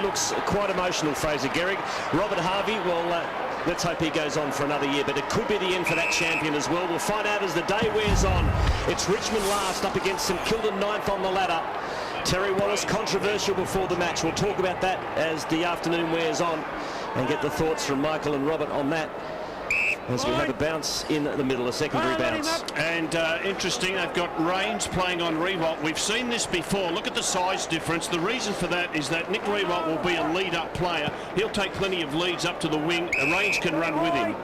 Looks quite emotional, Fraser. Gehrig. Robert Harvey, well, let's hope he goes on for another year, but it could be the end for that champion as well. We'll find out as the day wears on. It's Richmond last up against St.Kilda, 9th on the ladder. Terry Wallace, controversial before the match. We'll talk about that as the afternoon wears on and get the thoughts from Michael and Robert on that as we have a bounce in the middle, a secondary bounce. And interesting, they've got Rains playing on Riewoldt. We've seen this before. Look at the size difference. The reason for that is that Nick Riewoldt will be a lead-up player. He'll take plenty of leads up to the wing. Rains can run with him.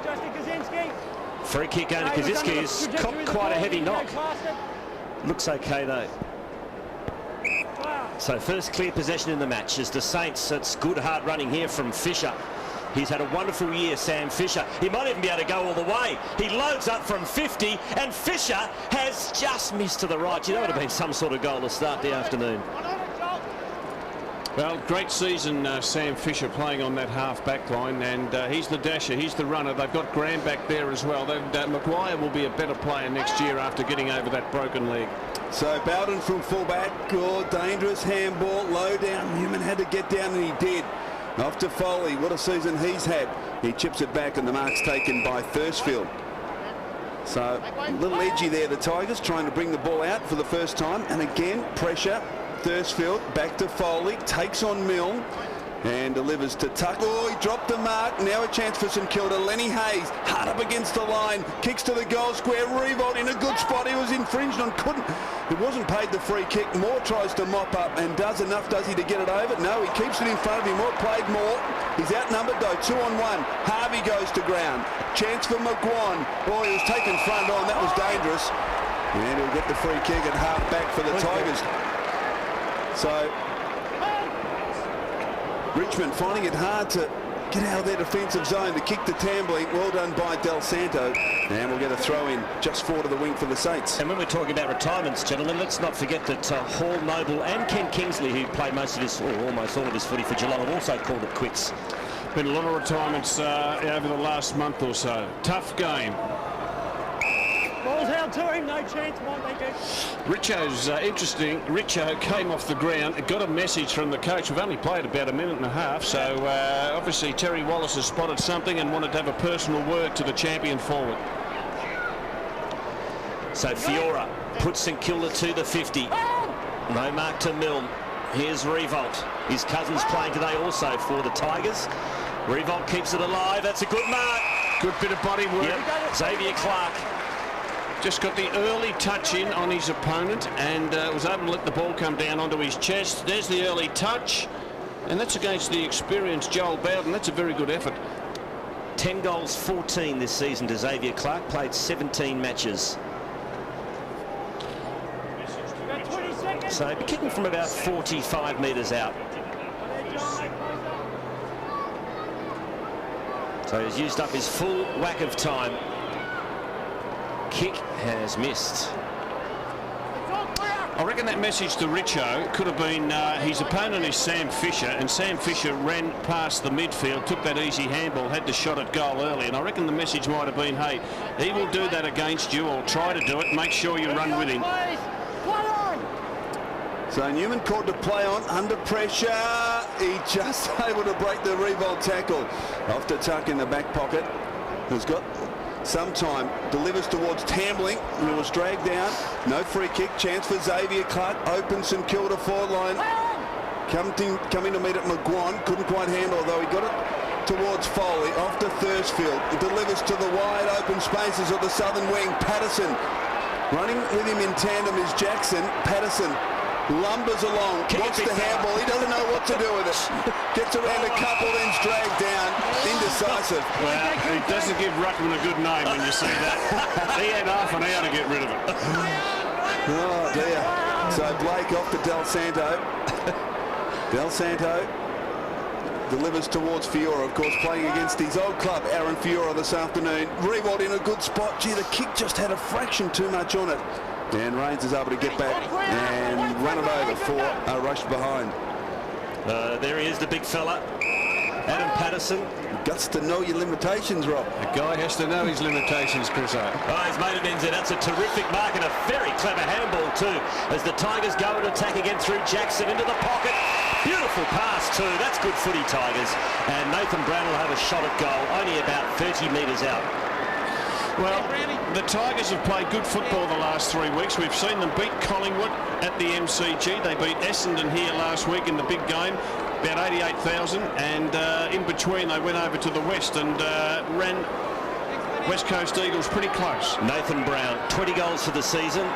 Free kick going to Kaczynski. He's copped quite a heavy knock. Looks okay though. So first clear possession in the match is the Saints. It's good hard running here from Fisher. He's had a wonderful year, Sam Fisher. He might even be able to go all the way. He loads up from 50, and Fisher has just missed to the right. You know, it would have been some sort of goal to start the afternoon. Well, great season, Sam Fisher playing on that half-back line, and he's the dasher, he's the runner. They've got Graham back there as well. Maguire will be a better player next year after getting over that broken leg. So Bowden from fullback, dangerous handball, low down. Newman had to get down, and he did. Off to Foley, what a season he's had. He chips it back and the mark's taken by Thursfield. So a little edgy there, the Tigers trying to bring the ball out for the first time. And again, pressure. Thursfield back to Foley, takes on Milne and delivers to Tuck. Oh, he dropped the mark. Now a chance for St Kilda. Lenny Hayes, hard up against the line, kicks to the goal square. Riewoldt in a good spot. He was infringed on, couldn't. It wasn't paid the free kick. Moore tries to mop up and does enough, does he, to get it over? No, he keeps it in front of him. Moore played more. He's outnumbered though, 2-on-1. Harvey goes to ground. Chance for McGuan. Oh, he was taken front on. That was dangerous. And he'll get the free kick at half back for the Tigers. So Richmond finding it hard to get out of their defensive zone. The kick to Tambling, well done by Del Santo, and we'll get a throw in just forward of the wing for the Saints. And when we're talking about retirements, gentlemen, let's not forget that Hall Noble and Ken Kingsley, who played most of his, or almost all of his footy for Geelong, have also called it quits. Been a lot of retirements over the last month or so. Tough game. Ball's out to him, no chance, one, thank you. Richo's interesting. Richo came off the ground, got a message from the coach. We've only played about a minute and a half, so obviously Terry Wallace has spotted something and wanted to have a personal word to the champion forward. So Fiora puts St Kilda to the 50. No mark to Milne. Here's Riewoldt. His cousin's playing today also for the Tigers. Riewoldt keeps it alive. That's a good mark. Good bit of body work. Yep. Xavier Clark. Just got the early touch in on his opponent and was able to let the ball come down onto his chest. There's the early touch, and that's against the experienced Joel Bowden. That's a very good effort. 10 goals, 14 this season to Xavier Clark. Played 17 matches. So kicking from about 45 metres out. So he's used up his full whack of time. Kick has missed. I reckon that message to Richo could have been his opponent is Sam Fisher, and Sam Fisher ran past the midfield, took that easy handball, had the shot at goal early, and I reckon the message might have been, hey, he will do that against you, or try to do it, make sure you run with him. So Newman called to play on, under pressure. He just able to break the Riewoldt tackle. Off to Tuck in the back pocket. Who's got some time, delivers towards Tambling, who was dragged down. No free kick, chance for Xavier Clark. Open St Kilda forward line. Coming to meet at McGuan, couldn't quite handle, though he got it towards Foley. Off to Thursfield, delivers to the wide open spaces of the southern wing. Patterson, running with him in tandem is Jackson. Patterson lumbers along, gets the handball, he doesn't know what to do with it. Gets around a couple, then's dragged down, indecisive. Well, it doesn't give Ruckman a good name when you see that. He had half an hour to get rid of it. Oh dear. So Blake off to Del Santo. Del Santo delivers towards Fiora, of course, playing against his old club, Aaron Fiora, this afternoon. Riewoldt in a good spot. Gee, the kick just had a fraction too much on it. And Rains is able to get back and run it over for a rush behind. There he is, the big fella. Adam Patterson. Guts to know your limitations, Rob. A guy has to know his limitations, Chris. Oh, he's made it NZ. That's a terrific mark and a very clever handball too, as the Tigers go and attack again through Jackson into the pocket. Beautiful pass too. That's good footy, Tigers. And Nathan Brown will have a shot at goal, only about 30 metres out. Well, the Tigers have played good football the last 3 weeks. We've seen them beat Collingwood at the MCG. They beat Essendon here last week in the big game, about 88,000. And in between, they went over to the West and ran West Coast Eagles pretty close. Nathan Brown, 20 goals for the season.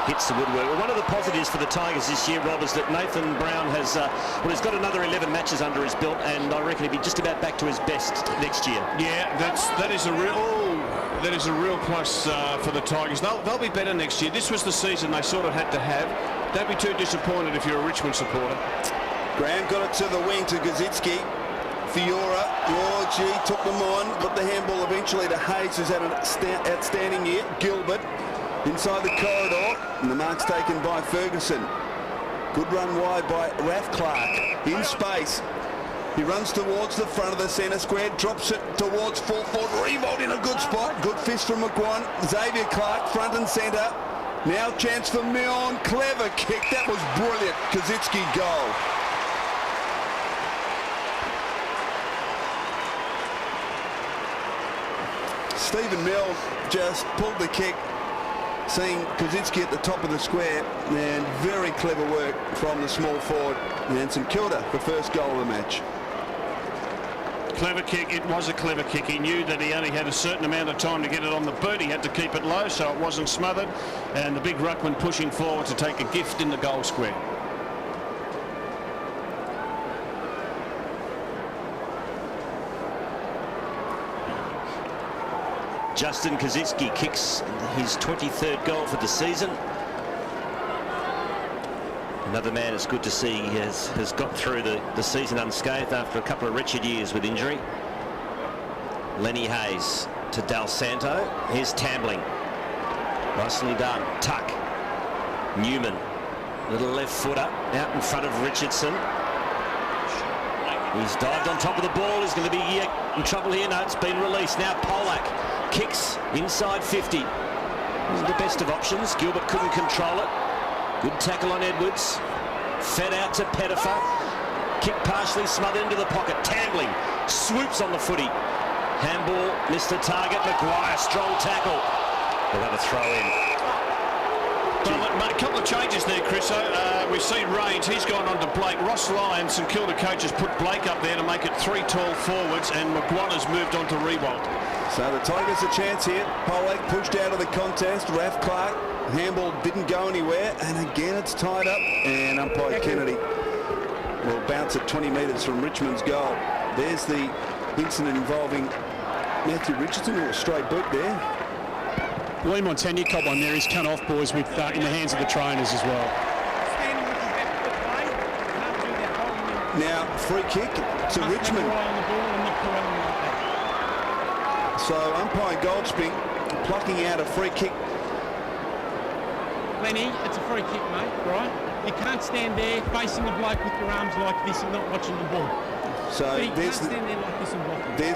Hits the woodwork. Well, one of the positives for the Tigers this year, Rob, is that Nathan Brown has, well, he's got another 11 matches under his belt, and I reckon he'll be just about back to his best next year. Yeah, that is a real plus for the Tigers. They'll be better next year. This was the season they sort of had to have. Don't be too disappointed if you're a Richmond supporter. Graham got it to the wing to Gazitsky. Fiora, Georgie took them on, got the handball eventually to Hayes, who's had an outstanding year. Gilbert inside the corridor, and the mark's taken by Ferguson. Good run wide by Raf Clark in space. He runs towards the front of the centre square, drops it towards full forward. Revolt in a good spot. Good fist from McGuan. Xavier Clark front and centre. Now chance for Milne. Clever kick. That was brilliant. Kazitsky goal. Stephen Milne just pulled the kick, seeing Kazitsky at the top of the square, and very clever work from the small forward. And St Kilda, the first goal of the match. Clever kick. It was a clever kick. He knew that he only had a certain amount of time to get it on the boot. He had to keep it low so it wasn't smothered. And the big ruckman pushing forward to take a gift in the goal square. Justin Kazitsky kicks his 23rd goal for the season. Another man it's good to see has got through the season unscathed after a couple of wretched years with injury. Lenny Hayes to Del Santo. Here's Tambling. Nicely done. Tuck. Newman. Little left footer out in front of Richardson. He's dived on top of the ball. He's going to be in trouble here. No, it's been released. Now Polak kicks inside 50. The best of options. Gilbert couldn't control it. Good tackle on Edwards. Fed out to Pettifer. Kick partially smothered into the pocket. Tambling swoops on the footy. Handball missed the target. Maguire, strong tackle. They'll have a throw in. Well, a couple of changes there, Chris. We've seen Rains. He's gone on to Blake. Ross Lyons, St Kilda coaches, put Blake up there to make it 3 tall forwards, and McGuana's moved on to Rebolt. So the Tigers a chance here. Polak pushed out of the contest. Raf Clark. Handball didn't go anywhere, and again it's tied up, and umpire Kennedy will bounce at 20 metres from Richmond's goal. There's the incident involving Matthew Richardson, who was a straight boot there. Lee Montaigne caught one there. He's cut off, boys, with in the hands of the trainers as well. Now free kick to Richmond. So umpire Goldspink plucking out a free kick. Lenny, it's a free kick, mate, right? You can't stand there facing the bloke with your arms like this and not watching the ball. So there's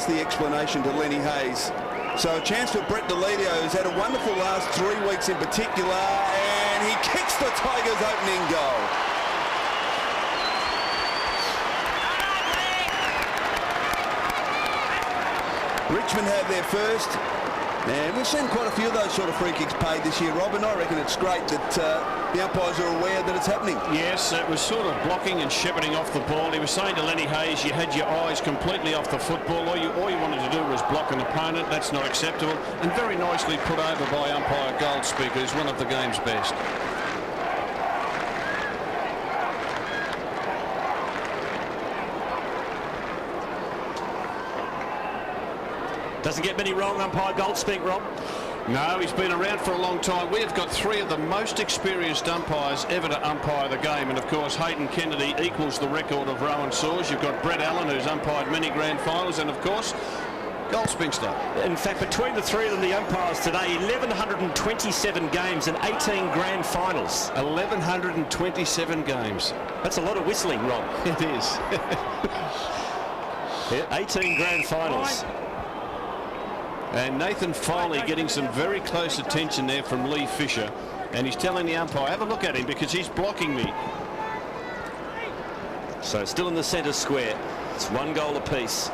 the explanation to Lenny Hayes. So a chance for Brett Deledio, who's had a wonderful last 3 weeks in particular, and he kicks the Tigers' opening goal. Richmond have their first, and we've seen quite a few of those sort of free kicks paid this year, Rob, and I reckon it's great that the umpires are aware that it's happening. Yes, it was sort of blocking and shepherding off the ball. He was saying to Lenny Hayes, you had your eyes completely off the football. All you wanted to do was block an opponent. That's not acceptable. And very nicely put over by umpire Goldspink, who's one of the game's best. Doesn't get many wrong, umpire Goldspink, Rob. No, he's been around for a long time. We have got 3 of the most experienced umpires ever to umpire the game. And, of course, Hayden Kennedy equals the record of Rowan Saws. You've got Brett Allen, who's umpired many grand finals. And, of course, Goal spinster. In fact, between the three of them, the umpires today, 1,127 games and 18 grand finals. 1,127 games. That's a lot of whistling, Rob. It is. Yeah, 18 grand finals. And Nathan Foley getting some very close attention there from Lee Fisher. And he's telling the umpire, have a look at him because he's blocking me. So still in the centre square. It's 1 goal apiece.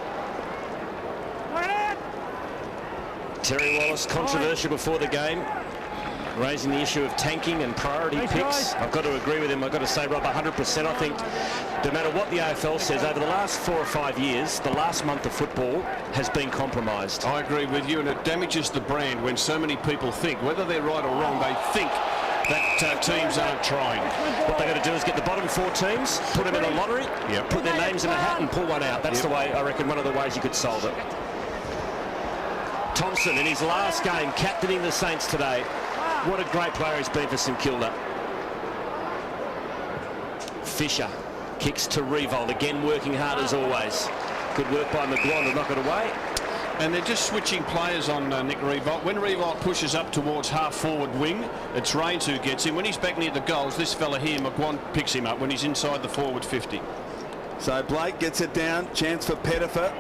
Terry Wallace, controversial before the game, raising the issue of tanking and priority picks. I've got to agree with him. I've got to say, Rob, 100%. I think no matter what the AFL says, over the last 4 or 5 years, the last month of football has been compromised. I agree with you, and it damages the brand when so many people think, whether they're right or wrong, they think that teams aren't trying. What they've got to do is get the bottom 4 teams, put them in a lottery, put their names in a hat and pull one out. That's the way, I reckon, one of the ways you could solve it. Thompson in his last game, captaining the Saints today. What a great player he's been for St Kilda. Fisher kicks to Revolt, again working hard as always. Good work by McGuan to knock it away. And they're just switching players on Nick Revolt. When Revolt pushes up towards half-forward wing, it's Rains who gets him. When he's back near the goals, this fella here, McGuan, picks him up when he's inside the forward 50. So Blake gets it down. Chance for Pettifer.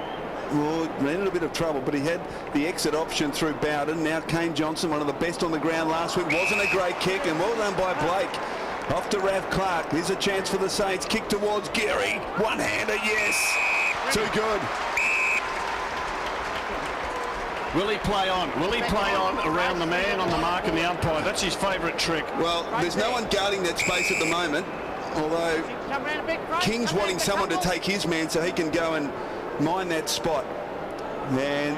Oh, ran in a bit of trouble, but he had the exit option through Bowden. Now Kane Johnson, one of the best on the ground last week. Wasn't a great kick, and well done by Blake. Off to Rav Clark. Here's a chance for the Saints. Kick towards Gehrig. One-hander, yes. Too good. Will he play on? Will he play on around the man on the mark and the umpire? That's his favourite trick. Well, there's no one guarding that space at the moment, although King's wanting someone to take his man so he can go and mind that spot. And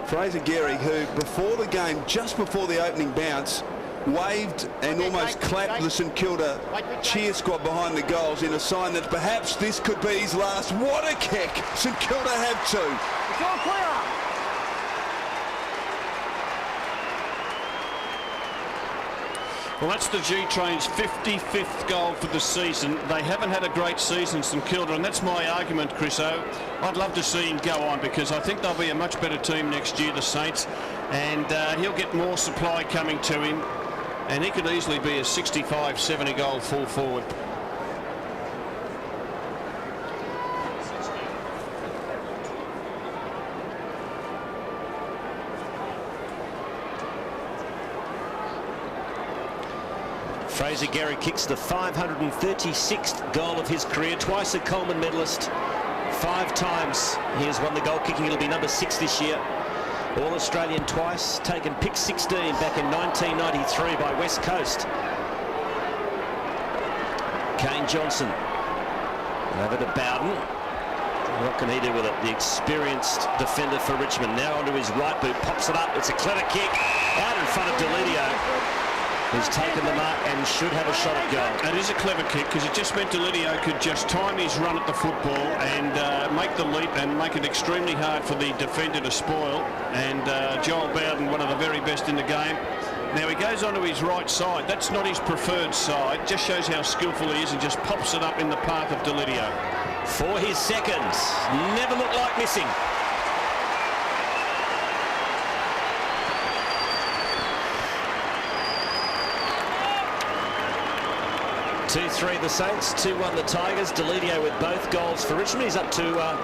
Fraser Gehrig, who before the game, just before the opening bounce, waved and almost clapped the St Kilda cheer squad behind the goals in a sign that perhaps this could be his last. What a kick! St Kilda have 2. It's all clear. Well, that's the G-Train's 55th goal for the season. They haven't had a great season, St Kilda, and that's my argument, Chriso. I'd love to see him go on because I think they'll be a much better team next year, the Saints, and he'll get more supply coming to him, and he could easily be a 65, 70 goal full forward. Fraser Gehrig kicks the 536th goal of his career, twice a Coleman medalist, 5 times he has won the goal kicking. It'll be number 6 this year. All-Australian twice, taken pick 16 back in 1993 by West Coast. Kane Johnson over to Bowden. What can he do with it? The experienced defender for Richmond. Now onto his right boot, pops it up. It's a clever kick out in front of Delidio, who's taken the mark and should have a shot at goal. It is a clever kick because it just meant Delidio could just time his run at the football and make the leap and make it extremely hard for the defender to spoil. And Joel Bowden, one of the very best in the game. Now he goes onto his right side. That's not his preferred side. Just shows how skillful he is and just pops it up in the path of Delidio. For his seconds. Never looked like missing. (2-3) the Saints, 2-1 the Tigers. Delidio with both goals for Richmond. He's up to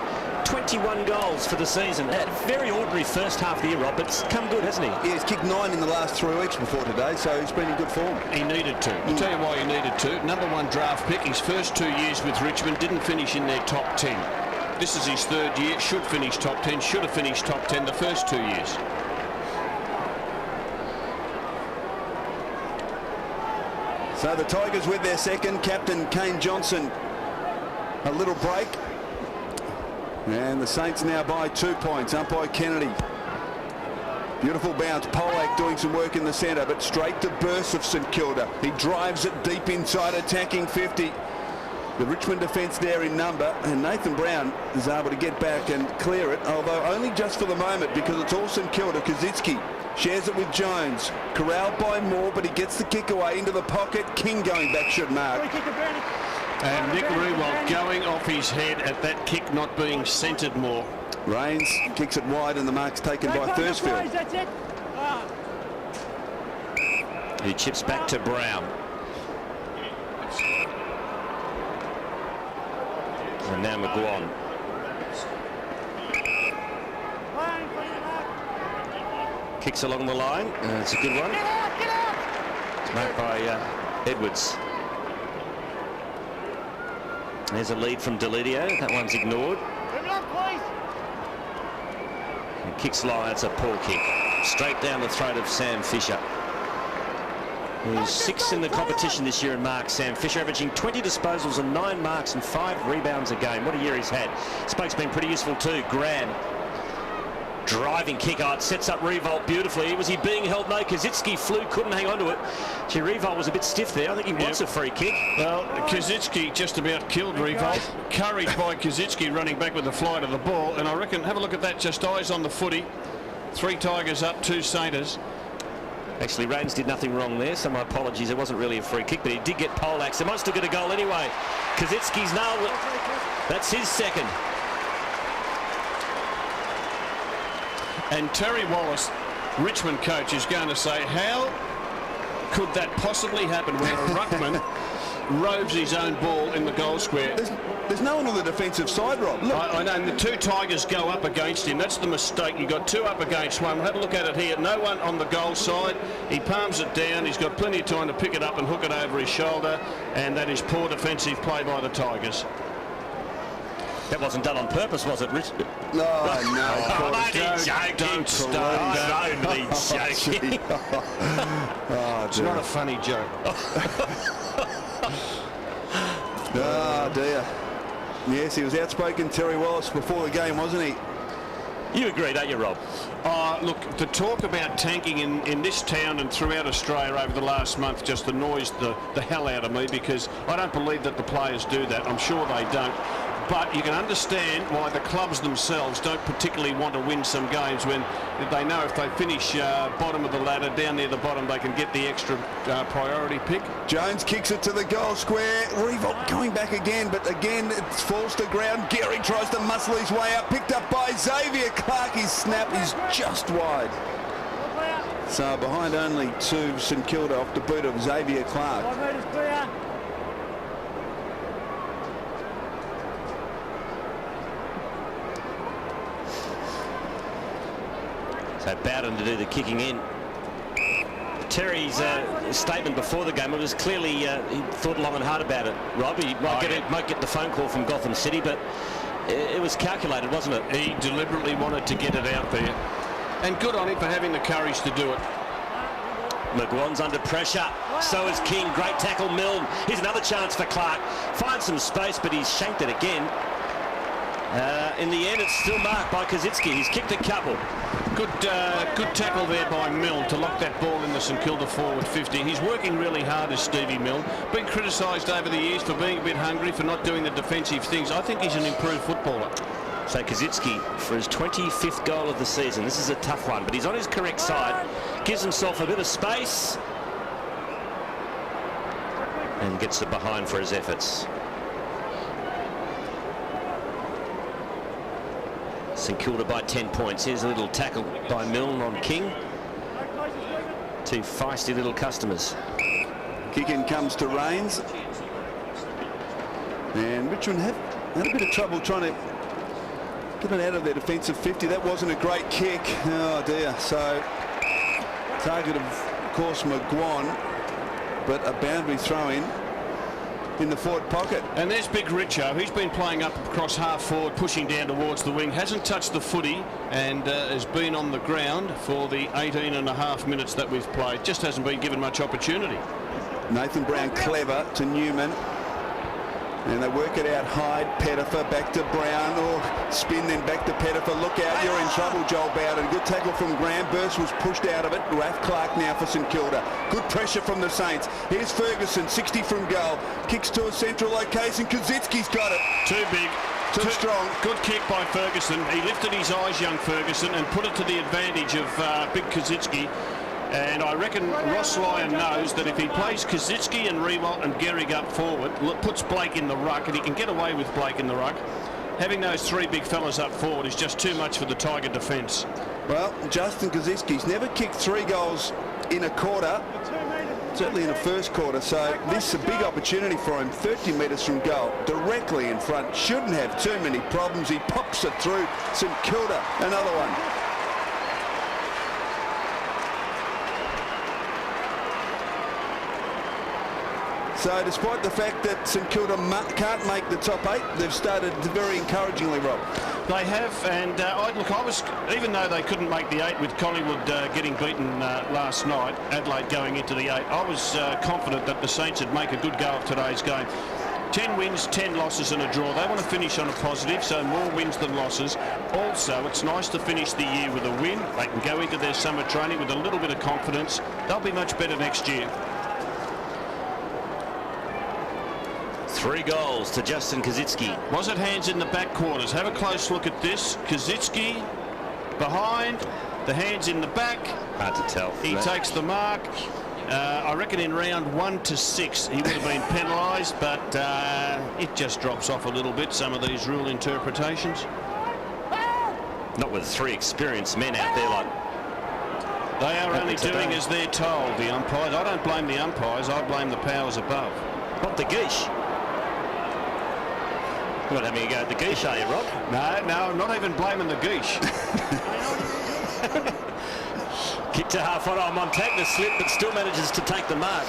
21 goals for the season. Very ordinary first half of the year, Rob, but it's come good, hasn't he? Yeah, he's kicked 9 in the last 3 weeks before today, so he's been in good form. He needed to. I'll tell you why he needed to. Number 1 draft pick. His first 2 years with Richmond didn't finish in their top 10. This is his 3rd year. Should finish top 10. Should have finished top 10 the first 2 years. So the Tigers with their second. Captain Kane Johnson, a little break. And the Saints now by 2 points. Umpire Kennedy. Beautiful bounce. Polak doing some work in the centre, but straight to burst of St Kilda. He drives it deep inside, attacking 50. The Richmond defence there in number, and Nathan Brown is able to get back and clear it, although only just for the moment because it's all St Kilda. Kazitsky shares it with Jones. Corralled by Moore, but he gets the kick away into the pocket. King going back should mark. And Nick Rewalt going off his head at that kick not being centred more. Rains kicks it wide and the mark's taken by Thursfield. That's it. He chips back to Brown. And now McGuan. Kicks along the line. It's a good one. It's marked by Edwards. There's a lead from Delidio. That one's ignored. And kicks long. That's a poor kick. Straight down the throat of Sam Fisher. Who's sixth in the competition this year in marks. Sam Fisher averaging 20 disposals and 9 marks and 5 rebounds a game. What a year he's had. Spoke's been pretty useful too. Graham. Driving kick out, sets up Revolt beautifully. Was he being held? No, Kazitsky flew, couldn't hang on to it. Gee, Revolt was a bit stiff there. I think he wants a free kick. Well, Kazitsky just about killed Revolt. Courage by Kazitsky running back with the flight of the ball. And I reckon, have a look at that, just eyes on the footy. 3 Tigers up, 2 Saints. Actually, Rains did nothing wrong there, so my apologies. It wasn't really a free kick, but he did get poleaxed. They might still get a goal anyway. Kazitsky's nailed it. That's his second. And Terry Wallace, Richmond coach, is going to say, how could that possibly happen when a ruckman robes his own ball in the goal square? There's no one on the defensive side, Rob. Look. I know, and the 2 Tigers go up against him. That's the mistake. You've got 2 up against 1. We'll have a look at it here. No one on the goal side. He palms it down. He's got plenty of time to pick it up and hook it over his shoulder. And that is poor defensive play by the Tigers. That wasn't done on purpose, was it, Rich? No, Don't start. Only joking. It's not a funny joke. Oh, dear. Yes, he was outspoken, Terry Wallace, before the game, wasn't he? You agree, don't you, Rob? Look, the talk about tanking in this town and throughout Australia over the last month just annoys the hell out of me, because I don't believe that the players do that. I'm sure they don't. But you can understand why the clubs themselves don't particularly want to win some games when they know if they finish bottom of the ladder, down near the bottom, they can get the extra priority pick. Jones kicks it to the goal square. Revolt going back again, but again it falls to ground. Gehrig tries to muscle his way up, picked up by Xavier Clark. His snap is just wide. So behind only 2, St Kilda off the boot of Xavier Clark. 5 metres clear. So Bowden to do the kicking in. Terry's statement before the game, it was clearly he thought long and hard about it, Rob. He might get the phone call from Gotham City, but it was calculated, wasn't it? He deliberately wanted to get it out there. And good on him for having the courage to do it. McGuan's under pressure. So is King. Great tackle, Milne. Here's another chance for Clark. Finds some space, but he's shanked it again. In the end, it's still marked by Kazitsky. He's kicked a couple. Good tackle there by Milne to lock that ball in the St Kilda forward 50. He's working really hard, as Stevie Milne. Been criticised over the years for being a bit hungry, for not doing the defensive things. I think he's an improved footballer. So Kazitsky for his 25th goal of the season. This is a tough one, but he's on his correct side. Gives himself a bit of space. And gets it behind for his efforts. St Kilda by 10 points. Here's a little tackle by Milne on King. 2 feisty little customers. Kick in comes to Rains. And Richmond had a bit of trouble trying to get it out of their defensive 50. That wasn't a great kick. Oh dear. So target of course McGuan, but a boundary throw in the forward pocket. And there's big Richo. He's been playing up across half forward, pushing down towards the wing, hasn't touched the footy, and has been on the ground for the 18.5 minutes that we've played. Just hasn't been given much opportunity. Nathan Brown clever to Newman, and they work it out. Hyde, Pettifer, back to Brown, or spin then back to Pettifer. Look out, you're in trouble, Joel Bowden. Good tackle from Graham. Burst was pushed out of it. Raf Clark now for St Kilda. Good pressure from the Saints. Here's Ferguson, 60 from goal. Kicks to a central location. Kazitsky's got it. Too big. Too strong. Good kick by Ferguson. He lifted his eyes, young Ferguson, and put it to the advantage of big Kazitsky. And I reckon Ross Lyon knows that if he plays Kazitsky and Rewalt and Gehrig up forward, puts Blake in the ruck, and he can get away with Blake in the ruck, having those three big fellas up forward is just too much for the Tiger defence. Well, Justin Kosicki's never kicked 3 goals in a quarter, certainly in the first quarter, so this is a big opportunity for him. 30 metres from goal, directly in front, shouldn't have too many problems. He pops it through. St Kilda, another one. So despite the fact that St Kilda can't make the top 8, they've started very encouragingly, Rob. They have, and look, I was, even though they couldn't make the 8 with Collingwood getting beaten last night, Adelaide going into the 8, I was confident that the Saints would make a good go of today's game. 10 wins, 10 losses and a draw. They want to finish on a positive, so more wins than losses. Also, it's nice to finish the year with a win. They can go into their summer training with a little bit of confidence. They'll be much better next year. 3 goals to Justin Kosicki. Was it hands in the back quarters? Have a close look at this. Kosicki behind, the hands in the back. Hard to tell. He takes the mark. I reckon in round 1 to 6 he would have been penalised, but it just drops off a little bit, some of these rule interpretations. Not with 3 experienced men out there like. They are only doing as they're told, the umpires. I don't blame the umpires, I blame the powers above. Not the geesh. You're not having a go at the geesh, are you, Rob? No, I'm not even blaming the geesh. Kick to half on. Montagna slipped, but still manages to take the mark.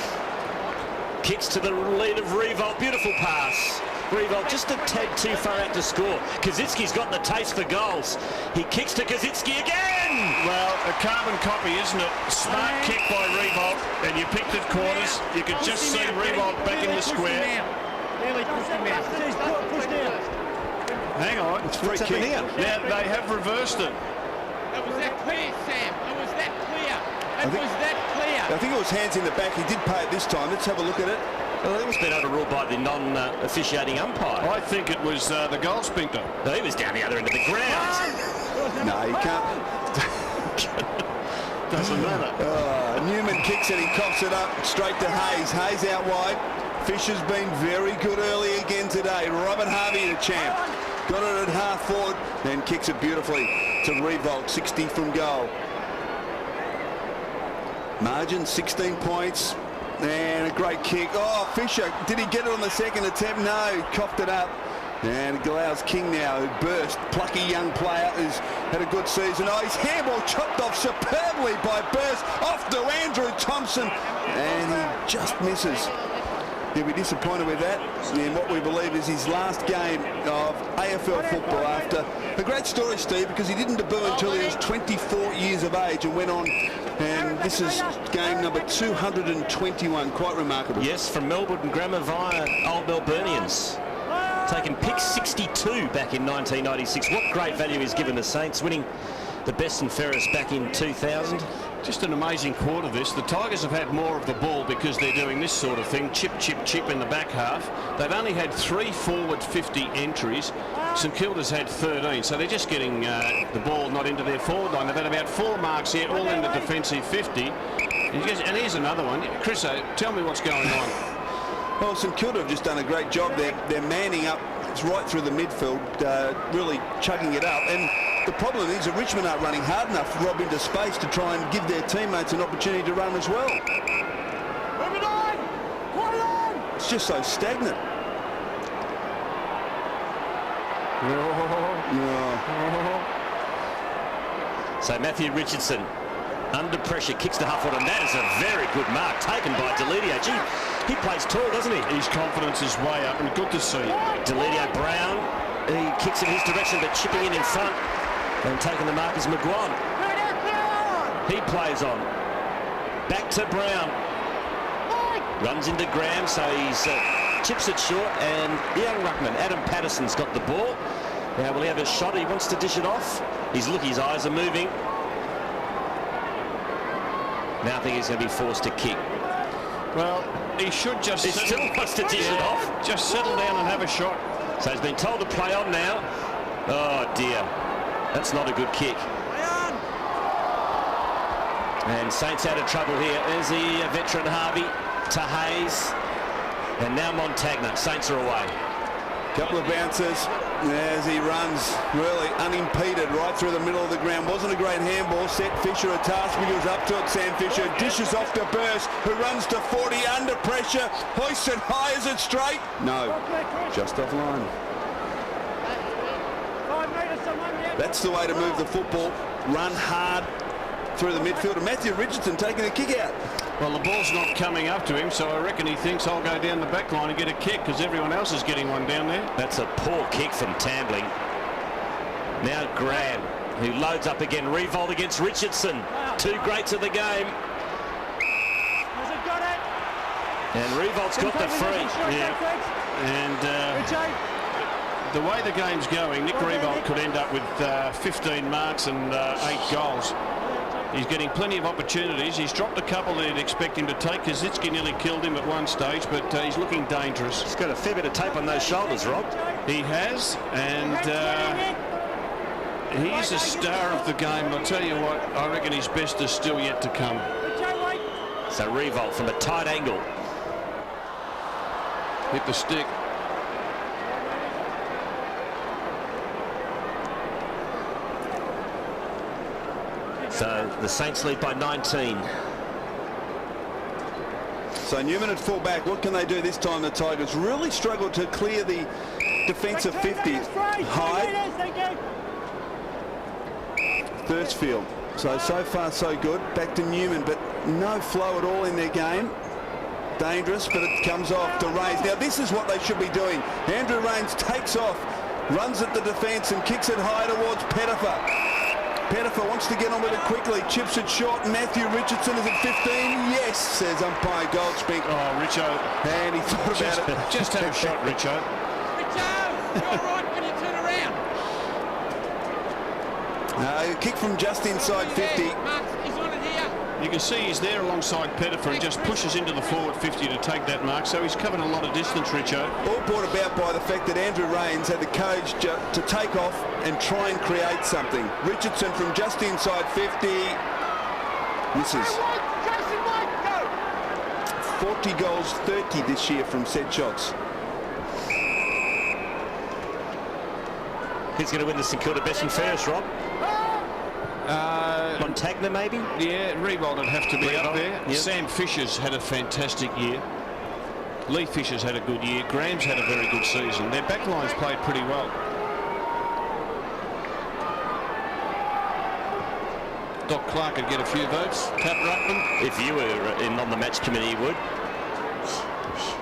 Kicks to the lead of Revolt. Beautiful pass. Revolt just a tad too far out to score. Kosicki's got the taste for goals. He kicks to Kosicki again. Well, a carbon copy, isn't it? Smart kick by Revolt, and you picked at quarters. You could just see Revolt back in the square. Hang on. It's free kick. Now, they have reversed it. It was that clear, Sam. It was that clear. It was that clear. I think it was hands in the back. He did pay it this time. Let's have a look at it. Well, I think it's been overruled by the non-officiating umpire. I think it was the goal spinker. No, he was down the other end of the ground. No, you can't. Doesn't matter. Newman kicks it. He coughs it up straight to Hayes. Hayes out wide. Fisher's been very good early again today. Robert Harvey, the champ. Got it at half forward, then kicks it beautifully to Revolt, 60 from goal. Margin, 16 points, and a great kick. Oh, Fisher, did he get it on the second attempt? No, he coughed it up. And allows King now, who burst. Plucky young player who's had a good season. Oh, his handball chopped off superbly by Burst. Off to Andrew Thompson, and he just misses. He'll be disappointed with that in what we believe is his last game of AFL football after a great story, Steve, because he didn't debut until he was 24 years of age and went on, and this is game number 221. Quite remarkable. Yes, from Melbourne Grammar via Old Melburnians. Taking pick 62 back in 1996. What great value he's given the Saints, winning the best and fairest back in 2000. Just an amazing quarter this. The Tigers have had more of the ball because they're doing this sort of thing. Chip, chip, chip in the back half. They've only had 3 forward 50 entries. St Kilda's had 13, so they're just getting the ball not into their forward line. They've had about 4 marks here, all in the defensive 50. And here's another one. Chriso, tell me what's going on. Well, St Kilda have just done a great job. They're manning up. It's right through the midfield, really chugging it up. And the problem is that Richmond aren't running hard enough to rob into space to try and give their teammates an opportunity to run as well. Move it on! Put it on! It's just so stagnant. So Matthew Richardson, under pressure, kicks to half-foot, and that is a very good mark taken by Delidio. Gee, he plays tall, doesn't he? His confidence is way up, and good to see. Delidio Brown, he kicks in his direction, but chipping in front, and taking the mark is McGuan. He plays on. Back to Brown. Runs into Graham, so he's chips it short, and the young ruckman, Adam Patterson's got the ball. Now will he have a shot? He wants to dish it off. His eyes are moving. Now I think he's going to be forced to kick. Well, he should just... He still wants to dish it off. Just settle down and have a shot. So he's been told to play on now. Oh dear, that's not a good kick. And Saints out of trouble here. There's the veteran Harvey to Hayes. And now Montagna. Saints are away. Couple of bounces as he runs really unimpeded right through the middle of the ground. Wasn't a great handball. Set Fisher a task. He was up to it. Sam Fisher dishes off to Burst, who runs to 40 under pressure. Hoists it high. Is it straight? No, just off line. 5 metres, someone, yeah. That's the way to move the football. Run hard through the midfield. And Matthew Richardson taking a kick out. Well, the ball's not coming up to him, so I reckon he thinks I'll go down the back line and get a kick because everyone else is getting one down there. That's a poor kick from Tambling. Now Graham, who loads up again. Revolt against Richardson. Two greats of the game. Has it got it? And Revolt's got the free. Yeah. And the way the game's going, Nick Revolt could end up with 15 marks and 8 goals. He's getting plenty of opportunities. He's dropped a couple that he'd expect him to take. Kaczynski nearly killed him at one stage, but he's looking dangerous. He's got a fair bit of tape on those shoulders, Rob. He has, and he's a star of the game. I'll tell you what, I reckon his best is still yet to come. So Revolt from a tight angle. Hit the stick. So the Saints lead by 19. So Newman at full back. What can they do this time? The Tigers really struggled to clear the defensive 50. Hyde. Thursfield. So far so good. Back to Newman, but no flow at all in their game. Dangerous, but it comes off to Rains. Now this is what they should be doing. Andrew Rains takes off, runs at the defence and kicks it high towards Pettifer. Pettifer wants to get on with it quickly, chips it short. Matthew Richardson is at 15. Yes, says umpire Goldspink. Oh, Richo. And he thought about it. Just have a shot, Richo. Richo, you're right when you turn around. A kick from just inside 50. Marks, he's on it here. You can see he's there alongside Pettifer and just pushes into the forward 50 to take that mark. So he's covered a lot of distance, Richo. All brought about by the fact that Andrew Rains had the courage to take off and try and create something. Richardson from just inside 50 misses. 40 goals, 30 this year from set shots. Who's going to win the St Kilda best and fairest, Rob? Montagna, maybe? Yeah, Revolt would have to be up there. Yep. Sam Fisher's had a fantastic year. Lee Fisher's had a good year. Graham's had a very good season. Their backline's played pretty well. Doc Clark could get a few votes. Tap Ruckman. If you were on the match committee, you would.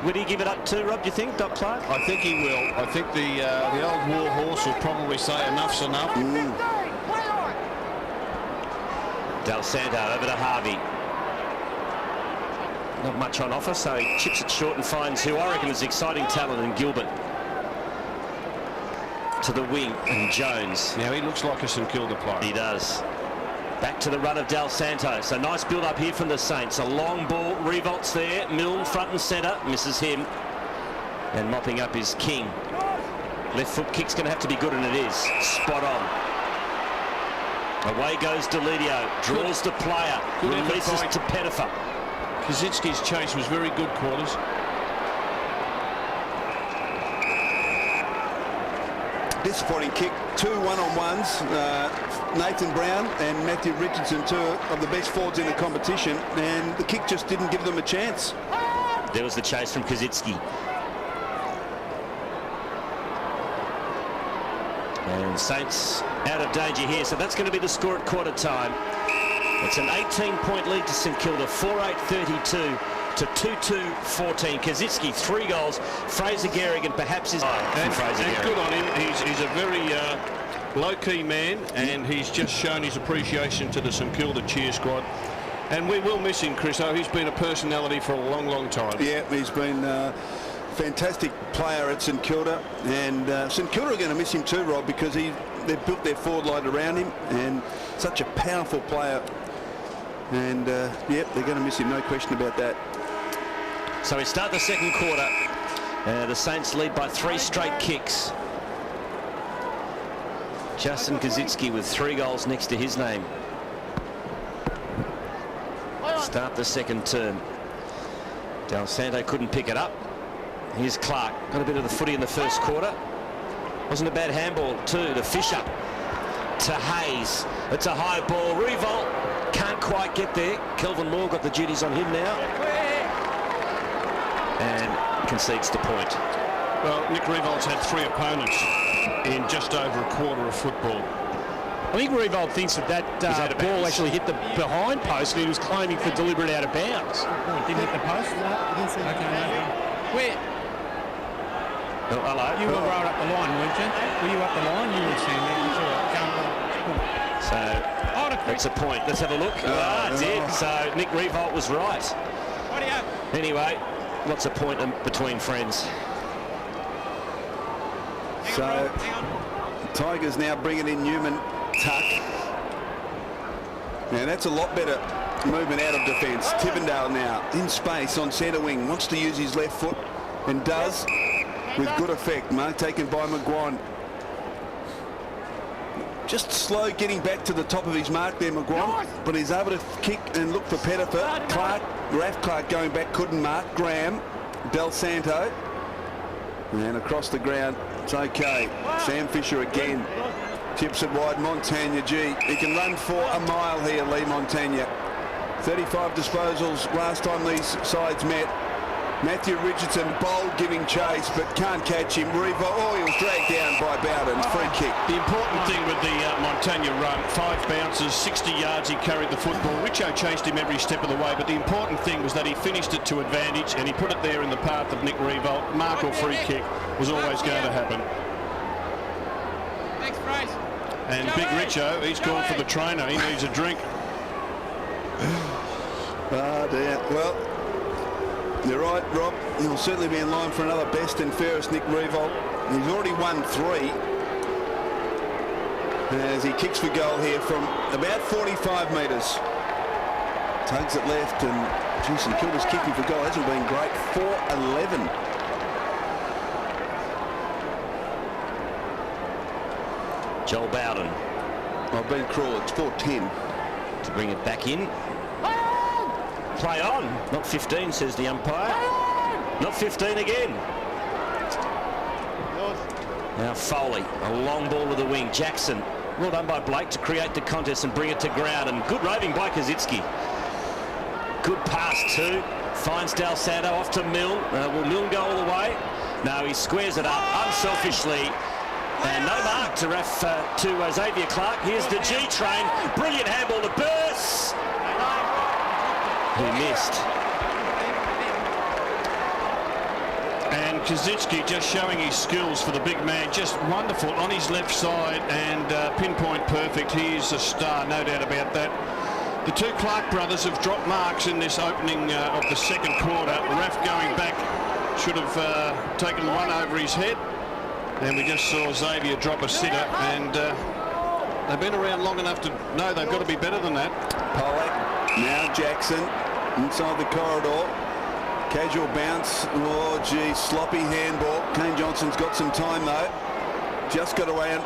Would he give it up to Rob, do you think, Doc Clark? I think he will. I think the old war horse will probably say enough's enough. Del Santo over to Harvey. Not much on offer, so he chips it short and finds who I reckon is exciting talent in Gilbert. To the wing, and Jones. Now he looks like a St Kilda player. He does. Back to the run of Del Santo. So nice build up here from the Saints. A long ball. Revolt's there. Milne front and centre. Misses him. And mopping up is King. Left foot kick's going to have to be good, and it is. Spot on. Away goes Delidio. Draws the player. Releases to Pettifer. Kaczynski's chase was very good, Quarters. Disappointing kick. 2 one-on-ones. Nathan Brown and Matthew Richardson, two of the best forwards in the competition, and the kick just didn't give them a chance. There was the chase from Kaczynski. And Saints out of danger here, so that's going to be the score at quarter time. It's an 18-point lead to St Kilda, 4-8-32 to 2-2-14. Kaczynski, 3 goals. Fraser Gehrig, and perhaps his And Fraser Gehrig. good on him. He's a very low-key man, and he's just shown his appreciation to the St Kilda cheer squad. And we will miss him, Chris. Oh, he's been a personality for a long, long time. Yeah, he's been a fantastic player at St Kilda, and St Kilda are going to miss him too, Rob, because they've built their forward line around him, and such a powerful player. And yeah, they're going to miss him, no question about that. So we start the second quarter. The Saints lead by 3 straight kicks. Justin Kaczynski with 3 goals next to his name. Start the second term. Del Santo couldn't pick it up. Here's Clark. Got a bit of the footy in the first quarter. Wasn't a bad handball too to Fisher. To Hayes. It's a high ball. Revolt can't quite get there. Kelvin Moore got the duties on him now. And concedes the point. Well, Nick Revolt's had 3 opponents in just over a quarter of football. I think Revolt thinks that ball actually hit the behind post and he was claiming for deliberate out of bounds. Didn't hit the post? No, didn't see Where? Oh, hello. You were right up the line, weren't you? Were you up the line? You were standing there. So that's a point. Let's have a look. That's it. So Nick Revolt was right. Anyway, what's a point between friends? So Tigers now bringing in Newman tuck. Now that's a lot better movement out of defence. Tippendale now in space on centre wing. Wants to use his left foot and does with good effect. Mark taken by McGuan. Just slow getting back to the top of his mark there, McGuan. But he's able to kick and look for Pettiford. Raph Clark going back, couldn't mark. Graham, Del Santo. And across the ground, it's okay. Sam Fisher again. Tips it wide. Montagna, gee, he can run for a mile here, Lee Montagna. 35 disposals last time these sides met. Matthew Richardson bold giving chase, but can't catch him. Oh, he was dragged down by Bowden. Free kick. The important thing with the Montagna run, 5 bounces, 60 yards, he carried the football. Richo chased him every step of the way, but the important thing was that he finished it to advantage and he put it there in the path of Nick Revolt. Mark or free kick was always going to happen. Thanks, Fraser. And Big Richo, he's gone for the trainer. He needs a drink. Oh, dear. Well, you're right, Rob. He'll certainly be in line for another best and fairest Nick Revolt. He's already won 3. As he kicks for goal here from about 45 metres. Tugs it left and, geez, St.Kilda's kicking for goal hasn't been great. 4-11. Joel Bowden. I've been cruel. It's 4-10. To bring it back in. Play on. Not 15, says the umpire. Not 15 again. Now Foley, a long ball to the wing. Jackson, well done by Blake to create the contest and bring it to ground. And good roving by Kazitsky. Good pass too. Finds Del Santo off to Milne. Will Milne go all the way? No, he squares it up unselfishly. And no mark to Xavier Clark. Here's the G-train. Brilliant handball to Burst. He missed. And Kazitsky just showing his skills for the big man. Just wonderful on his left side and pinpoint perfect. He is a star, no doubt about that. The 2 Clark brothers have dropped marks in this opening of the second quarter. Raf going back should have taken one over his head. And we just saw Xavier drop a sitter. And they've been around long enough to know they've got to be better than that. Pollack, now Jackson. Inside the corridor, casual bounce. Oh, gee, sloppy handball. Kane Johnson's got some time though. Just got away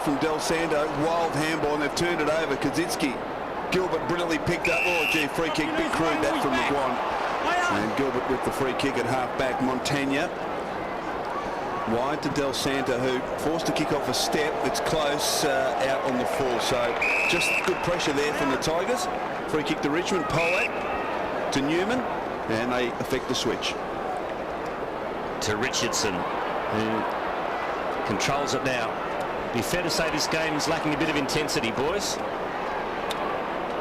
from Del Santo. Wild handball, and they've turned it over. Kazitsky, Gilbert brilliantly picked up. Oh, gee, free kick, bit crude that from McGuan. And Gilbert with the free kick at half back. Montagna wide to Del Santo, who forced to kick off a step. It's close, out on the full. So just good pressure there from the Tigers. Free kick to Richmond. Pollack to Newman, and they effect the switch. To Richardson, who controls it now. Be fair to say this game's lacking a bit of intensity, boys.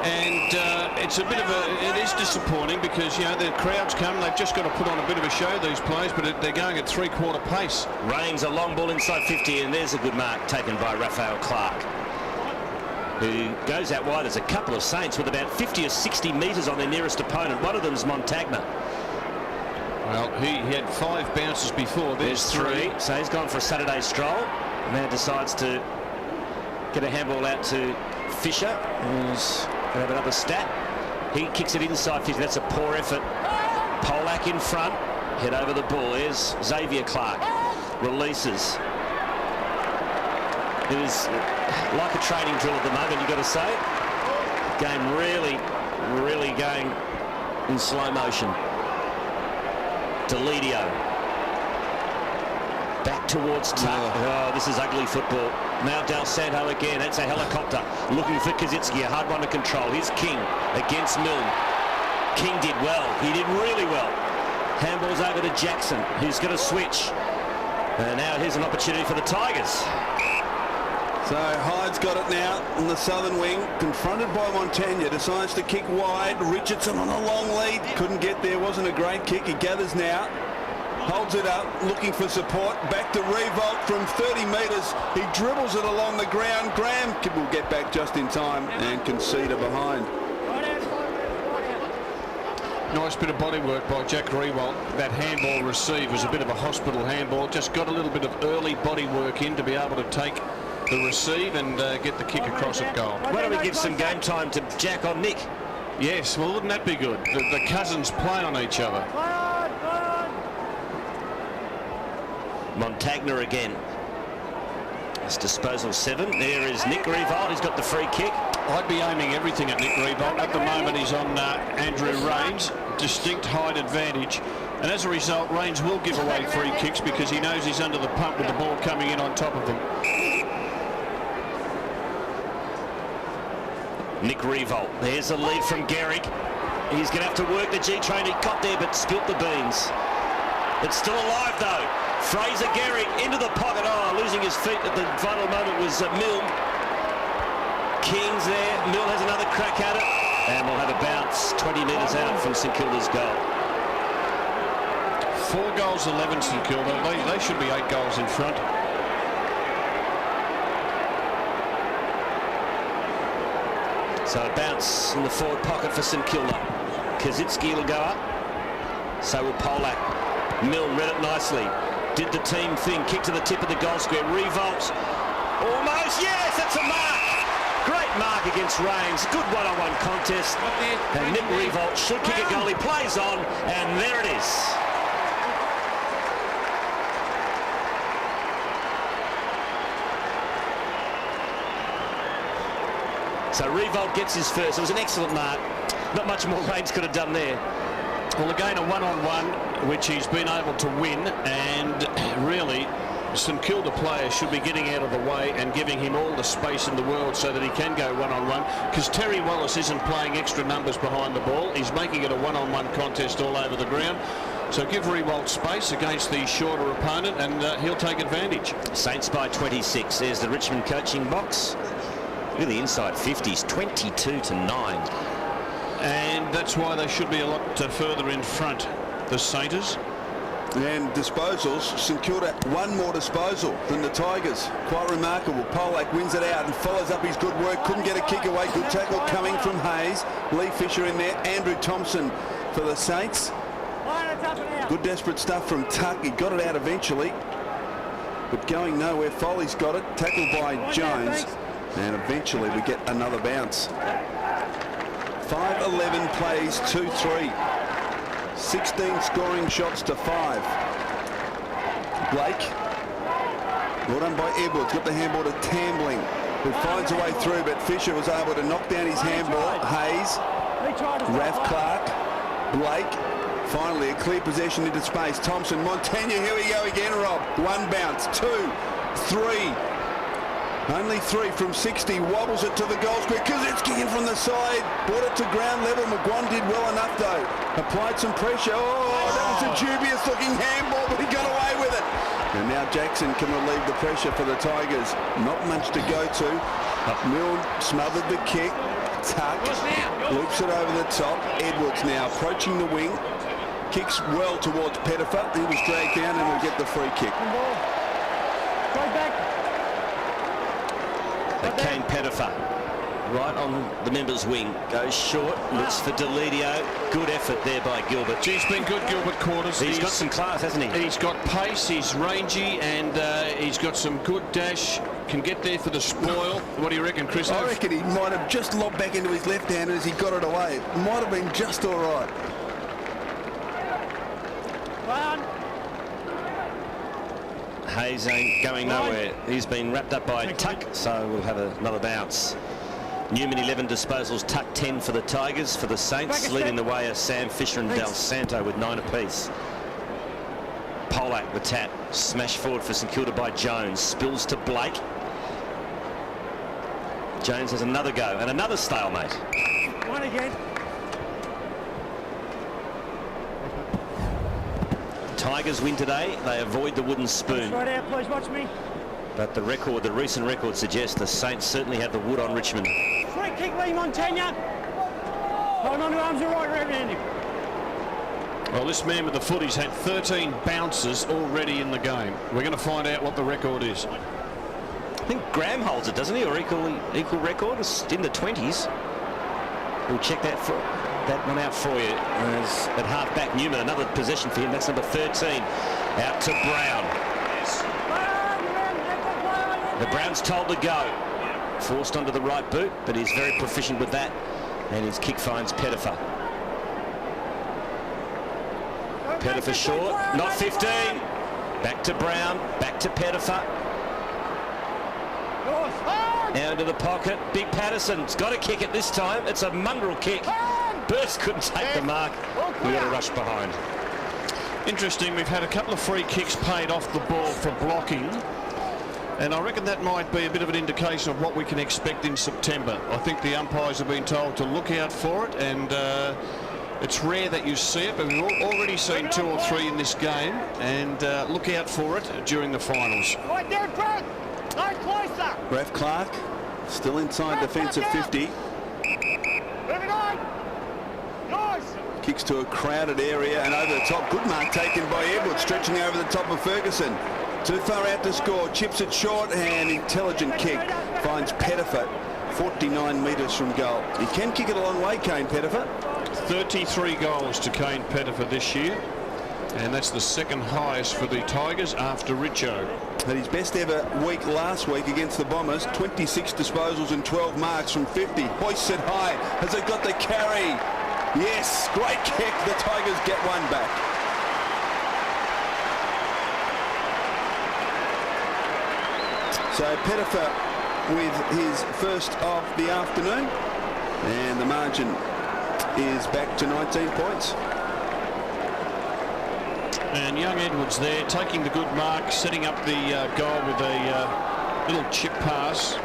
And it's a bit of it is disappointing because, you know, the crowds come, they've just got to put on a bit of a show, these players, but they're going at 3/4 pace. Rains a long ball inside 50, and there's a good mark taken by Raphael Clark, who goes out wide. There's a couple of Saints with about 50 or 60 metres on their nearest opponent. One of them's Montagna. Well, he had 5 bounces before. There's 3. So he's gone for a Saturday stroll. And now decides to get a handball out to Fisher, who's going to have another stat. He kicks it inside 50. That's a poor effort. Pollack in front. Head over the ball. There's Xavier Clark. Releases. It is like a training drill at the moment, you've got to say. Game really going in slow motion. Deledio. Back towards Tuck. Oh, this is ugly football. Now Del Santo again. That's a helicopter looking for Kazitsky. A hard one to control. Here's King against Milne. King did well. He did really well. Handball's over to Jackson, who's going to switch. And now here's an opportunity for the Tigers. So Hyde's got it now on the southern wing, confronted by Montagna, decides to kick wide. Richardson on a long lead, couldn't get there, wasn't a great kick. He gathers now, holds it up, looking for support. Back to Revolt from 30 metres. He dribbles it along the ground. Graham will get back just in time and concede a behind. Nice bit of body work by Jack Rewalt. That handball receive was a bit of a hospital handball. Just got a little bit of early body work in to be able to take the receive and get the kick across at goal. Why don't we give some game time to Jack on Nick? Yes, well, wouldn't that be good? The cousins play on each other. Montagna again. It's disposal 7. There is Nick Revolt. He's got the free kick. I'd be aiming everything at Nick Revolt. At the moment, he's on Andrew Rains. Distinct height advantage. And as a result, Rains will give away free kicks because he knows he's under the pump with the ball coming in on top of him. Nick Revolt. There's a lead from Gehrig. He's going to have to work the G-train. He got there but spilt the beans. It's still alive though. Fraser Gehrig into the pocket. Oh, losing his feet at the final moment was Milne. King's there. Milne has another crack at it. And we'll have a bounce 20 metres out from St Kilda's goal. 4 goals, 11 St Kilda. They should be 8 goals in front. So a bounce in the forward pocket for St Kilda. Kazitsky will go up. So will Polak. Milne read it nicely. Did the team thing. Kick to the tip of the goal square. Revolt. Almost. Yes, that's a mark. Great mark against Rains. Good one-on-one contest. And Nick Revolt should kick a goal. He plays on. And there it is. So Revolt gets his first. It was an excellent mark. Not much more Rains could have done there. Well, again, a one-on-one, which he's been able to win, and really, St Kilda players should be getting out of the way and giving him all the space in the world so that he can go one-on-one, because Terry Wallace isn't playing extra numbers behind the ball. He's making it a one-on-one contest all over the ground. So give Rewalt space against the shorter opponent, and he'll take advantage. Saints by 26. There's the Richmond coaching box. Look at the inside 50s, 22-9. And that's why they should be a lot further in front, the Saints. And disposals, St Kilda one more disposal than the Tigers. Quite remarkable. Polak wins it out and follows up his good work. Couldn't get a kick away. Good tackle coming from Hayes. Lee Fisher in there. Andrew Thompson for the Saints. Good desperate stuff from Tuck. He got it out eventually, but going nowhere. Foley's got it. Tackled by Jones. And eventually we get another bounce. 5-11 plays 2-3. 16 scoring shots to 5. Blake. Well done by Edwards. Got the handball to Tambling, who finds a way through, but Fisher was able to knock down his handball. Hayes. Raph Clark. Blake. Finally a clear possession into space. Thompson. Montagna. Here we go again, Rob. 1 bounce. 2. 3. Only 3 from 60. Wobbles it to the goal square. Kazitsky in from the side. Brought it to ground level. McGuan did well enough though. Applied some pressure. Oh, that was a dubious looking handball, but he got away with it. And now Jackson can relieve the pressure for the Tigers. Not much to go to. Milne smothered the kick. Tuck loops it over the top. Edwards now approaching the wing. Kicks well towards Pettifer. He was dragged down and will get the free kick. Kane Pettifer, right on the members' wing, goes short, looks for Delidio. Good effort there by Gilbert. He's been good, Gilbert Quarters. He's got some class, hasn't he? He's got pace, he's rangy, and he's got some good dash. Can get there for the spoil. What do you reckon, Chris? I reckon he might have just lobbed back into his left hand as he got it away. It might have been just all right. Hayes ain't going nowhere. He's been wrapped up by Tuck, so we'll have another bounce. Newman 11 disposals, Tuck 10 for the Tigers. For the Saints, leading the way are Sam Fisher and Del Santo with 9 apiece. Polak, the tap. Smash forward for St Kilda by Jones. Spills to Blake. Jones has another go and another stalemate. One again. Tigers win today. They avoid the wooden spoon. Right out, please watch me. But the recent record suggests the Saints certainly have the wood on Richmond. Free kick, Lee Montagna. Hold on to arms, all right, right-handed. Well, this man with the footy's had 13 bounces already in the game. We're going to find out what the record is. I think Graham holds it, doesn't he? Or equal record. It's in the 20s. We'll check that one out for you. As at half-back Newman, another possession for him. That's number 13. Out to Brown. The Brown's told to go. Forced onto the right boot, but he's very proficient with that. And his kick finds Pettifer. Pettifer short, not 15. Back to Brown, back to Pettifer. Out into the pocket. Big Patterson's got to kick it this time. It's a mongrel kick. Burst couldn't take the mark. We got to rush behind. Interesting, we've had a couple of free kicks paid off the ball for blocking. And I reckon that might be a bit of an indication of what we can expect in September. I think the umpires have been told to look out for it, and it's rare that you see it, but we've already seen 2 or 3 in this game, and look out for it during the finals. Right there, Brad. No closer. Raph Clark still inside defensive 50. Moving on. Yours. Kicks to a crowded area and over the top. Good mark taken by Edwards, stretching over the top of Ferguson. Too far out to score. Chips it short and intelligent kick. Finds Pettifer 49 metres from goal. He can kick it a long way, Kane Pettifer. 33 goals to Kane Pettifer this year, and that's the second highest for the Tigers after Richo. Had his best ever week last week against the Bombers. 26 disposals and 12 marks from 50. Hoists it high. Has it got the carry? Yes, great kick. The Tigers get one back. So Pettifer with his first of the afternoon, and the margin is back to 19 points. And young Edwards there taking the good mark, setting up the goal with a little chip pass.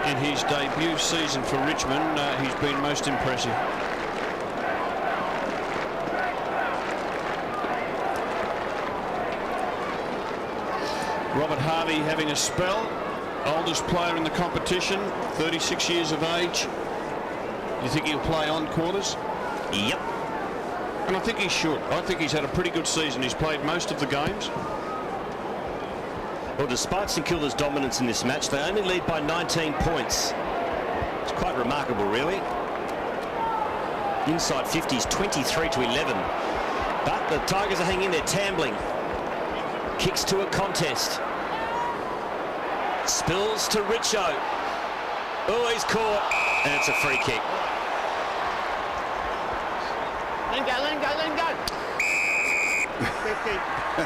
In his debut season for Richmond, he's been most impressive. Robert Harvey having a spell. Oldest player in the competition, 36 years of age. Do you think he'll play on quarters? Yep. And I think he should. I think he's had a pretty good season. He's played most of the games. Well, despite St Kilda's dominance in this match, they only lead by 19 points. It's quite remarkable, really. Inside 50s, 23 to 11. But the Tigers are hanging in there, Tambling. Kicks to a contest. Spills to Richo. Oh, he's caught. And it's a free kick. Let him go, let him go, let him go. 50.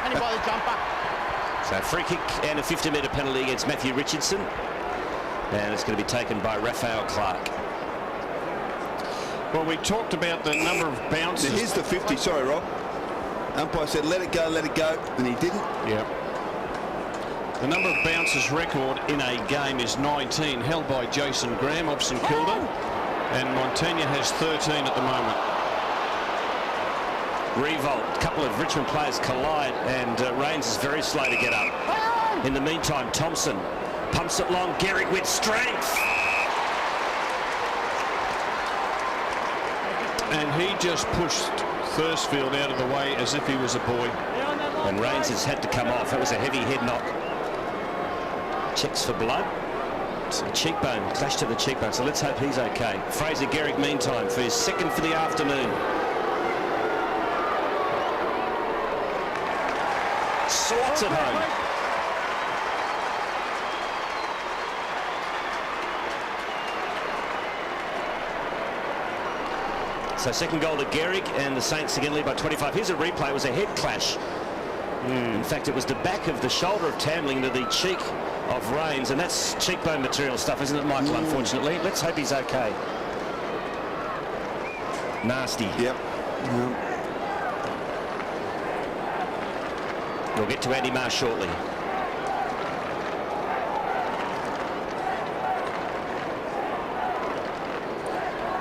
And he by the jumper. So free kick and a 50-metre penalty against Matthew Richardson. And it's going to be taken by Raphael Clark. Well, we talked about the number of bounces. Now here's the 50. Sorry, Rob. Umpire said, let it go, and he didn't. Yeah. The number of bounces record in a game is 19, held by Jason Graham of St Kilda, and Montagna has 13 at the moment. Revolt. A couple of Richmond players collide, and Rains is very slow to get up. In the meantime, Thompson pumps it long. Gehrig with strength. And he just pushed Thursfield out of the way as if he was a boy. And Rains has had to come off. That was a heavy head knock. Checks for blood. It's a cheekbone, clash to the cheekbone, so let's hope he's okay. Fraser Gehrig, meantime, for his second for the afternoon. Slots it home. So second goal to Gehrig, and the Saints again lead by 25. Here's a replay. It was a head clash. In fact, it was the back of the shoulder of Tambling to the cheek of Rains, and that's cheekbone material stuff, isn't it, Michael, unfortunately? Let's hope he's okay. Nasty. Yep. We'll get to Andy Marr shortly.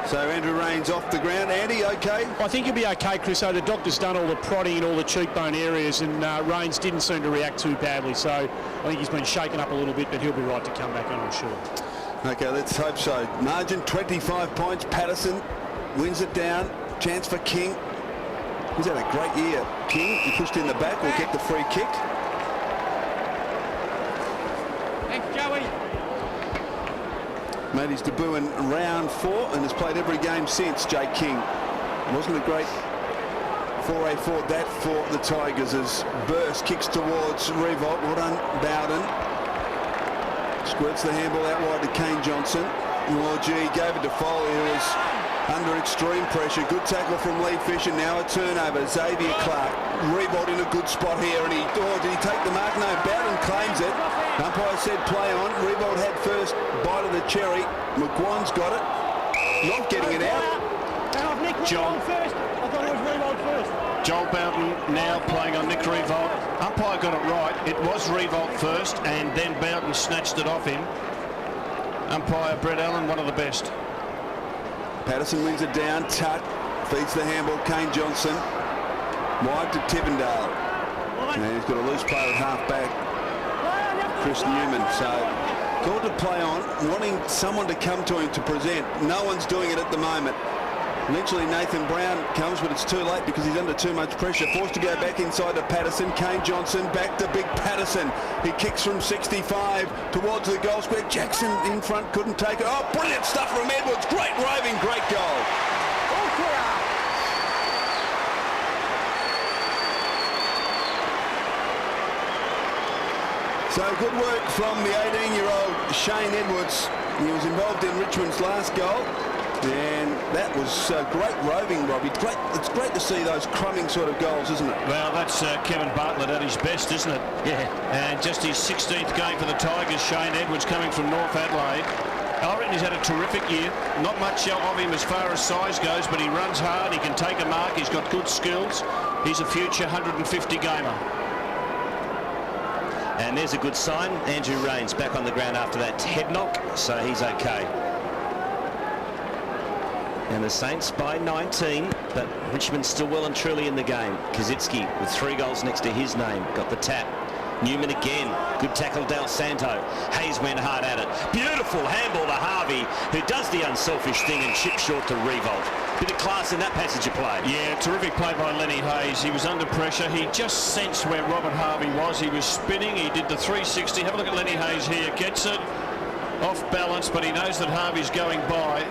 So Andrew Rains off the ground. Andy, okay? I think he'll be okay, Chris. So the doctor's done all the prodding in all the cheekbone areas, and Rains didn't seem to react too badly. So I think he's been shaken up a little bit, but he'll be right to come back on, I'm sure. Okay, let's hope so. Margin 25 points. Patterson wins it down. Chance for King. He's had a great year. King, he pushed in the back, will get the free kick. Thanks, Joey. Made his debut in round 4 and has played every game since. Jake King. Wasn't a great foray forward that for the Tigers as Burst kicks towards Revolt. Well done, Bowden. Squirts the handball out wide to Kane Johnson. Oh gee, gave it to Foley, who was under extreme pressure. Good tackle from Lee Fisher. Now a turnover. Xavier Clark. Revolt in a good spot here, and did he take the mark? No, Bowden claims it. Umpire said play on. Revolt had first bite of the cherry. McGuan's got it. Not getting it out. John First. I thought it was Revolt first. Joel Bowden now playing on Nick Revolt. Umpire got it right. It was Revolt first, and then Bowden snatched it off him. Umpire Brett Allen, one of the best. Patterson wins it down. Tutt feeds the handball. Kane Johnson wide to Tivendale. And he's got a loose player at half back. Chris Newman. So called to play on, wanting someone to come to him to present. No one's doing it at the moment. Eventually Nathan Brown comes, but it's too late because he's under too much pressure. Forced to go back inside to Patterson. Kane Johnson back to Big Patterson. He kicks from 65 towards the goal square. Jackson in front couldn't take it. Oh, brilliant stuff from Edwards. Great roving, great goal. So good work from the 18-year-old Shane Edwards. He was involved in Richmond's last goal. And that was great roving, Robbie. It's great to see those crumbing sort of goals, isn't it? Well, that's Kevin Bartlett at his best, isn't it? Yeah. And just his 16th game for the Tigers, Shane Edwards coming from North Adelaide. I reckon he's had a terrific year. Not much of him as far as size goes, but he runs hard, he can take a mark, he's got good skills. He's a future 150 gamer. And there's a good sign. Andrew Rains back on the ground after that head knock, so he's okay. And the Saints by 19, but Richmond still well and truly in the game. Kazitsky with 3 goals next to his name. Got the tap. Newman again. Good tackle, Del Santo. Hayes went hard at it. Beautiful handball to Harvey, who does the unselfish thing and chips short to Revolt. Bit of class in that passage of play. Yeah, terrific play by Lenny Hayes. He was under pressure. He just sensed where Robert Harvey was. He was spinning. He did the 360. Have a look at Lenny Hayes here. Gets it off balance, but he knows that Harvey's going by.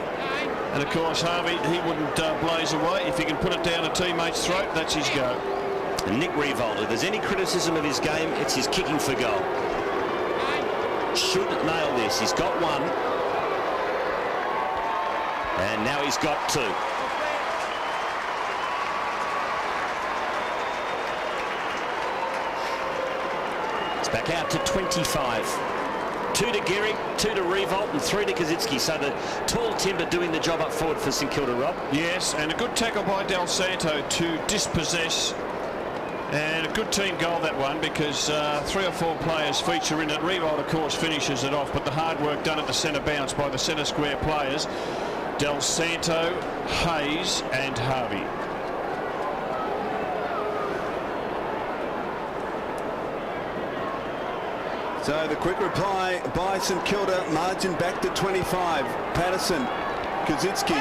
And of course, Harvey, he wouldn't blaze away. If he can put it down a teammate's throat, that's his go. And Nick Revolt, if there's any criticism of his game, it's his kicking for goal. Should nail this. He's got 1. And now he's got 2. It's back out to 25. 2 to Gehrig, 2 to Revolt, and 3 to Kazitsky. So the tall timber doing the job up forward for St Kilda, Rob. Yes, and a good tackle by Del Santo to dispossess. And a good team goal, that one, because 3 or 4 players feature in it. Revolt, of course, finishes it off, but the hard work done at the centre bounce by the centre square players. Del Santo, Hayes and Harvey. So the quick reply by St Kilda, margin back to 25. Patterson, Kazitsky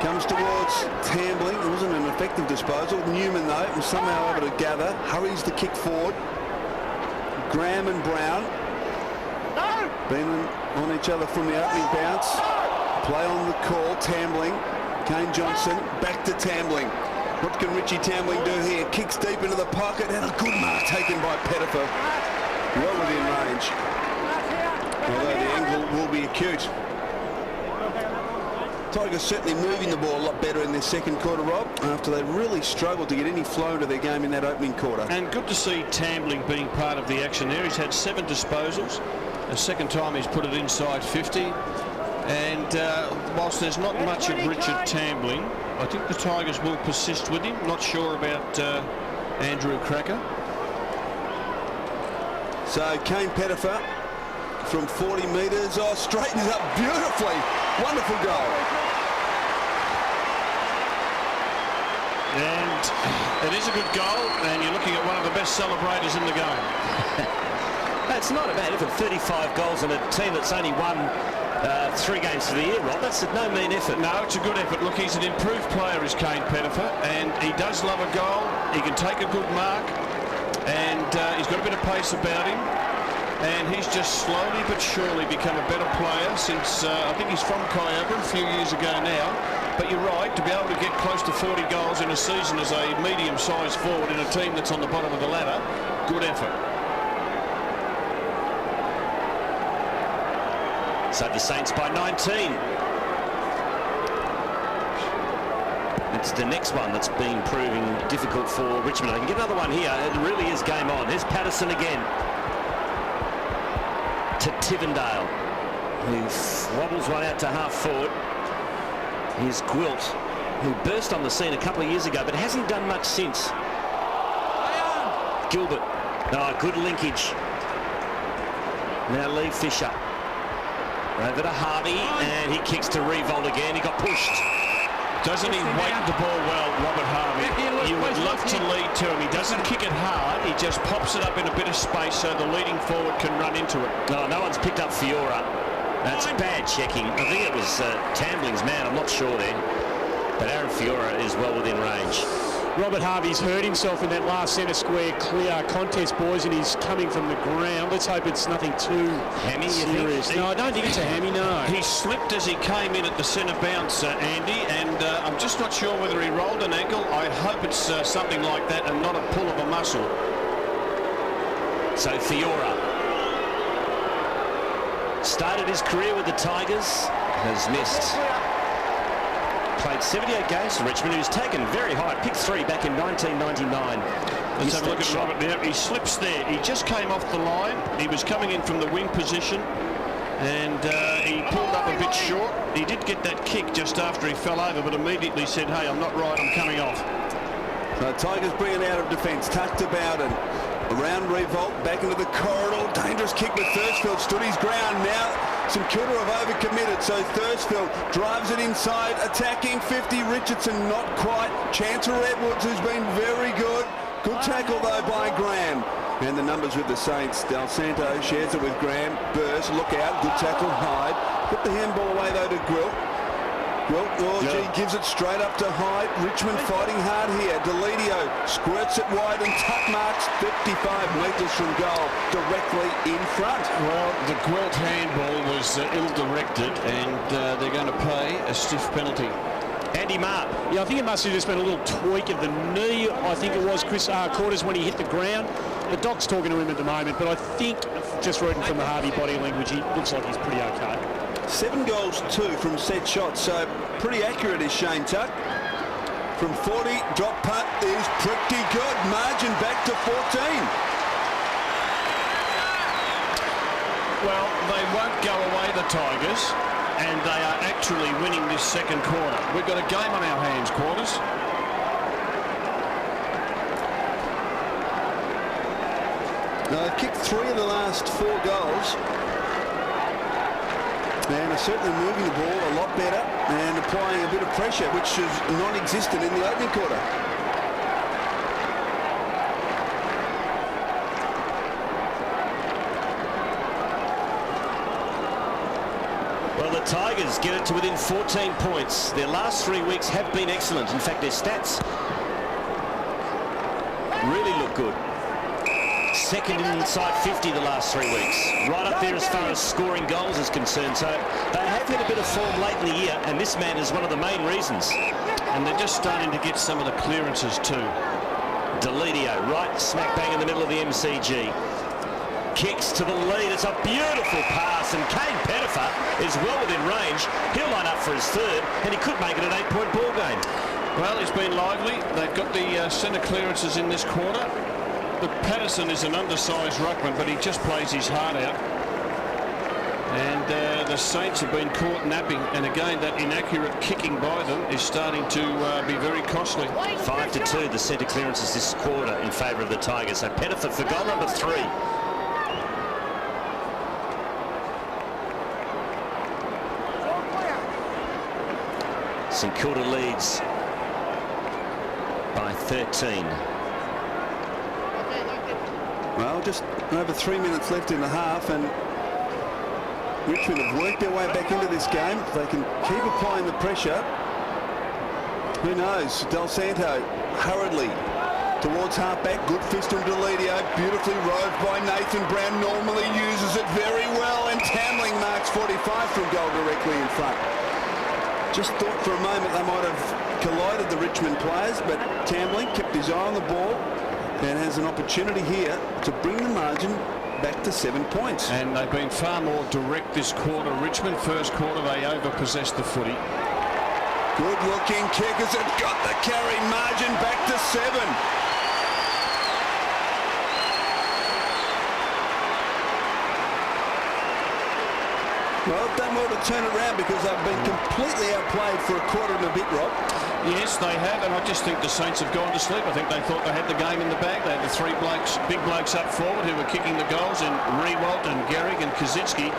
comes towards Tambling. It wasn't an effective disposal. Newman, though, was somehow able to gather. Hurries the kick forward. Graham and Brown been on each other from the opening bounce. Play on the call. Tambling, Kane Johnson, back to Tambling. What can Richie Tambling do here? Kicks deep into the pocket, and a good mark taken by Pettifer. Well within range, although the angle will be acute. Tigers certainly moving the ball a lot better in this second quarter, Rob, after they really struggled to get any flow into their game in that opening quarter. And good to see Tambling being part of the action there. He's had 7 disposals. The second time he's put it inside 50. And whilst there's not much of Richard Tambling, I think the Tigers will persist with him. Not sure about Andrew Cracker. So Kane Pettifer from 40 metres. Oh, straightens up beautifully. Wonderful goal. And it is a good goal, and you're looking at one of the best celebrators in the game. That's not a bad effort. 35 goals on a team that's only won 3 games for the year, Rob. That's no mean effort. No, it's a good effort. Look, he's an improved player, is Kane Pettifer, and he does love a goal. He can take a good mark, and he's got a bit of pace about him. And he's just slowly but surely become a better player since, I think he's from Collingwood a few years ago now. But you're right, to be able to get close to 40 goals in a season as a medium-sized forward in a team that's on the bottom of the ladder, good effort. So the Saints by 19. It's the next one that's been proving difficult for Richmond. I can get another one here. It really is game on. Here's Patterson again. To Tivendale, who wobbles one out to half forward. Here's Gwilt, who burst on the scene a couple of years ago, but hasn't done much since. Gilbert. Oh, good linkage. Now Lee Fisher. Over to Harvey, and he kicks to Revolt again. He got pushed. Doesn't he weight the ball well, Robert Harvey? You would love to lead to him. He doesn't kick it hard. He just pops it up in a bit of space so the leading forward can run into it. No one's picked up Fiora. That's bad checking. I think it was Tambling's man. I'm not sure there. But Aaron Fiora is well within range. Robert Harvey's hurt himself in that last centre square clear contest, boys, and he's coming from the ground. Let's hope it's nothing too serious. No, I don't think it's a hammy, no. He slipped as he came in at the centre bounce, Andy, and I'm just not sure whether he rolled an ankle. I hope it's something like that and not a pull of a muscle. So Fiora started his career with the Tigers, has missed. Played 78 games for Richmond, who's taken very high. Picked 3 back in 1999. Let's have a look at Robert now. He slips there. He just came off the line. He was coming in from the wing position, and he pulled up a bit short. He did get that kick just after he fell over, but immediately said, hey, I'm not right, I'm coming off. So Tigers bring it out of defence. Tucked about and around Revolt, back into the corridor. Dangerous kick with Thursfield. Stood his ground. Now St Kilda have overcommitted, so Thursfield drives it inside, attacking 50. Richardson not quite. Chancellor Edwards, who's been very good. Good tackle though by Graham. And the numbers with the Saints. Del Santo shares it with Graham. Burst, look out, good tackle, Hyde. Put the handball away though to Gwilt. Gives it straight up to Hyde. Richmond fighting hard here. Deledio squirts it wide and tuck marks 55 metres from goal, directly in front. Well, the Gwilt handball was ill-directed, and they're going to pay a stiff penalty. Andy Marr. Yeah, I think it must have just been a little tweak of the knee. I think it was Chris Quarters when he hit the ground. The doc's talking to him at the moment, but I think, just reading from the Harvey body language, he looks like he's pretty okay. 7 goals, 2 from set shots, so pretty accurate is Shane Tuck. From 40, drop punt is pretty good. Margin back to 14. Well, they won't go away, the Tigers, and they are actually winning this second quarter. We've got a game on our hands, Quarters. Now, they've kicked 3 of the last 4 goals. And are certainly moving the ball a lot better and applying a bit of pressure, which is non-existent in the opening quarter. Well, the Tigers get it to within 14 points. Their last 3 weeks have been excellent. In fact, their stats really look good. Second inside 50 the last 3 weeks. Right up there as far as scoring goals is concerned. So they have hit a bit of form late in the year, and this man is one of the main reasons. And they're just starting to get some of the clearances too. Deledio, right smack bang in the middle of the MCG. Kicks to the lead. It's a beautiful pass, and Kane Pettifer is well within range. He'll line up for his 3rd, and he could make it an 8-point ball game. Well, it's been lively. They've got the centre clearances in this quarter. But Patterson is an undersized ruckman, but he just plays his heart out. And the Saints have been caught napping, and again that inaccurate kicking by them is starting to be very costly. 5-2 the centre clearances this quarter in favour of the Tigers. So Pettifer for goal number 3. St Kilda leads by 13. Well, just over 3 minutes left in the half, and Richmond have worked their way back into this game. If they can keep applying the pressure, who knows? Del Santo hurriedly towards halfback. Good fist from Deledio. Beautifully roved by Nathan Brown. Normally uses it very well, and Tamling marks 45 from goal directly in front. Just thought for a moment they might have collided, the Richmond players, but Tamling kept his eye on the ball and has an opportunity here to bring the margin back to 7 points. And they've been far more direct this quarter. Richmond, first quarter, they overpossessed the footy. Good looking kick as it got the carry, margin back to 7. Well, done well to turn it around because they've been completely outplayed for a quarter and a bit, Rob. Yes, they have, and I just think the Saints have gone to sleep. I think they thought they had the game in the bag. They had the three blokes, big blokes up forward who were kicking the goals, and Riewoldt and Gehrig and Kaczynski.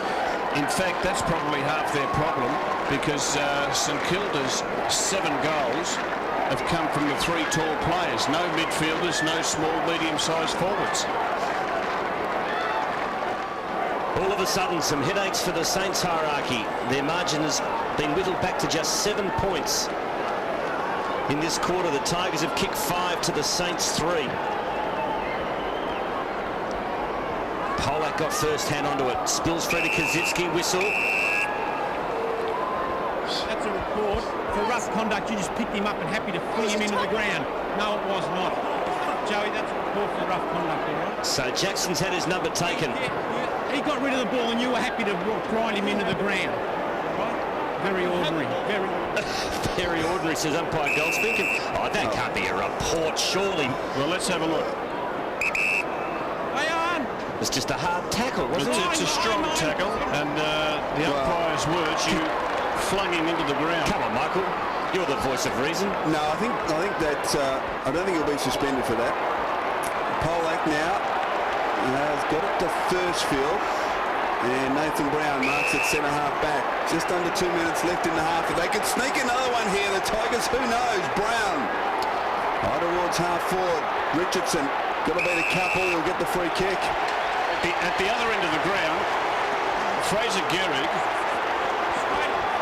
In fact, that's probably half their problem, because St Kilda's 7 goals have come from the 3 tall players. No midfielders, no small, medium-sized forwards. All of a sudden, some headaches for the Saints hierarchy. Their margin has been whittled back to just 7 points. In this quarter, the Tigers have kicked 5 to the Saints 3. Polak got first hand onto it. Spills through to Kaczynski, whistle. That's a report. For rough conduct, you just picked him up and happy to fling him into the ground. No, it was not. Joey, that's a report for rough conduct, all right? So Jackson's had his number taken. He got rid of the ball and you were happy to grind him into the ground. Right? Very ordinary. Very ordinary, says umpire Goldsmith. Oh, that can't be a report, surely. Well, let's have a look. It's just a hard tackle, wasn't it? It's a strong tackle, and the umpire's words, you flung him into the ground. Come on, Michael. You're the voice of reason. No, I think that I don't think he'll be suspended for that. Polak now has got it to Thursfield, and Nathan Brown marks it centre half back. Just under 2 minutes left in the half. If they could sneak another one here, the Tigers, who knows? Brown towards half forward. Richardson got to beat a couple. He'll get the free kick. At the other end of the ground, Fraser Gehrig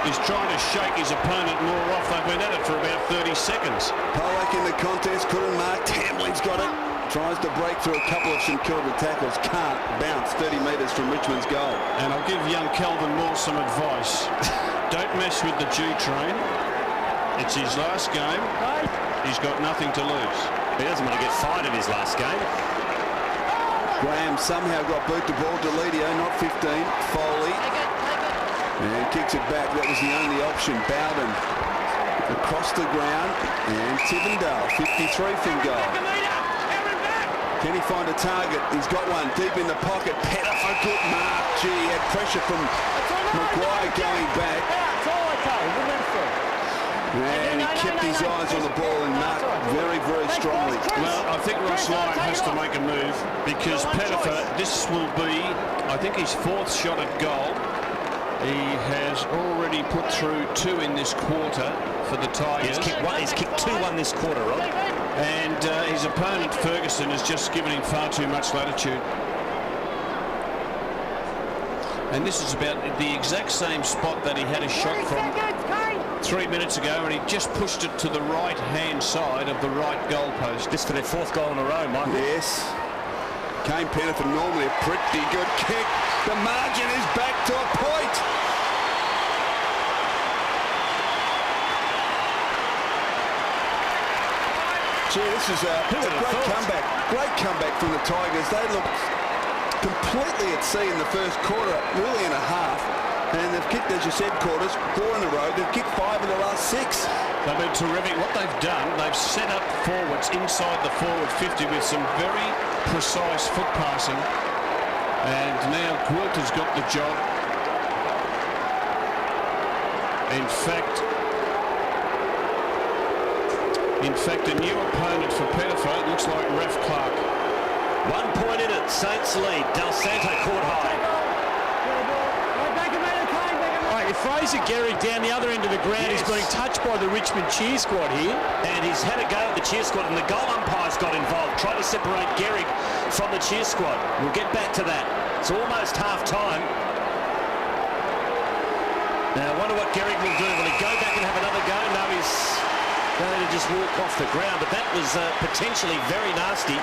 is trying to shake his opponent more off. They've been at it for about 30 seconds. Polak in the contest, couldn't mark. Tamling's got it. Tries to break through a couple of St Kilda tackles. Can't bounce 30 metres from Richmond's goal. And I'll give young Calvin Moore some advice. Don't mess with the G train. It's his last game. He's got nothing to lose. He doesn't want to get fired in his last game. Graham somehow got boot the ball. Deledio, not 15. Foley. And kicks it back. That was the only option. Bowden across the ground. And Tivendale, 53 from goal. Can he find a target? He's got one deep in the pocket. Pettifer, good mark. Gee, he had pressure from Maguire going back. And he kept his eyes on the ball and marked very, very strongly. Well, I think Ross Lyon has to make a move, because Pettifer, this will be, I think, his 4th shot at goal. He has already put through 2 in this quarter for the Tigers. He's kicked 2-1 this quarter, Rob. And his opponent, Ferguson, has just given him far too much latitude. And this is about the exact same spot that he had a shot from 3 minutes ago, and he just pushed it to the right-hand side of the right goalpost. This for their 4th goal in a row, Michael. Yes. Kane Pettifer, normally a pretty good kick. The margin is back to a point. Gee, this is a great comeback. Great comeback from the Tigers. They looked completely at sea in the first quarter, really in a half. And they've kicked, as you said, quarters, 4 in a row. They've kicked 5 in the last 6. They've been terrific. What they've done, they've set up forwards inside the forward 50 with some very precise foot passing. And now Gwilt has got the job. In fact, a new opponent for Pettifer. It looks like Ref Clark. 1 point in it. Saints lead. Del Santo caught high. All right, you're Fraser Gehrig down the other end of the ground is being touched by the Richmond cheer squad here. And he's had a go at the cheer squad, and the goal umpires got involved, trying to separate Gehrig from the cheer squad. We'll get back to that. It's almost half-time. Now, I wonder what Gehrig will do. Will he go back and have another go? No, he's going to just walk off the ground. But that was potentially very nasty. Just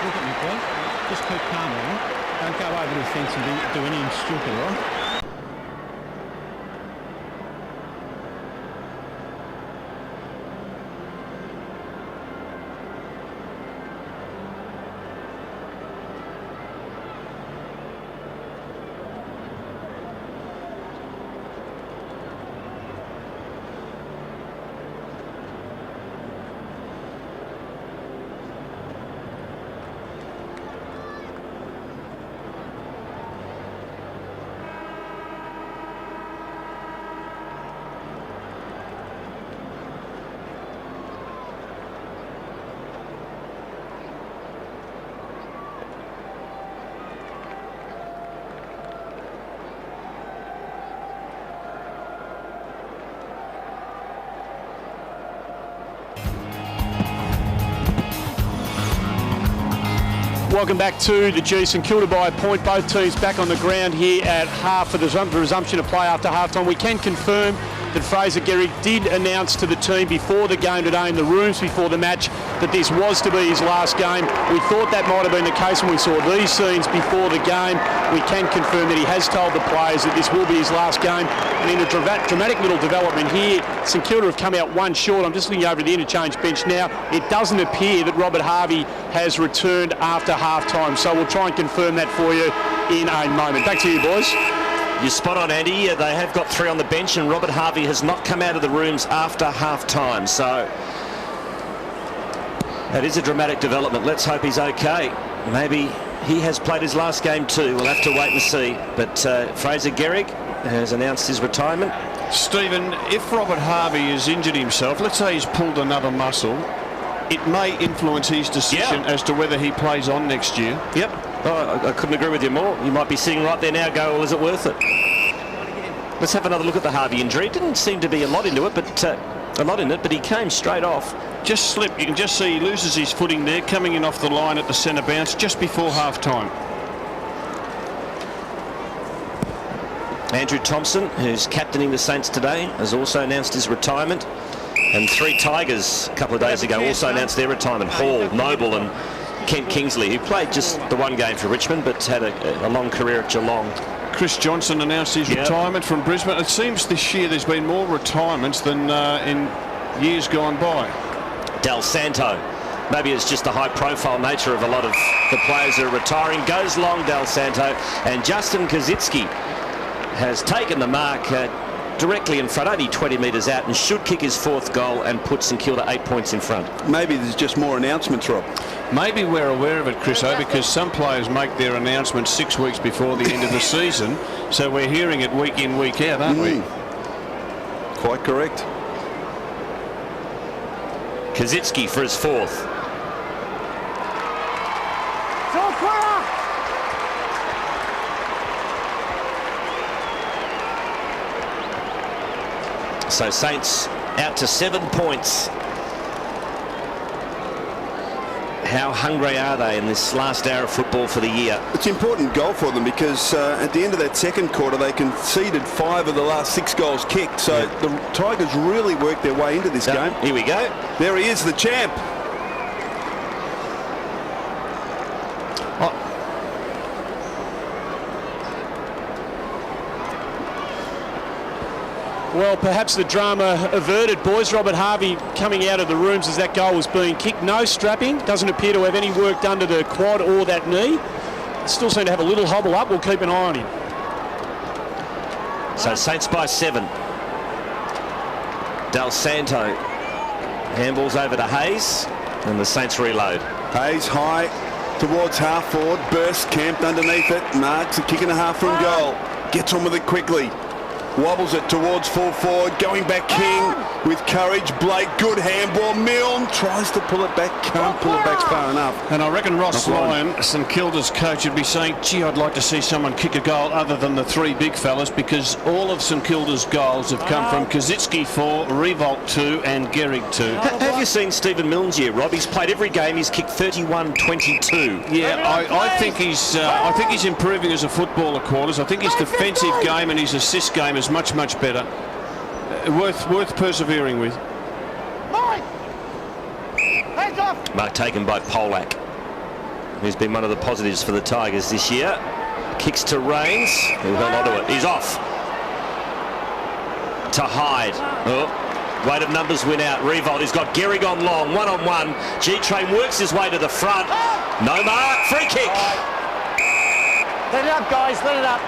look at me, please. Just keep calm, all right? Don't go over the fence and do anything stupid, all right? Welcome back to the G. St.Kilda by a point. Both teams back on the ground here at half for the resumption of play after half-time. We can confirm that Fraser Gehrig did announce to the team before the game today in the rooms before the match that this was to be his last game. We thought that might have been the case when we saw these scenes before the game. We can confirm that he has told the players that this will be his last game. And in a dramatic little development here, St Kilda have come out one short. I'm just looking over the interchange bench now. It doesn't appear that Robert Harvey has returned after half-time. So we'll try and confirm that for you in a moment. Back to you, boys. You're spot on, Andy. They have got 3 on the bench, and Robert Harvey has not come out of the rooms after half-time. So that is a dramatic development. Let's hope he's okay. Maybe he has played his last game too. We'll have to wait and see. But Fraser Gehrig has announced his retirement. Stephen, if Robert Harvey has injured himself, let's say he's pulled another muscle, it may influence his decision as to whether he plays on next year. Yep. Oh, I couldn't agree with you more. You might be sitting right there now go, well, is it worth it? Let's have another look at the Harvey injury. It didn't seem to be a lot into it, but he came straight off. Just slipped. You can just see he loses his footing there, coming in off the line at the centre bounce just before half-time. Andrew Thompson, who's captaining the Saints today, has also announced his retirement. And 3 Tigers a couple of days ago also announced their retirement. Hall, Noble and Kent Kingsley, who played just the one game for Richmond but had a long career at Geelong. Chris Johnson announced his retirement from Brisbane. It seems this year there's been more retirements than in years gone by. Del Santo. Maybe it's just the high-profile nature of a lot of the players that are retiring. Goes long, Del Santo. And Justin Kazitsky has taken the mark directly in front, only 20 metres out, and should kick his 4th goal and put St Kilda 8 points in front. Maybe there's just more announcements, Rob. Maybe we're aware of it, Chriso, because some players make their announcements 6 weeks before the end of the season, so we're hearing it week in, week out, aren't we? Quite correct. Kazitsky for his 4th. So Saints out to 7 points. How hungry are they in this last hour of football for the year? It's an important goal for them because at the end of that second quarter they conceded 5 of the last 6 goals kicked. So the Tigers really worked their way into this game. Here we go. There he is, the champ. Well, perhaps the drama averted, boys. Robert Harvey coming out of the rooms as that goal was being kicked. No strapping. Doesn't appear to have any work done to the quad or that knee. Still seem to have a little hobble up. We'll keep an eye on him. So Saints by 7. Del Santo handballs over to Hayes, and the Saints reload. Hayes high towards half forward. Burst camped underneath it. Marks a kick and a half from goal. Gets on with it quickly. Wobbles it towards full forward. Going back King with courage. Blake, good handball. Milne tries to pull it back, can't pull it back far enough. And I reckon Ross Lyon, St Kilda's coach, would be saying, gee, I'd like to see someone kick a goal other than the three big fellas, because all of St Kilda's goals have come from Kazitsky 4, Revolt 2 and Gehrig 2. Have you seen Stephen Milne's year, Rob? He's played every game. He's kicked 31-22. Yeah, I think he's improving as a footballer, Quarters. I think his defensive game and his assist game is much better. Worth persevering with. Mark taken by Polak, who's been one of the positives for the Tigers this year. Kicks to Rains, who held on to it. He's off. To Hyde. Oh, weight of numbers win out. Revolt. He's got Gehrig on long, one-on-one. G-Train works his way to the front. No mark. Free kick. Let it up, guys. Let it up.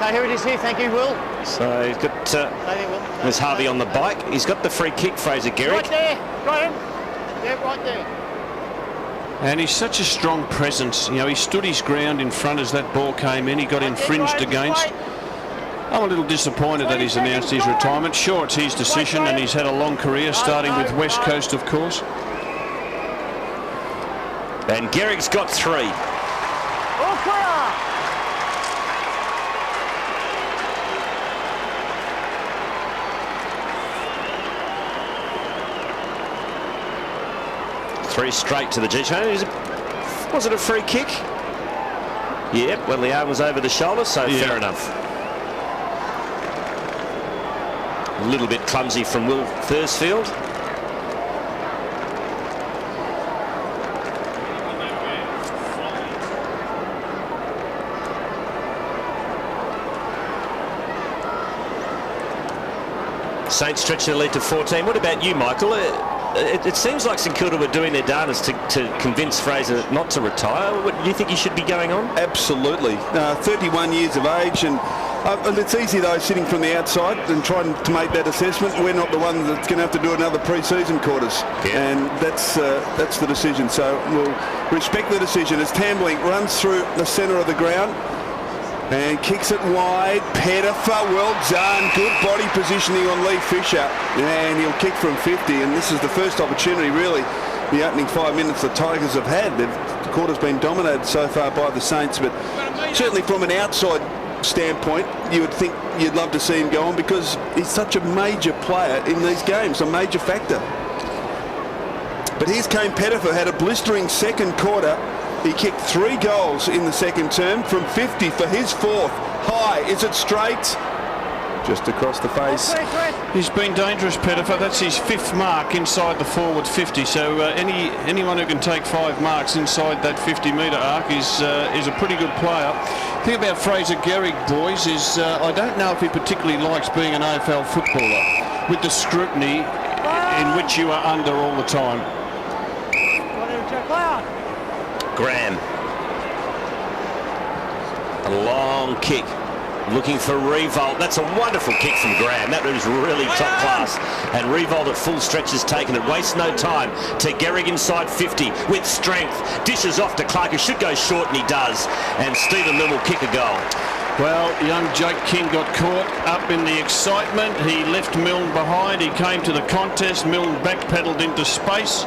Okay, here it is here. Thank you, Will. So he's got there's Harvey on the bike. He's got the free kick, Fraser Gehrig. Right there. Got him. Yeah, right there. And he's such a strong presence. You know, he stood his ground in front as that ball came in. He got infringed against. I'm a little disappointed that he's announced his retirement. Sure, it's his decision, and he's had a long career, starting with West Coast, of course. And Gehrig's got 3. All clear. Three straight to the G-Train. Was it a free kick? Yep, when the arm was over the shoulder, so yeah. Fair enough. A little bit clumsy from Will Thursfield. Saints stretch their lead to 14. What about you, Michael? It seems like St Kilda were doing their darndest to convince Fraser not to retire. Do you think he should be going on? Absolutely. 31 years of age, and it's easy though sitting from the outside and trying to make that assessment. We're not the one that's going to have to do another pre-season, Quarters, and that's the decision. So we'll respect the decision as Tambling runs through the centre of the ground and kicks it wide. Pettifer, well done. Good body positioning on Lee Fisher, and he'll kick from 50. And this is the first opportunity, really, the opening 5 minutes the Tigers have had. The quarter's been dominated so far by the Saints, but certainly from an outside standpoint, you would think you'd love to see him go on, because he's such a major player in these games, a major factor. But here's Kane Pettifer, had a blistering second quarter. He kicked 3 goals in the second term from 50 for his 4th. High, is it straight? Just across the face. He's been dangerous, Pettifer. That's his 5th mark inside the forward 50. So anyone who can take 5 marks inside that 50-metre arc is a pretty good player. The thing about Fraser Gehrig, boys, is I don't know if he particularly likes being an AFL footballer with the scrutiny in which you are under all the time. Graham. A long kick. Looking for Revolt. That's a wonderful kick from Graham. That was really top class. And Revolt at full stretch has taken it. Wastes no time to Gehrig inside 50 with strength. Dishes off to Clark, who should go short, and he does. And Stephen Milne will kick a goal. Well, young Jake King got caught up in the excitement. He left Milne behind. He came to the contest. Milne backpedaled into space.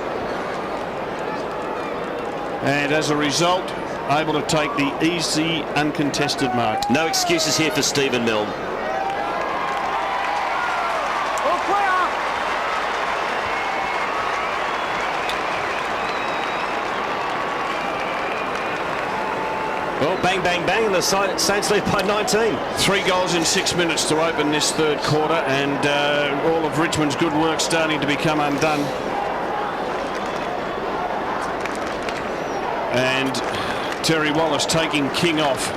And as a result, able to take the easy, uncontested mark. No excuses here for Stephen Milne. Well, bang, bang, bang, and the Saints lead by 19. 3 goals in 6 minutes to open this third quarter, and all of Richmond's good work starting to become undone. And Terry Wallace taking King off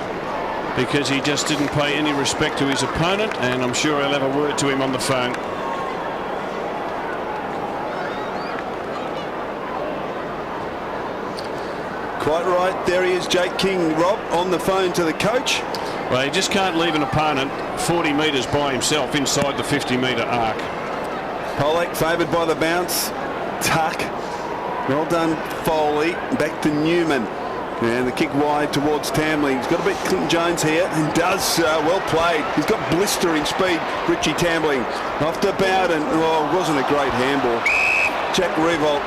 because he just didn't pay any respect to his opponent, and I'm sure he'll have a word to him on the phone. Quite right, there he is, Jake King, Rob, on the phone to the coach. Well, he just can't leave an opponent 40 metres by himself inside the 50-metre arc. Polak favoured by the bounce. Tuck. Well done, Foley. Back to Newman. And the kick wide towards Tamley. He's got a bit Clinton Jones here and does well played. He's got blistering speed, Richie Tambling. Off to Bowden. Oh, it wasn't a great handball. Jack Revolt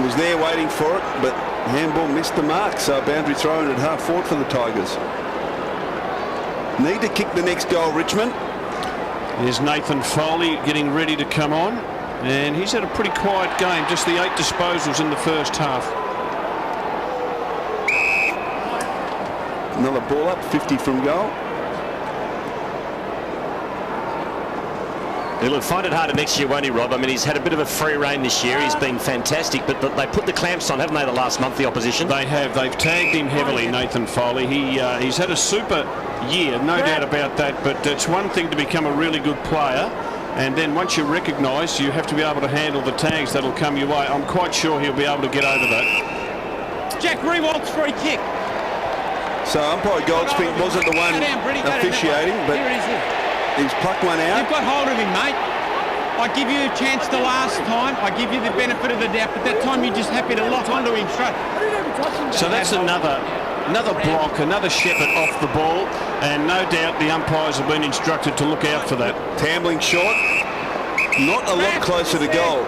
was there waiting for it, but handball missed the mark. So boundary thrown at half forward for the Tigers. Need to kick the next goal, Richmond. There's Nathan Foley getting ready to come on. And he's had a pretty quiet game, just the 8 disposals in the first half. Another ball up, 50 from goal. He'll find it harder next year, won't he, Rob? I mean, he's had a bit of a free rein this year. He's been fantastic, but they put the clamps on, haven't they, the last month, the opposition? They have. They've tagged him heavily, Nathan Foley. He's had a super year, no doubt about that, but it's one thing to become a really good player, and then once you're recognised, you have to be able to handle the tags that'll come your way. I'm quite sure he'll be able to get over that. Jack Revolt's free kick. So umpire Goldspink wasn't the one officiating, but he's plucked one out. You've got hold of him, mate. I give you a chance the last time. I give you the benefit of the doubt, but that time you're just happy to lock onto him straight. So that's another block, another shepherd off the ball, and no doubt the umpires have been instructed to look out for that. Tambling short, not a lot closer to goal.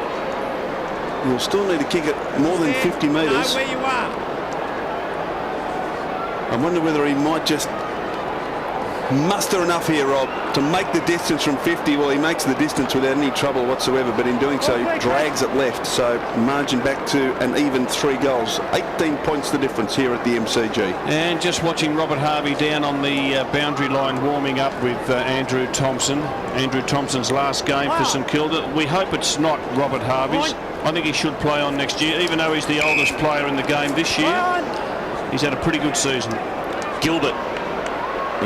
You'll still need to kick it more than 50 metres. Know where you are. I wonder whether he might just muster enough here, Rob, to make the distance from 50. Well, he makes the distance without any trouble whatsoever, but in doing so, he drags it left. So margin back to an even 3 goals. 18 points the difference here at the MCG. And just watching Robert Harvey down on the boundary line warming up with Andrew Thompson. Andrew Thompson's last game for St Kilda. We hope it's not Robert Harvey's. I think he should play on next year, even though he's the oldest player in the game this year. He's had a pretty good season. Gilbert.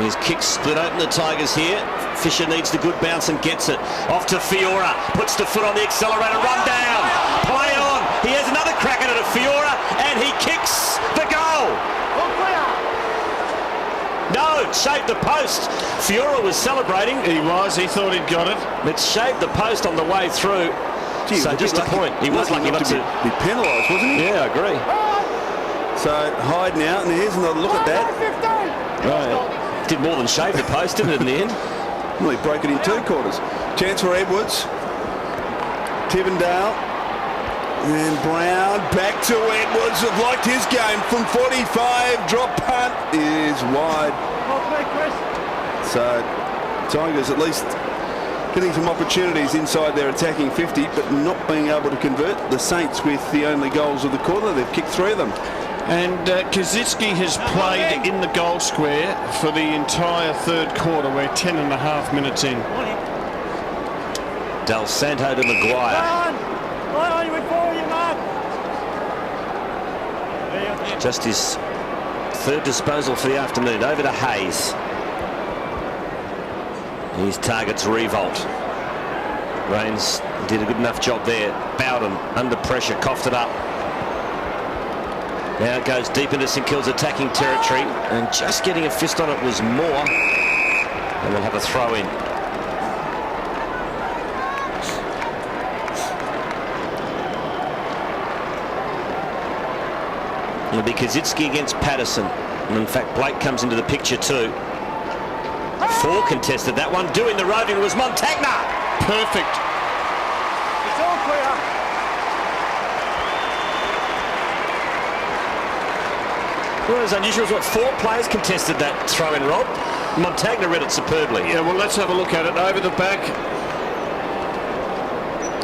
His kick split open the Tigers here. Fisher needs the good bounce and gets it. Off to Fiora. Puts the foot on the accelerator. Run down. Play on. He has another crack at it, Fiora, and he kicks the goal. No, it shaved the post. Fiora was celebrating. He was. He thought he'd got it. It shaved the post on the way through. Gee, so just a point. He was lucky not to be penalised, wasn't he? Yeah, I agree. So Hyde now, and here's another look at that. Right. Did more than shave the post, didn't it, in the end? Well, he broke it in 2 quarters. Chance for Edwards. Tivendale. And Brown back to Edwards. I've liked his game from 45. Drop punt is wide. So Tigers at least getting some opportunities inside their attacking 50, but not being able to convert. The Saints with the only goals of the quarter. They've kicked 3 of them. And Kazitsky has played in the goal square for the entire 3rd quarter. We're 10.5 minutes in. Del Santo to Maguire. Just his 3rd disposal for the afternoon. Over to Hayes. His target's Revolt. Rains did a good enough job there. Bowden under pressure, coughed it up. Now it goes deep into St Kilda's attacking territory, and just getting a fist on it was more. And they'll have a throw in. It'll be Kazitsky against Patterson. And in fact, Blake comes into the picture too. 4 contested that one. Doing the roving was Montagna. Perfect. It's all clear. What was unusual was 4 players contested that throw in, Rob. Montagna read it superbly. Yeah, well, let's have a look at it. Over the back.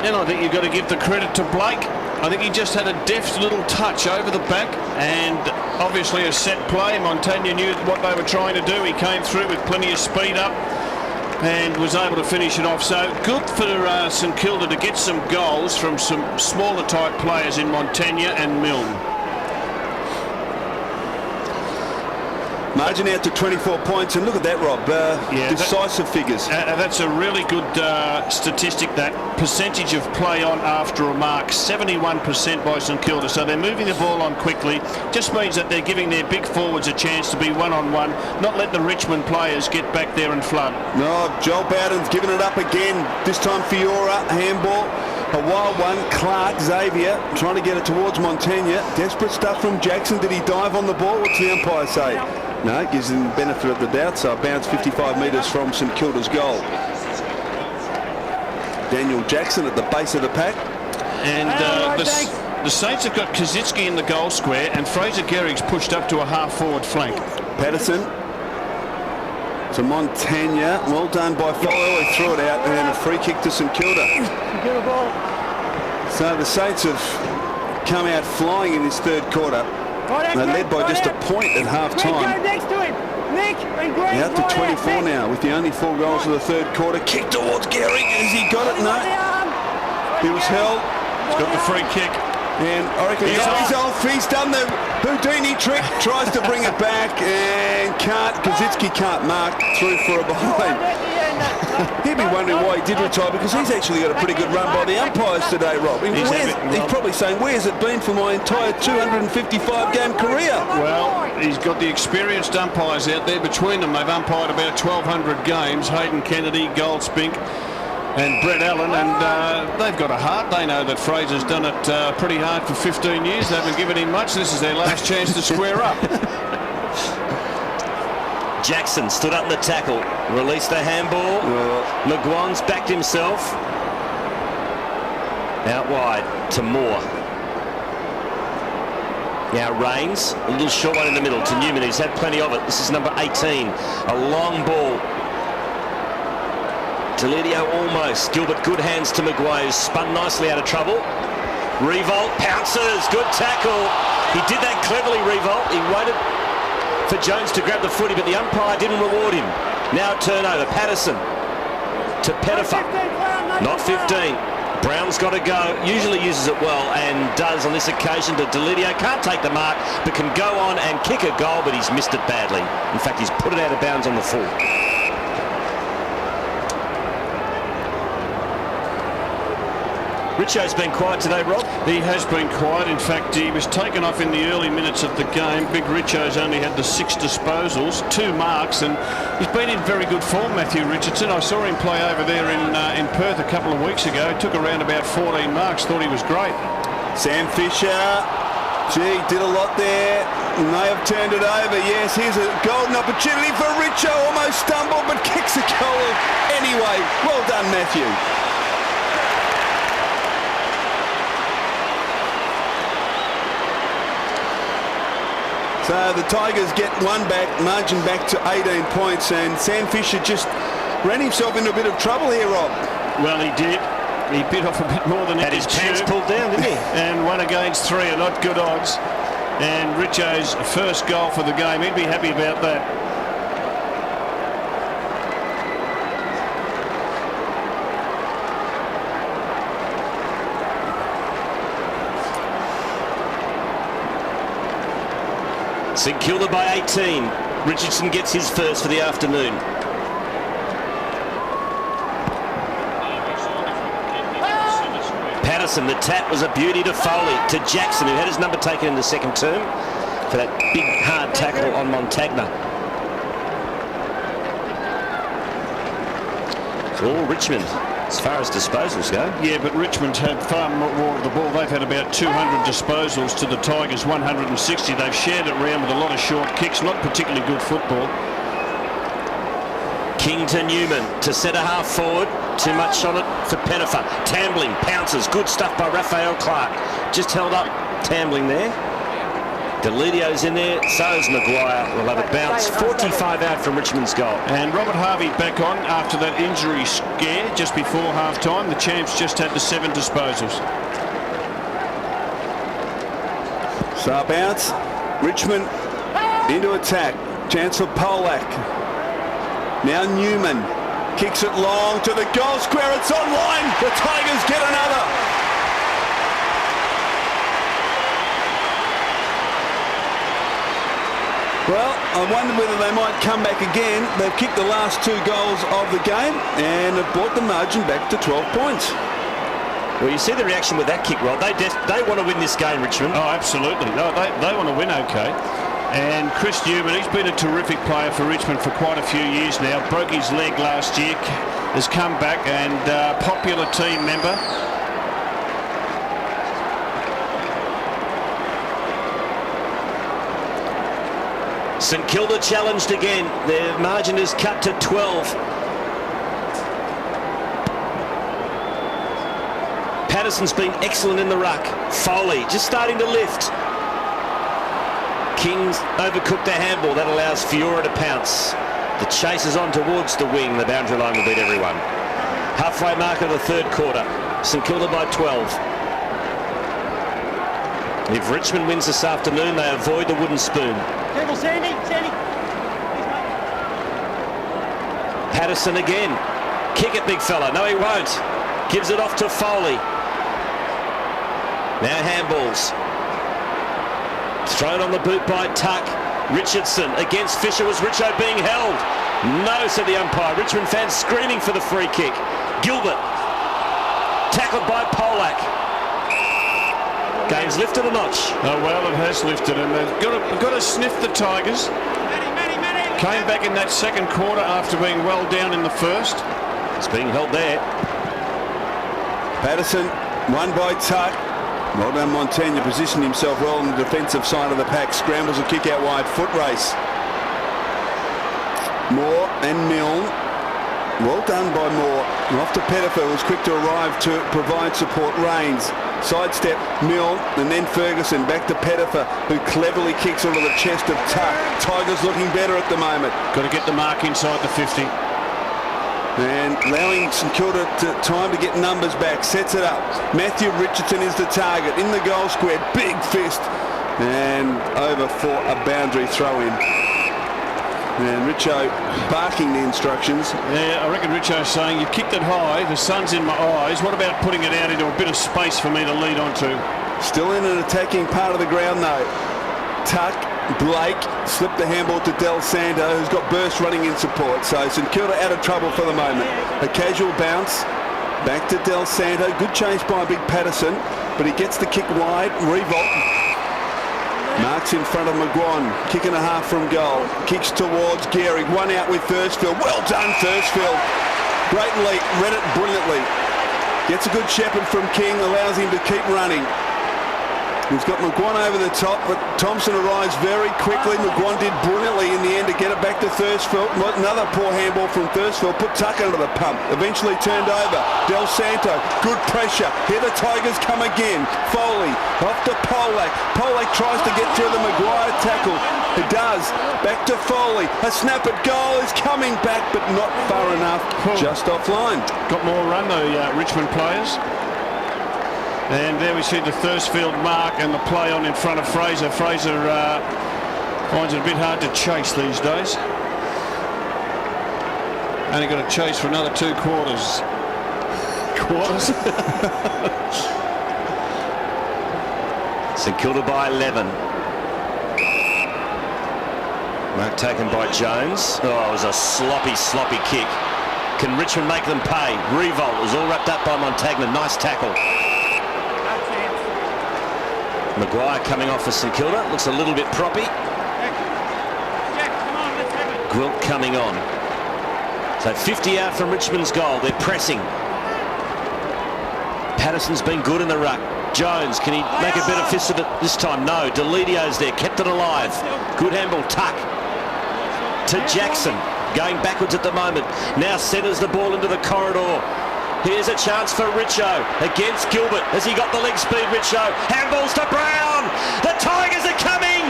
And I think you've got to give the credit to Blake. I think he just had a deft little touch over the back, and obviously a set play. Montagna knew what they were trying to do. He came through with plenty of speed up and was able to finish it off. So good for St Kilda to get some goals from some smaller type players in Montagna and Milne. Margin out to 24 points, and look at that, Rob. Decisive figures. That's a really good statistic, that percentage of play on after a mark, 71% by St Kilda. So they're moving the ball on quickly. Just means that they're giving their big forwards a chance to be one-on-one, not let the Richmond players get back there and flood. No, Joel Bowden's given it up again. This time Fiora, handball. A wild one. Clark, Xavier, trying to get it towards Montagna. Desperate stuff from Jackson. Did he dive on the ball? What's the umpire say? No, it gives him the benefit of the doubt. So a bounce 55 metres from St Kilda's goal. Daniel Jackson at the base of the pack. And the Saints have got Kazitsky in the goal square, and Fraser Gehrig's pushed up to a half-forward flank. Patterson to Montagna. Well done by Follow. He threw it out, and then a free kick to St Kilda. So the Saints have come out flying in this third quarter. They're led by just a point at half-time. Out to 24 now with the only 4 goals of the third quarter. Kick towards Gehrig. Has he got it? No. He was held. He's got the free kick. And I reckon he's off. He's done the Houdini trick. Tries to bring it back and can't. Kazitsky can't mark. Through for a behind. He'd be wondering why he did retire, because he's actually got a pretty good run by the umpires today, Rob. He's probably saying, where's it been for my entire 255-game career? Well, he's got the experienced umpires out there. Between them, they've umpired about 1,200 games. Hayden Kennedy, Goldspink and Brett Allen, and they've got a heart. They know that Fraser's done it pretty hard for 15 years. They haven't given him much. This is their last chance to square up. Jackson stood up in the tackle, released the handball. McGuan's backed himself. Out wide to Moore. Now Rains, a little short one in the middle to Newman, who's had plenty of it. This is number 18. A long ball. Delidio almost. Gilbert, good hands to Maguire, who's spun nicely out of trouble. Revolt pounces, good tackle. He did that cleverly, Revolt. He waited for Jones to grab the footy, but the umpire didn't reward him. Now turnover. Patterson to Pettifer. Not 15. Brown's got to go. Usually uses it well and does on this occasion to Delidio. Can't take the mark, but can go on and kick a goal, but he's missed it badly. In fact, he's put it out of bounds on the full. Richo's been quiet today, Rob. He has been quiet. In fact, he was taken off in the early minutes of the game. Big Richo's only had the 6 disposals, 2 marks, and he's been in very good form, Matthew Richardson. I saw him play over there in Perth a couple of weeks ago. He took around about 14 marks. Thought he was great. Sam Fisher. Gee, did a lot there. May have turned it over. Yes, here's a golden opportunity for Richo. Almost stumbled, but kicks a goal anyway. Well done, Matthew. So the Tigers get one back, margin back to 18 points, and Sam Fisher just ran himself into a bit of trouble here, Rob. Well, he did. He bit off a bit more than had his pants pulled down, didn't he? And 1 against 3 are not good odds. And Richo's first goal for the game. He'd be happy about that. St Kilda by 18. Richardson gets his first for the afternoon. Patterson, the tap was a beauty to Foley, to Jackson, who had his number taken in the second term for that big hard tackle on Montagna. It's all Richmond as far as disposals go. Yeah, but Richmond's had far more of the ball. They've had about 200 disposals to the Tigers 160. They've shared it around with a lot of short kicks, not particularly good football. King to Newman to centre half forward. Too much on it for Pettifer. Tambling pounces. Good stuff by Raphael Clark. Just held up Tambling there. Delidio's in there. So is Maguire. We'll have a bounce. 45 out from Richmond's goal. And Robert Harvey back on after that injury scare just before half-time. The champs just had the 7 disposals. So bounce. Richmond into attack. Chance for Polak. Now Newman kicks it long to the goal square. It's online. The Tigers get another. Well, I wonder whether they might come back again. They've kicked the last 2 goals of the game and have brought the margin back to 12 points. Well, you see the reaction with that kick, Rod. They want to win this game, Richmond. Oh, absolutely. No, they want to win, okay. And Chris Newman, he's been a terrific player for Richmond for quite a few years now. Broke his leg last year, has come back, and popular team member. St Kilda challenged again. Their margin is cut to 12. Patterson's been excellent in the ruck. Foley just starting to lift. Kings overcooked the handball. That allows Fiora to pounce. The chase is on towards the wing. The boundary line will beat everyone. Halfway mark of the third quarter. St Kilda by 12. If Richmond wins this afternoon, they avoid the wooden spoon. Careful, Sandy. Patterson again. Kick it, big fella. No, he won't. Gives it off to Foley. Now handballs. Thrown on the boot by Tuck. Richardson against Fisher. Was Richo being held? No, said the umpire. Richmond fans screaming for the free kick. Gilbert. Tackled by Polak. Game's lifted a notch. Oh, well, it has lifted, and they've got to sniff the Tigers. Came back in that second quarter after being well down in the first. It's being held there. Patterson, won by Tuck. Well done, Montaigne. Positioned himself well on the defensive side of the pack. Scrambles a kick out wide. Foot race. Moore and Milne. Well done by Moore. And off to Pettifer, was quick to arrive to provide support. Rains. Sidestep, Milne, and then Ferguson. Back to Pettifer, who cleverly kicks onto the chest of Tuck. Tigers looking better at the moment. Got to get the mark inside the 50. And allowing St Kilda time to get numbers back. Sets it up. Matthew Richardson is the target. In the goal square. Big fist. And over for a boundary throw-in. And Richo barking the instructions. Yeah, I reckon Richo's saying, you kicked it high, the sun's in my eyes. What about putting it out into a bit of space for me to lead onto? Still in an attacking part of the ground, though. Tuck. Blake slipped the handball to Del Santo, who's got Burst running in support. So St Kilda out of trouble for the moment. A casual bounce. Back to Del Santo. Good change by Big Patterson, but he gets the kick wide. Revolt. Marks in front of McGuan. Kick and a half from goal. Kicks towards Gehrig. One out with Thursfield. Well done, Thursfield. Great leap. Read it brilliantly. Gets a good shepherd from King. Allows him to keep running. He's got McGuan over the top, but Thompson arrives very quickly. McGuan did brilliantly in the end to get it back to Thursfield. Another poor handball from Thursfield. Put Tuck under the pump. Eventually turned over. Del Santo, good pressure. Here the Tigers come again. Foley, off to Polak. Polak tries to get through the Maguire tackle. It does. Back to Foley. A snap at goal is coming back, but not far enough. Just offline. Got more run, the Richmond players. And there we see the Thursfield mark and the play on in front of Fraser. Fraser finds it a bit hard to chase these days. Only got to chase for another 2 quarters. St Kilda by 11. Mark taken by Jones. Oh, it was a sloppy kick. Can Richmond make them pay? Revolt was all wrapped up by Montagna. Nice tackle. Maguire coming off for St Kilda. Looks a little bit proppy. Gwilt coming on. So 50 out from Richmond's goal. They're pressing. Patterson's been good in the ruck. Jones, can he make a better fist of it this time? No. Delidio's there. Kept it alive. Good handball. Tuck to Jackson. Going backwards at the moment. Now centres the ball into the corridor. Here's a chance for Richo against Gilbert. Has he got the leg speed, Richo? Handballs to Brown. The Tigers are coming.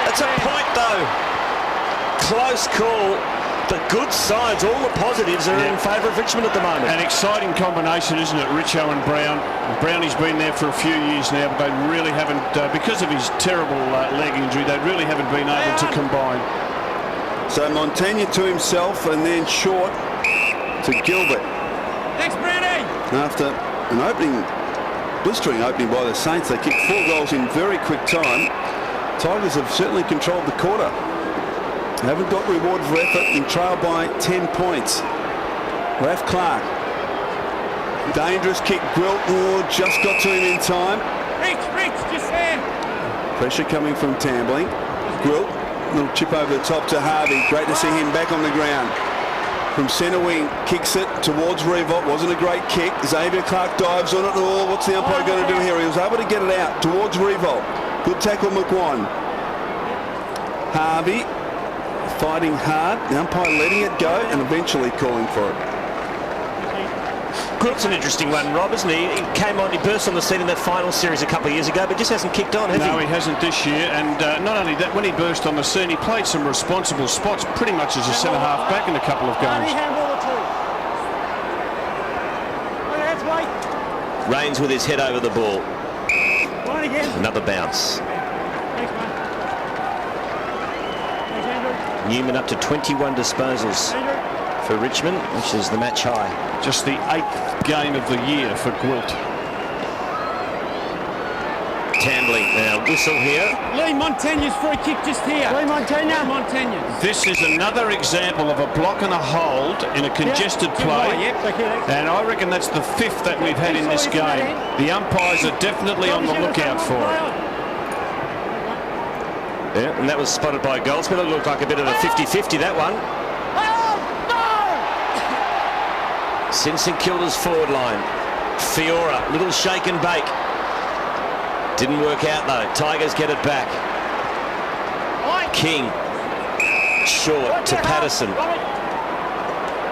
That's a point, though. Close call, but good signs. All the positives are in favour of Richmond at the moment. An exciting combination, isn't it? Richo and Brown. Brownie's been there for a few years now, but they really haven't, because of his terrible leg injury, they really haven't been able to combine. So Montaigne to himself and then short to Gilbert. Thanks, Brownie. After an blistering opening by the Saints, they kicked 4 goals in very quick time. Tigers have certainly controlled the quarter. They haven't got reward for effort and trail by 10 points. Raf Clark. Dangerous kick. Gwilt just got to him in time. Rich, just there. Pressure coming from Tambling. Gwilt, little chip over the top to Harvey. Great to see him back on the ground. From centre wing, kicks it towards Revolt. Wasn't a great kick. Xavier Clark dives on it. Oh, what's the umpire going to do here? He was able to get it out towards Revolt. Good tackle, McGuan. Harvey fighting hard. The umpire letting it go and eventually calling for it. Quilt's an interesting one, Rob, isn't he? He came on, he burst on the scene in that final series a couple of years ago, but just hasn't kicked on, has he? No, he hasn't this year. And not only that, when he burst on the scene, he played some responsible spots pretty much as a centre-half back in a couple of games. Rains with his head over the ball. Another bounce. Newman up to 21 disposals for Richmond, which is the match high. Just the 8th game of the year for Gwilt. Tambling now, whistle here. Lee Montaigne's free kick just here. Lee Montaigne's. This is another example of a block and a hold in a congested play. And I reckon that's the 5th that we've had in this game. The umpires are definitely on the lookout for it. Yeah, and that was spotted by Goldsmith. It looked like a bit of a 50-50, that one. Since St Kilda's forward line. Fiora, little shake and bake. Didn't work out though. Tigers get it back. King. Short to Patterson.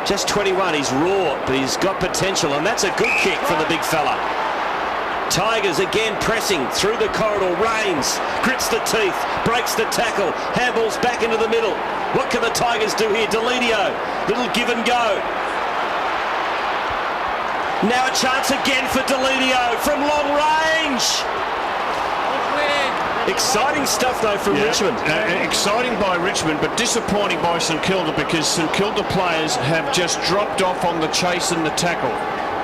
Just 21. He's raw, but he's got potential, and that's a good kick from the big fella. Tigers again pressing through the corridor. Rains grits the teeth, breaks the tackle, handballs back into the middle. What can the Tigers do here? Deledio, little give and go. Now a chance again for Deledio from long range. Exciting stuff though from Richmond. Exciting by Richmond, but disappointing by St Kilda, because St Kilda players have just dropped off on the chase and the tackle.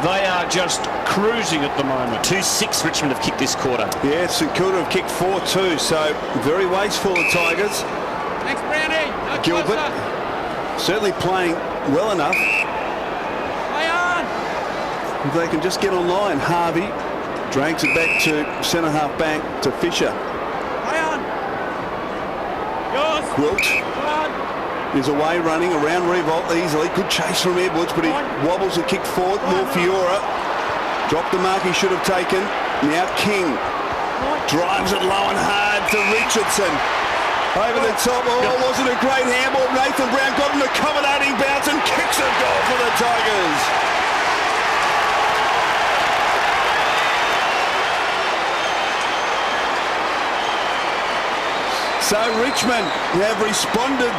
They are just cruising at the moment. 2-6 Richmond have kicked this quarter. Yeah, St Kilda have kicked 4-2, so very wasteful the Tigers. Thanks, Brownie. Gilbert certainly playing well enough. Play on. If they can just get online. Harvey drags it back to centre-half back to Fisher. Play on. Yours. Gwilt Come on. is away running around revolt easily. Good chase from Edwards, but he wobbles the kick forward. More Fiora. Dropped the mark he should have taken. Now King drives it low and hard to Richardson. Over the top. Oh, wasn't a great handball. Nathan Brown got an accommodating bounce and kicks a goal for the Tigers. So Richmond have responded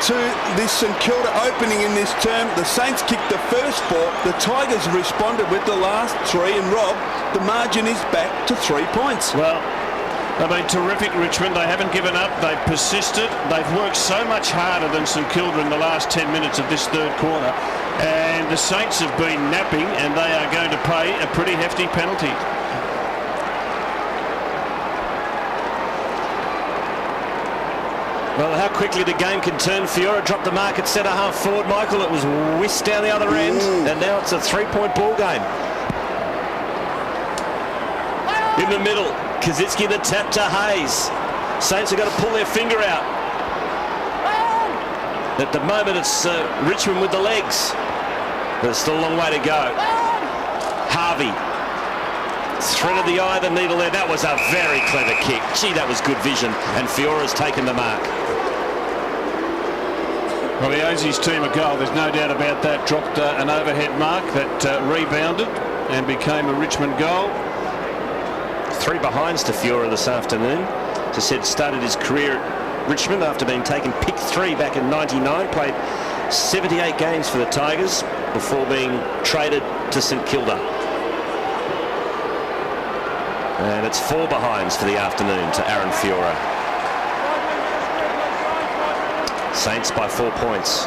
to this St Kilda opening in this term. The Saints kicked the first 4. The Tigers responded with the last 3. And Rob, the margin is back to 3 points. Well, they've been terrific, Richmond. They haven't given up. They've persisted. They've worked so much harder than St Kilda in the last 10 minutes of this third quarter. And the Saints have been napping, and they are going to pay a pretty hefty penalty. Well, how quickly the game can turn. Fiora dropped the mark at centre-half forward, Michael. It was whisked down the other end, and now it's a 3-point ball game. In the middle, Kazitsky the tap to Hayes. Saints have got to pull their finger out. At the moment, it's Richmond with the legs. But there's still a long way to go. Harvey. Thread of the eye, the needle there. That was a very clever kick. Gee, that was good vision. And Fiora's taken the mark. Well, he owes his team a goal. There's no doubt about that. Dropped an overhead mark that rebounded and became a Richmond goal. 3 behinds to Fiora this afternoon. As I said, started his career at Richmond after being taken pick 3 back in '99. Played 78 games for the Tigers before being traded to St Kilda. And it's 4 behinds for the afternoon to Aaron Fiora. Saints by 4 points.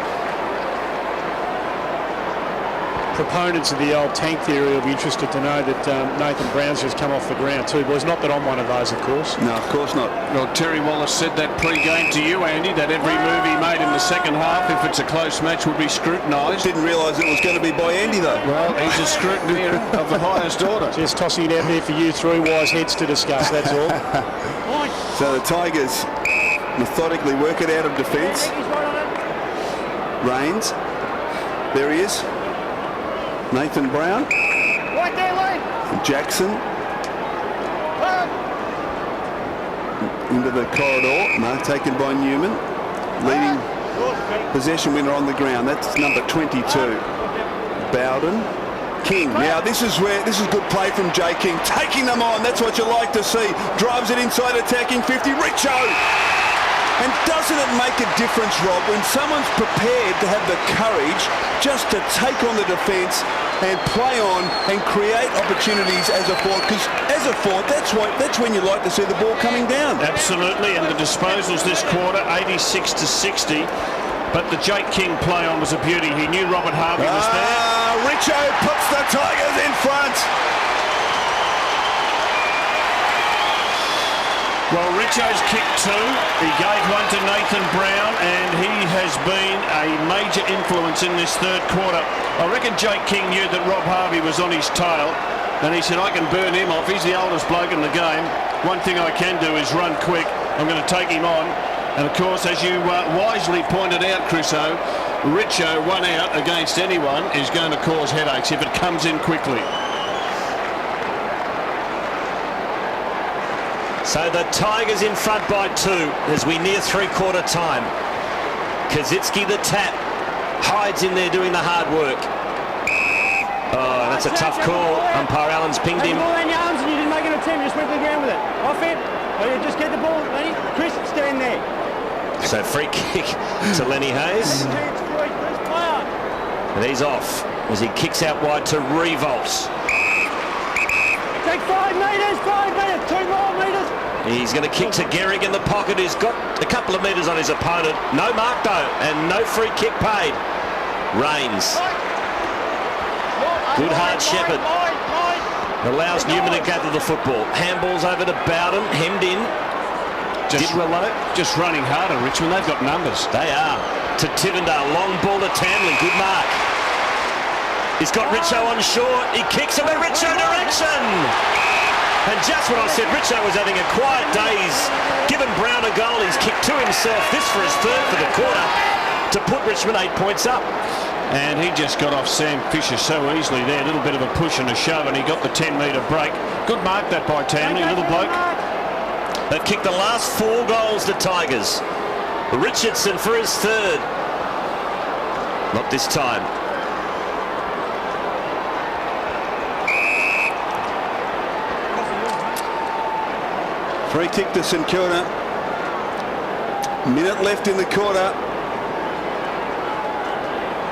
Proponents of the old tank theory will be interested to know that Nathan Brown's just come off the ground too, boys. Not that I'm one of those, of course. No, of course not. Well, Terry Wallace said that pre-game to you, Andy, that every move he made in the second half, if it's a close match, would be scrutinised. Didn't realise it was going to be by Andy, though. Well, he's a scrutineer of the highest order. Just tossing it out there for you 3 wise heads to discuss, that's all. So the Tigers methodically work it out of defence. Rains. There he is. Nathan Brown. Right there, Lee. Jackson. into the corridor. Mark taken by Newman. Leading possession winner on the ground. That's number 22. Bowden. King. Now this is good play from Jay King. Taking them on. That's what you like to see. Drives it inside, attacking 50. Richo. And doesn't it make a difference, Rob, when someone's prepared to have the courage just to take on the defence and play on and create opportunities as a forward? Because as a forward, that's when you like to see the ball coming down. Absolutely, and the disposals this quarter, 86 to 60. But the Jake King play on was a beauty. He knew Robert Harvey was there. Richo puts the Tigers in front. Well, Richo's kicked two. He gave one to Nathan Brown, and he has been a major influence in this third quarter. I reckon Jake King knew that Rob Harvey was on his tail, and he said, I can burn him off. He's the oldest bloke in the game. One thing I can do is run quick. I'm going to take him on. And, of course, as you wisely pointed out, Chriso, Richo, one out against anyone is going to cause headaches if it comes in quickly. So the Tigers in front by 2 as we near three-quarter time. Kazitsky, the tap, hides in there doing the hard work. Oh, that's a tough call. Umpire Allen's pinged him. Take the ball in your arms and you didn't make an attempt. You just went to the ground with it. Off it. Oh, you just get the ball, Lenny. Chris, stand there. So free kick to Lenny Hayes. And he's off as he kicks out wide to Revolts. Take 5 metres, 5 metres, 2 more metres. He's going to kick to Gehrig in the pocket, who's got a couple of metres on his opponent. No mark though, and no free kick paid. Rains. Good hard shepherd. Allows Newman to gather the football. Handballs over to Bowden, hemmed in. Just running harder, Richmond. They've got numbers. They are. To Tivendale, long ball to Tamlin, good mark. He's got Richo on short. He kicks in the Richo direction. And just when I said Richo was having a quiet day, he's given Brown a goal. He's kicked 2 himself. This for his third for the quarter to put Richmond 8 points up. And he just got off Sam Fisher so easily there. A little bit of a push and a shove, and he got the 10-metre break. Good mark that by Tamlin, little bloke. They've kicked the last 4 goals to Tigers. Richardson for his third. Not this time. Free kick to St.Kilda. Minute left in the quarter.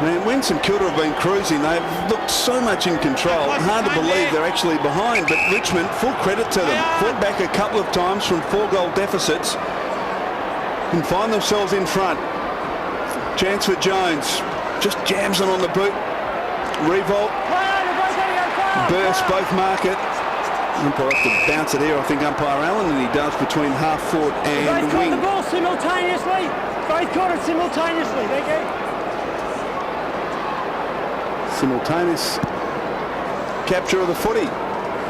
Man, when St.Kilda have been cruising, they've looked so much in control. Hard to believe they're actually behind, but Richmond, full credit to them. Fought back a couple of times from 4-goal deficits and find themselves in front. Chance for Jones. Just jams it on the boot. Revolt. Burst, both mark it. Umpire has to bounce it here, I think, Umpire Allen, and he does between half forward and both wing. caught the ball simultaneously. Both caught it simultaneously. Thank you. Simultaneous capture of the footy.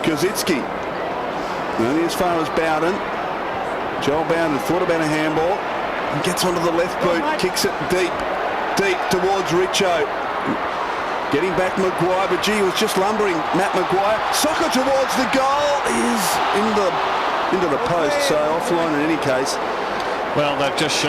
Kazitsky. Only as far as Bowden. Joel Bowden thought about a handball and gets onto the left boot, kicks it deep towards Richo. Getting back Maguire, but gee, he was just lumbering. Matt Maguire. Soccer towards the goal is into the post, so offline in any case. Well, they've just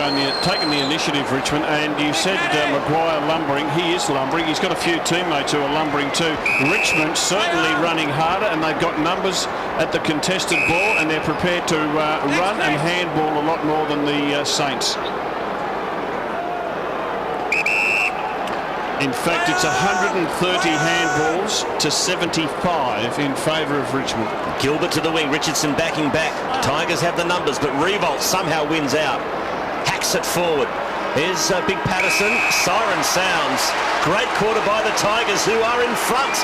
taken the initiative, Richmond, and you said Maguire lumbering. He is lumbering. He's got a few teammates who are lumbering too. Richmond certainly running harder, and they've got numbers at the contested ball, and they're prepared to run and handball a lot more than the Saints. In fact, it's 130 handballs to 75 in favour of Richmond. Gilbert to the wing, Richardson backing back. Tigers have the numbers, but Revolt somehow wins out. Hacks it forward. Here's Big Patterson. Siren sounds. Great quarter by the Tigers, who are in front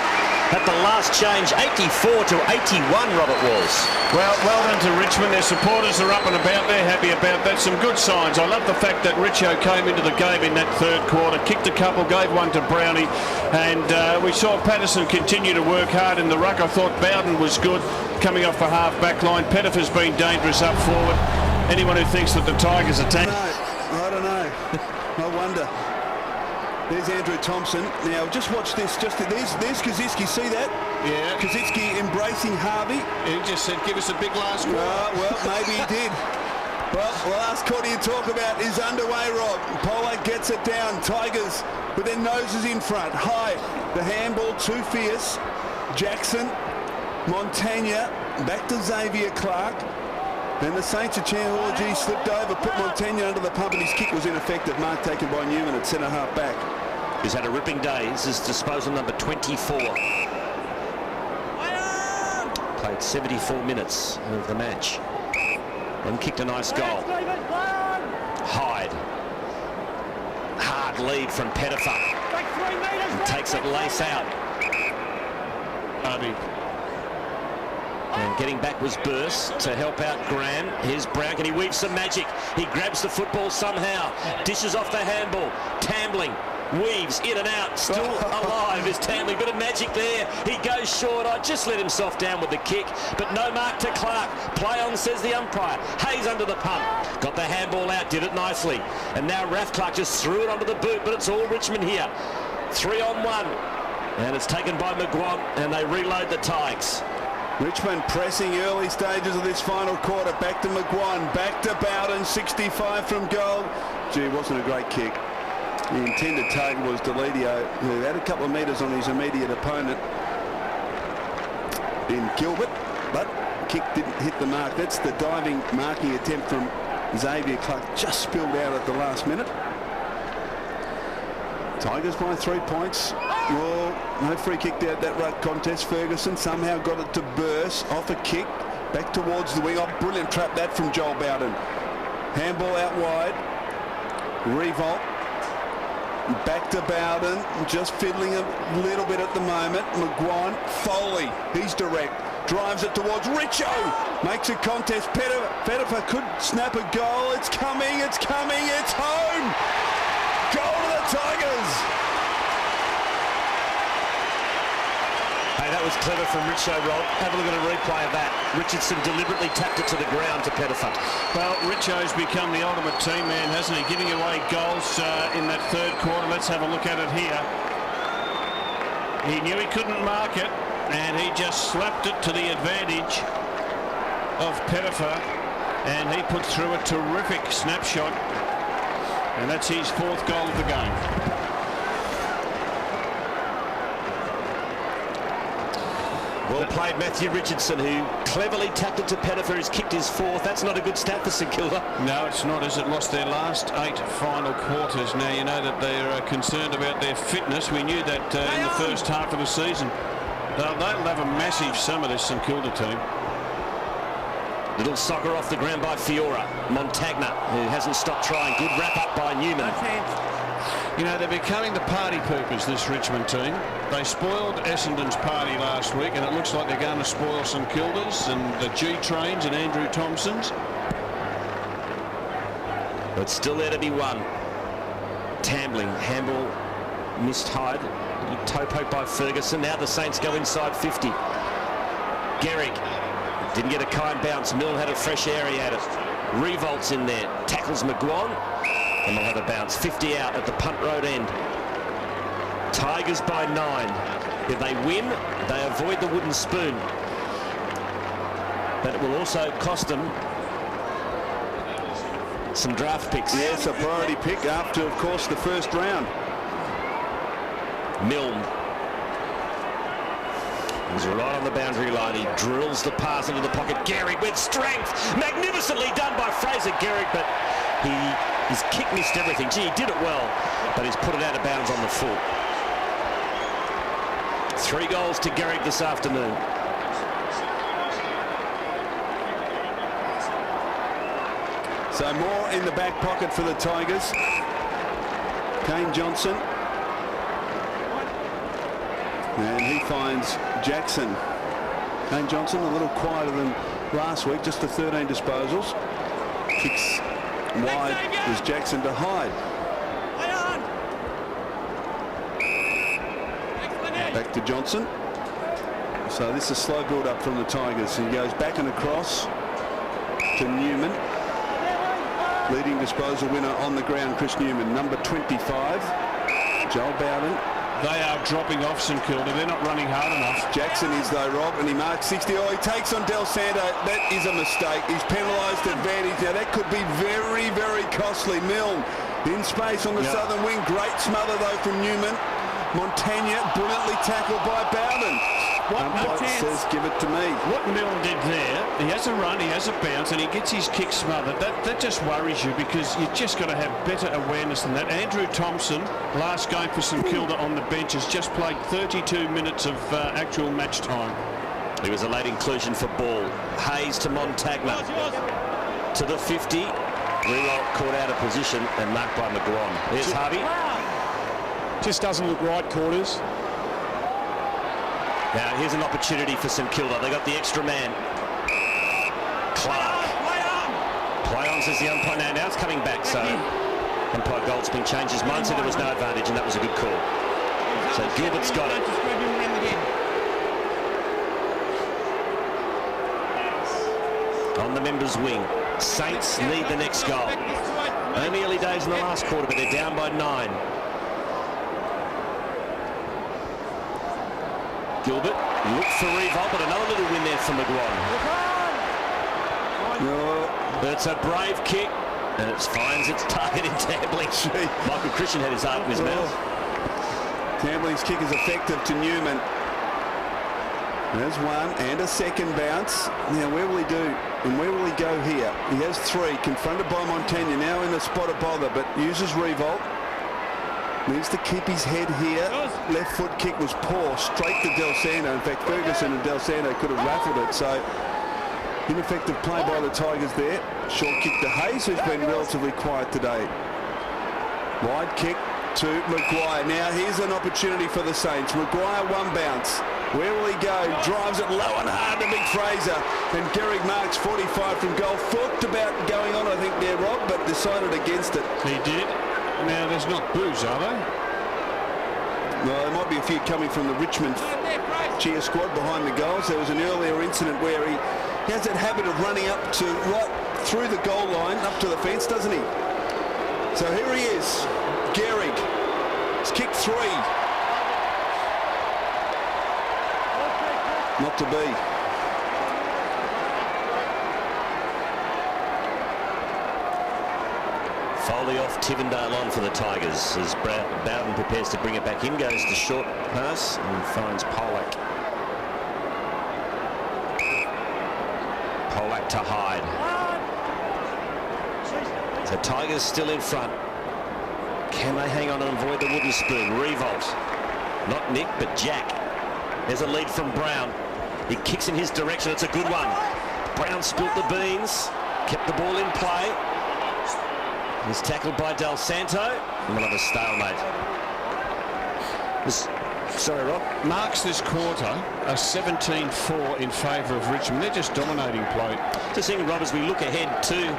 at the last change. 84 to 81, Robert Walls. Well done to Richmond. Their supporters are up and about. They're happy about that. Some good signs. I love the fact that Richo came into the game in that third quarter, kicked a couple, gave one to Brownie, and we saw Patterson continue to work hard in the ruck. I thought Bowden was good coming off the half back line. Pettifer's been dangerous up forward. Anyone who thinks that the Tigers attack... I don't know. I wonder. There's Andrew Thompson. Now, just watch this. There's Kazitsky. See that? Yeah. Kazitsky embracing Harvey. He just said, give us a big last one. Well, maybe he did. Well, the last quarter you talk about is underway, Rob. Polo gets it down. Tigers with their noses in front. High. The handball too fierce. Jackson. Montagna. Back to Xavier Clark. Then the Saints, a chance. G slipped over, put Montagna under the pump, and his kick was ineffective. Mark taken by Newman at centre half back. He's had a ripping day. This is disposal number 24. Played 74 minutes of the match and kicked a nice goal. Hyde. Hard lead from Pettifer. And takes it lace out. And getting back was Burst to help out Graham. Here's Brown. Can he weave some magic? He grabs the football somehow. Dishes off the handball. Tambling. Weaves in and out. Still alive is Tambling. Bit of magic there. He goes short. I just let him soft down with the kick. But no mark to Clark. Play on, says the umpire. Hayes under the pump. Got the handball out. Did it nicely. And now Ralph Clark just threw it onto the boot. But it's all Richmond here. 3-on-1. And it's taken by McGuan. And they reload the Tigers. Richmond pressing early stages of this final quarter. Back to McGuan, back to Bowden, 65 from goal. Gee, it wasn't a great kick. The intended target was Deledio, who had a couple of metres on his immediate opponent in Gilbert, but kick didn't hit the mark. That's the diving marking attempt from Xavier Clark, just spilled out at the last minute. Tigers by 3 points. Well, no free kick out that ruck contest. Ferguson somehow got it to Burst off a kick back towards the wing. Oh, brilliant trap that from Joel Bowden. Handball out wide. Revolt. Back to Bowden. Just fiddling a little bit at the moment. McGuan. Foley. He's direct. Drives it towards Richo. Makes a contest. Pettifer could snap a goal. It's coming. It's coming. It's home. Goal to the Tigers. Hey, that was clever from Richo, Rob. Have a look at a replay of that. Richardson deliberately tapped it to the ground to Pettifer. Well, Richo's become the ultimate team man, hasn't he? Giving away goals in that third quarter. Let's have a look at it here. He knew he couldn't mark it, and he just slapped it to the advantage of Pettifer, and he put through a terrific snapshot, and that's his fourth goal of the game. Well played, Matthew Richardson, who cleverly tapped it to Pettifer, who's kicked his fourth. That's not a good stat for St Kilda. No, it's not, as it lost their last 8 final quarters. Now, you know that they're concerned about their fitness. We knew that in the first half of the season. They'll have a massive summer, this St Kilda team. Little soccer off the ground by Fiora. Montagna, who hasn't stopped trying. Good wrap-up by Newman. You know, they're becoming the party poopers, this Richmond team. They spoiled Essendon's party last week, and it looks like they're going to spoil St Kilda's and the G-Trains and Andrew Thompson's. But still there to be won. Tambling, handball missed Hyde. Toe poke by Ferguson. Now the Saints go inside 50. Gehrig didn't get a kind bounce. Milne had a fresh area at it. Revolts in there. Tackles McGuan. And they'll have a bounce. 50 out at the punt road end. Tigers by 9. If they win, they avoid the wooden spoon. But it will also cost them some draft picks. Yes, a priority pick after, of course, the first round. Milne. He's right on the boundary line. He drills the pass into the pocket. Gehrig with strength. Magnificently done by Fraser Gehrig, but his kick missed everything. Gee, he did it well, but he's put it out of bounds on the foot. 3 goals to Gehrig this afternoon. So more in the back pocket for the Tigers. Kane Johnson. And he finds Jackson. Kane Johnson a little quieter than last week, just the 13 disposals. Kicks wide was Jackson to Hyde. Back to Johnson. So this is a slow build up from the Tigers. He goes back and across to Newman. Leading disposal winner on the ground, Chris Newman. Number 25, Joel Bowden. They are dropping off St Kilda. They're not running hard enough. Jackson is though, Rob, and he marks 60. Oh, he takes on Del Santo. That is a mistake. He's penalised advantage. Now that could be very, very costly. Milne in space on the southern wing. Great smother though from Newman. Montagna brilliantly tackled by Bowden. Umpire says give it to me. What Milne did there, he has a run, he has a bounce, and he gets his kick smothered. That just worries you, because you've just got to have better awareness than that. Andrew Thompson, last game for St Kilda on the bench, has just played 32 minutes of actual match time. He was a late inclusion for ball. Hayes to Montagna. To the 50. Reroll caught out of position and marked by McGuan. Here's Harvey. Just doesn't look right, Quarters. Now here's an opportunity for St Kilda. They got the extra man. Clark. Play on, says the umpire. Now it's coming back, so umpire Goldsmith changed his mind, said there was no advantage, and that was a good call. So Gilbert's got it. On the members' wing. Saints need the next goal. Only early days in the last quarter, but they're down by 9. Gilbert looked for revolt, but another little win there for McGuan. It's a brave kick, and it finds its target in Tambling. Michael Christian had his heart in his mouth. Tambling's kick is effective to Newman. There's one and a second bounce. Now where will he do? And where will he go here? He has 3, confronted by Montagna, now in the spot of bother, but uses revolt. Needs to keep his head here. Left foot kick was poor, straight to Del Santo. In fact, Ferguson and Del Santo could have raffled it. So ineffective play by the Tigers there. Short kick to Hayes, who's been relatively quiet today. Wide kick to Maguire. Now here's an opportunity for the Saints. Maguire, one bounce. Where will he go? Drives it low and hard to big Fraser. And Gehrig marks 45 from goal. Thought about going on, I think, there, Rob, but decided against it. He did. Now, there's not boos, are they? No, there might be a few coming from the Richmond cheer squad behind the goals. There was an earlier incident where he has that habit of running up to right through the goal line, up to the fence, doesn't he? So here he is, Gehrig. He's kicked 3. Not to be. Foley off, Tivendale on for the Tigers as Bowden prepares to bring it back in, goes to short pass and finds Pollock. Pollock to Hyde. So Tigers still in front. Can they hang on and avoid the wooden spoon? Revolt. Not Nick, but Jack. There's a lead from Brown. He kicks in his direction. It's a good one. Brown spilt the beans, kept the ball in play. He's tackled by Del Santo. And we'll have a stalemate. Sorry, Rob. Marks this quarter a 17-4 in favour of Richmond. They're just dominating play. Just thinking, Rob, as we look ahead to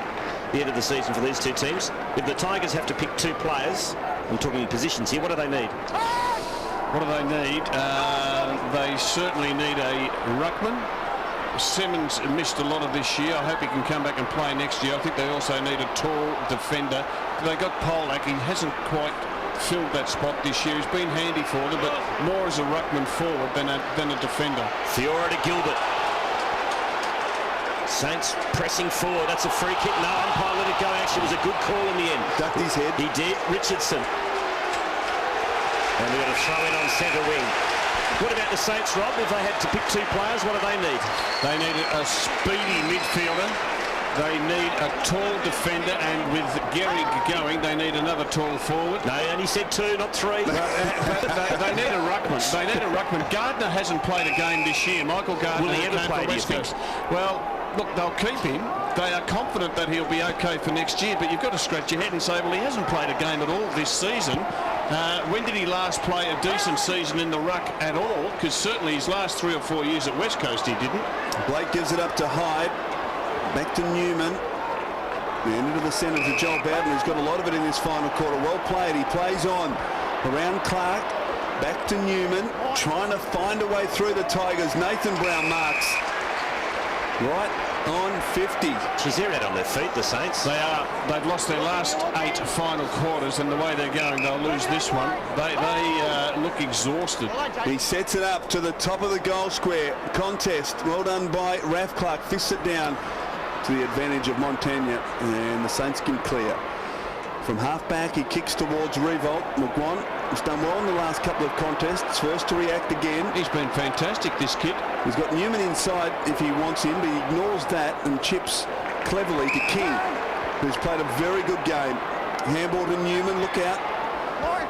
the end of the season for these two teams, if the Tigers have to pick 2 players, I'm talking positions here, what do they need? What do they need? They certainly need a ruckman. Simmons missed a lot of this year. I hope he can come back and play next year. I think they also need a tall defender. They got Polak. He hasn't quite filled that spot this year. He's been handy for them, but more as a ruckman forward than a defender. Fiora to Gilbert. Saints pressing forward. That's a free kick. No, umpire let it go. Actually, it was a good call in the end. Ducked his head. He did. Richardson. And we're going to throw in on centre wing. What about the Saints, Rob? If they had to pick 2 players, what do they need? They need a speedy midfielder. They need a tall defender, and with Gehrig going, they need another tall forward. No, he only said 2, not 3. They need a ruckman. They need a ruckman. Gardner hasn't played a game this year. Michael Gardner. Will he ever play, do you think? Well, look, they'll keep him. They are confident that he'll be okay for next year, but you've got to scratch your head and say, well, he hasn't played a game at all this season. When did he last play a decent season in the ruck at all? Because certainly his last 3 or 4 years at West Coast he didn't. Blake gives it up to Hyde. Back to Newman. And into the centre to Joel Bowden, who's got a lot of it in this final quarter. Well played. He plays on. Around Clark. Back to Newman. Trying to find a way through the Tigers. Nathan Brown marks. Right on 50. Geez, they're out on their feet, the Saints. They are. They've lost their last 8 final quarters, and the way they're going, they'll lose this one. They look exhausted. He sets it up to the top of the goal square. Contest. Well done by Raf Clark. Fists it down to the advantage of Montagna, and the Saints can clear. From half-back, he kicks towards Revolt. McGuan has done well in the last couple of contests. First to react again. He's been fantastic, this kid. He's got Newman inside if he wants him, but he ignores that and chips cleverly to King, who's played a very good game. Handball to Newman, look out.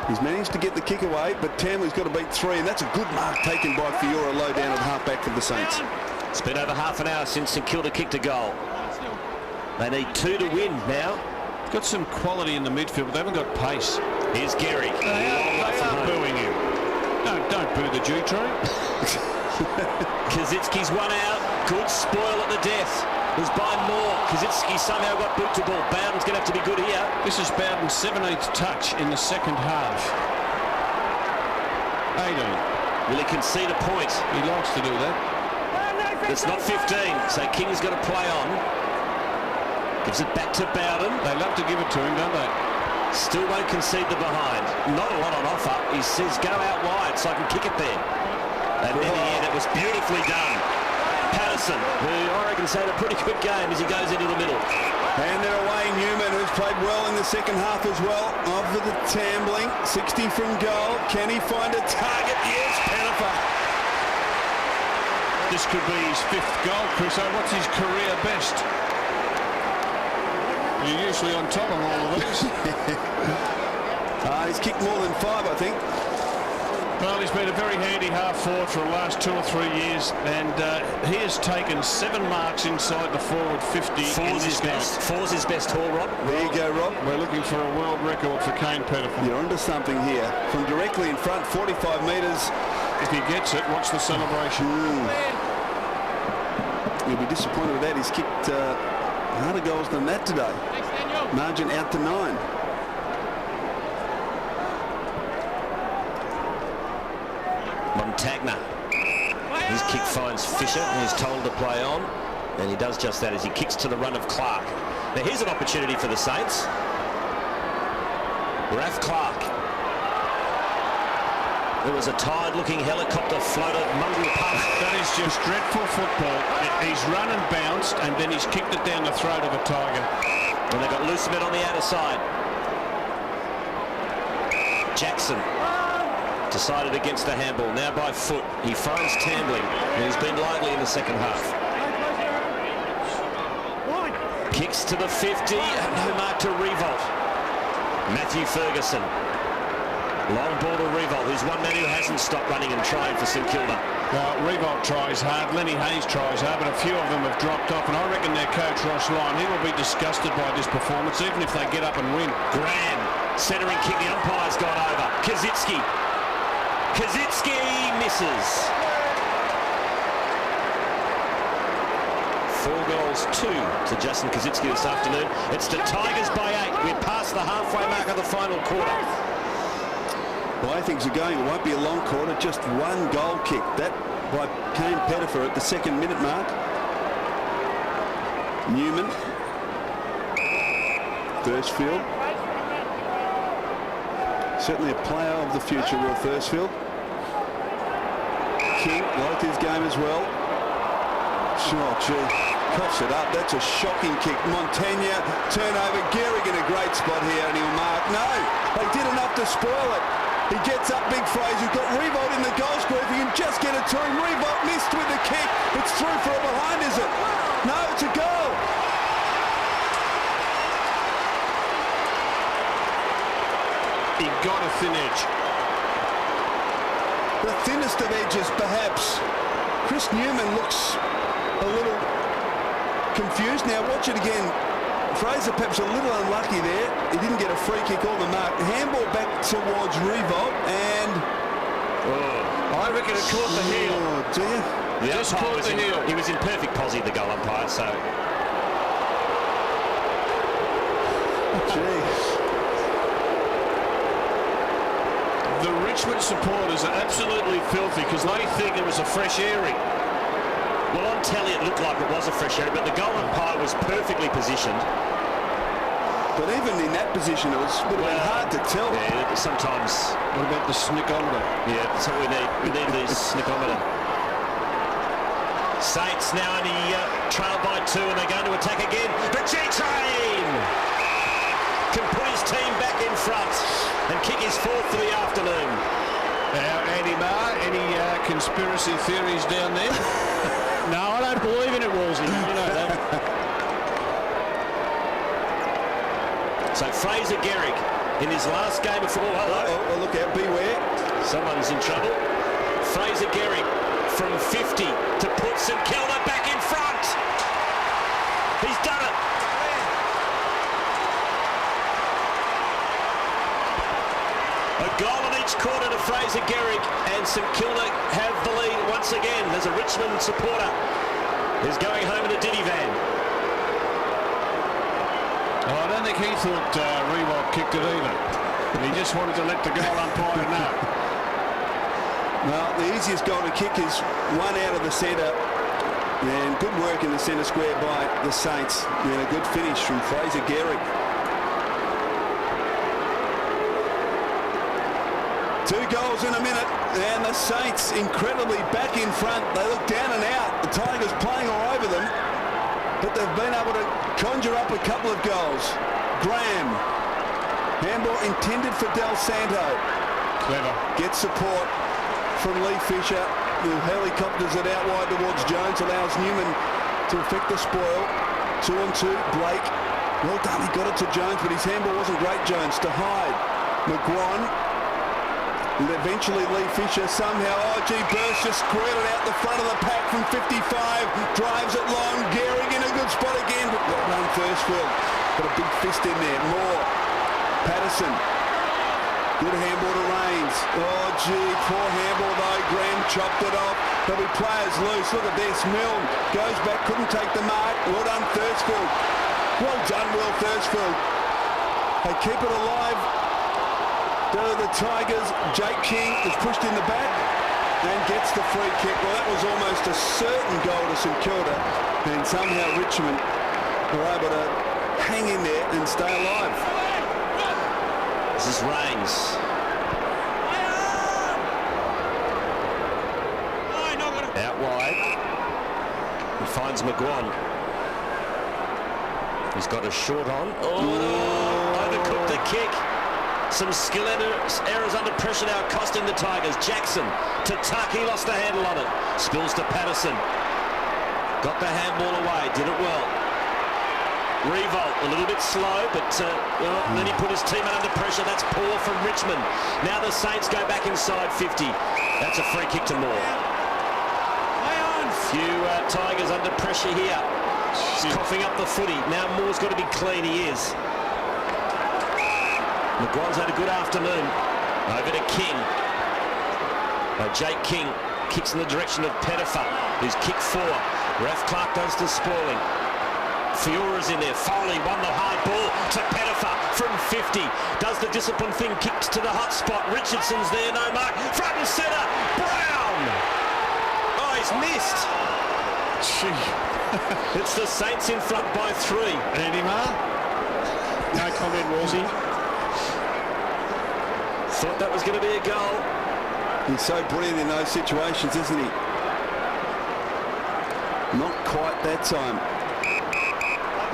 He's managed to get the kick away, but Tamley's got to beat 3, and that's a good mark taken by Fiora low down at half-back for the Saints. It's been over half an hour since St Kilda kicked a goal. They need 2 to win now. Got some quality in the midfield, but they haven't got pace. Here's Gehrig. They are booing him. Don't boo the G-Tree. Kaczynski's one out. Good spoil at the death. Was by Moore. Kaczynski somehow got boot to ball. Bowden's going to have to be good here. This is Bowden's 17th touch in the second half. 18. Will he concede a point? He likes to do that. It's not 15, so King's got to play on. Gives it back to Bowden. They love to give it to him, don't they? Still won't concede the behind. Not a lot on offer. He says go out wide so I can kick it there. And in the end, it was beautifully done. Patterson, who I reckon had a pretty good game as he goes into the middle. And they're away Newman, who's played well in the second half as well. Over the tambling, 60 from goal. Can he find a target? Yes, Pennifer. This could be his 5th goal, Chris. What's his career best? You're usually on top of all of these. He's kicked more than 5, I think. Well, he's been a very handy half-forward for the last 2 or 3 years, and he has taken 7 marks inside the forward 50. Four's his best haul, Rob. There you go, Rob. We're looking for a world record for Kane Pettifer. You're onto something here. From directly in front, 45 metres. If he gets it, watch the celebration. You'll be disappointed with that. He's kicked harder goals than that today. Margin out to 9. Montagna. His kick finds Fisher, and he's told to play on, and he does just that as he kicks to the run of Clark. Now here's an opportunity for the Saints. Raf Clark. There was a tired-looking helicopter floater, mongrel puff. That is just dreadful football. He's run and bounced, and then he's kicked it down the throat of a tiger. And they've got Looseman on the outer side. Jackson decided against the handball, now by foot. He finds Tambling, and he's been lively in the second half. Kicks to the 50, no mark to Revolt. Matthew Ferguson. Long ball to Revolt, who's one man who hasn't stopped running and trying for St Kilda. Well, Revolt tries hard, Lenny Hayes tries hard, but a few of them have dropped off, and I reckon their coach, Ross Lyon, he will be disgusted by this performance, even if they get up and win. Graham, centering kick, the umpire's gone over. Kaczynski misses. 4 goals, 2 to Justin Kaczynski this afternoon. It's the Tigers by 8. We're past the halfway mark of the final quarter. The way things are going, it won't be a long quarter, just 1 goal kick. That by Kane Pettifer at the 2nd minute mark. Newman. Thursfield. Certainly a player of the future, Will Thursfield. King liked his game as well. Oh, gee. Coughs it up. That's a shocking kick. Montagna, turnover. Gehrig in a great spot here, and he'll mark. No, they did enough to spoil it. He gets up, big Fraser. Got Revolt in the goal square. If he can just get it to him. Revolt missed with the kick. It's through for a behind, is it? No, it's a goal. He got a thin edge. The thinnest of edges, perhaps. Chris Newman looks a little confused. Now watch it again. Fraser perhaps a little unlucky there. He didn't get a free kick on the mark. Handball back towards Revolt, and I reckon it caught the heel. Oh, do you? Just caught the heel. He was in perfect posse, the goal umpire, so. Jeez. The Richmond supporters are absolutely filthy because they think it was a fresh airing. Well, on tally it looked like it was a fresh area, but the goal umpire was perfectly positioned. But even in that position, it would have been hard to tell. Yeah, sometimes. What about the snickometer? Yeah, that's what we need. We need the snickometer. Saints now only trail by 2, and they're going to attack again. The G-Train can put his team back in front and kick his 4th for the afternoon. Now, Andy Marr, any conspiracy theories down there? No, I don't believe in it, Woolsey. You know that. So Fraser Gehrig in his last game of football. Oh, look out, beware. Someone's in trouble. Fraser Gehrig from 50 to put St.Kilda back in front. He's done it. A goal in each quarter to Fraser Gehrig, and St.Kilda have the lead once again. There's a Richmond supporter who's going home in a ditty van. Oh, I don't think he thought Rewalt kicked it either. He just wanted to let the goal umpire know. Well, the easiest goal to kick is one out of the centre, and good work in the centre square by the Saints, and a good finish from Fraser Gehrig. 2 goals in a minute, and the Saints incredibly back in front. They look down and out. The Tigers playing all over them, but they've been able to conjure up a couple of goals. Graham, handball intended for Del Santo. Clever. Gets support from Lee Fisher, who helicopters it out wide towards Jones, allows Newman to effect the spoil. 2 on 2, Blake. Well done, he got it to Jones, but his handball wasn't great, Jones, to Hyde. McGuan. And eventually Lee Fisher somehow, burst, just squirted out the front of the pack from 55, drives it long, Gehrig in a good spot again, but well done Thursfield. Got a big fist in there, Moore, Patterson, good handball to Rains. Poor handball though, Graham chopped it off. There'll be players loose, look at this, Milne goes back, couldn't take the mark, well done Thursfield. Well done Will Thursfield. They keep it alive. The Tigers, Jake King is pushed in the back and gets the free kick. Well, that was almost a certain goal to St Kilda, and somehow Richmond were able to hang in there and stay alive. This is Rains. Out wide. He finds McGuan. He's got a short on. Overcooked the kick. Some skill errors under pressure now costing the Tigers. Jackson to Tuck, he lost the handle on it. Spills to Patterson. Got the handball away, did it well. Revolt, a little bit slow, but then he put his teammate under pressure. That's poor from Richmond. Now the Saints go back inside 50. That's a free kick to Moore. Few Tigers under pressure here. He's coughing up the footy. Now Moore's got to be clean, he is. McGuan's had a good afternoon. Over to King. Jake King kicks in the direction of Pettifer, who's kicked 4. Raf Clark does the spoiling. Fiora's in there. Foley won the high ball to Pettifer from 50. Does the discipline thing, kicks to the hot spot. Richardson's there, no mark. Front and centre. Brown. Oh, he's missed. It's the Saints in front by 3. Andy Marr? No comment, Woolsey. Thought that was going to be a goal. He's so brilliant in those situations, isn't he? Not quite that time.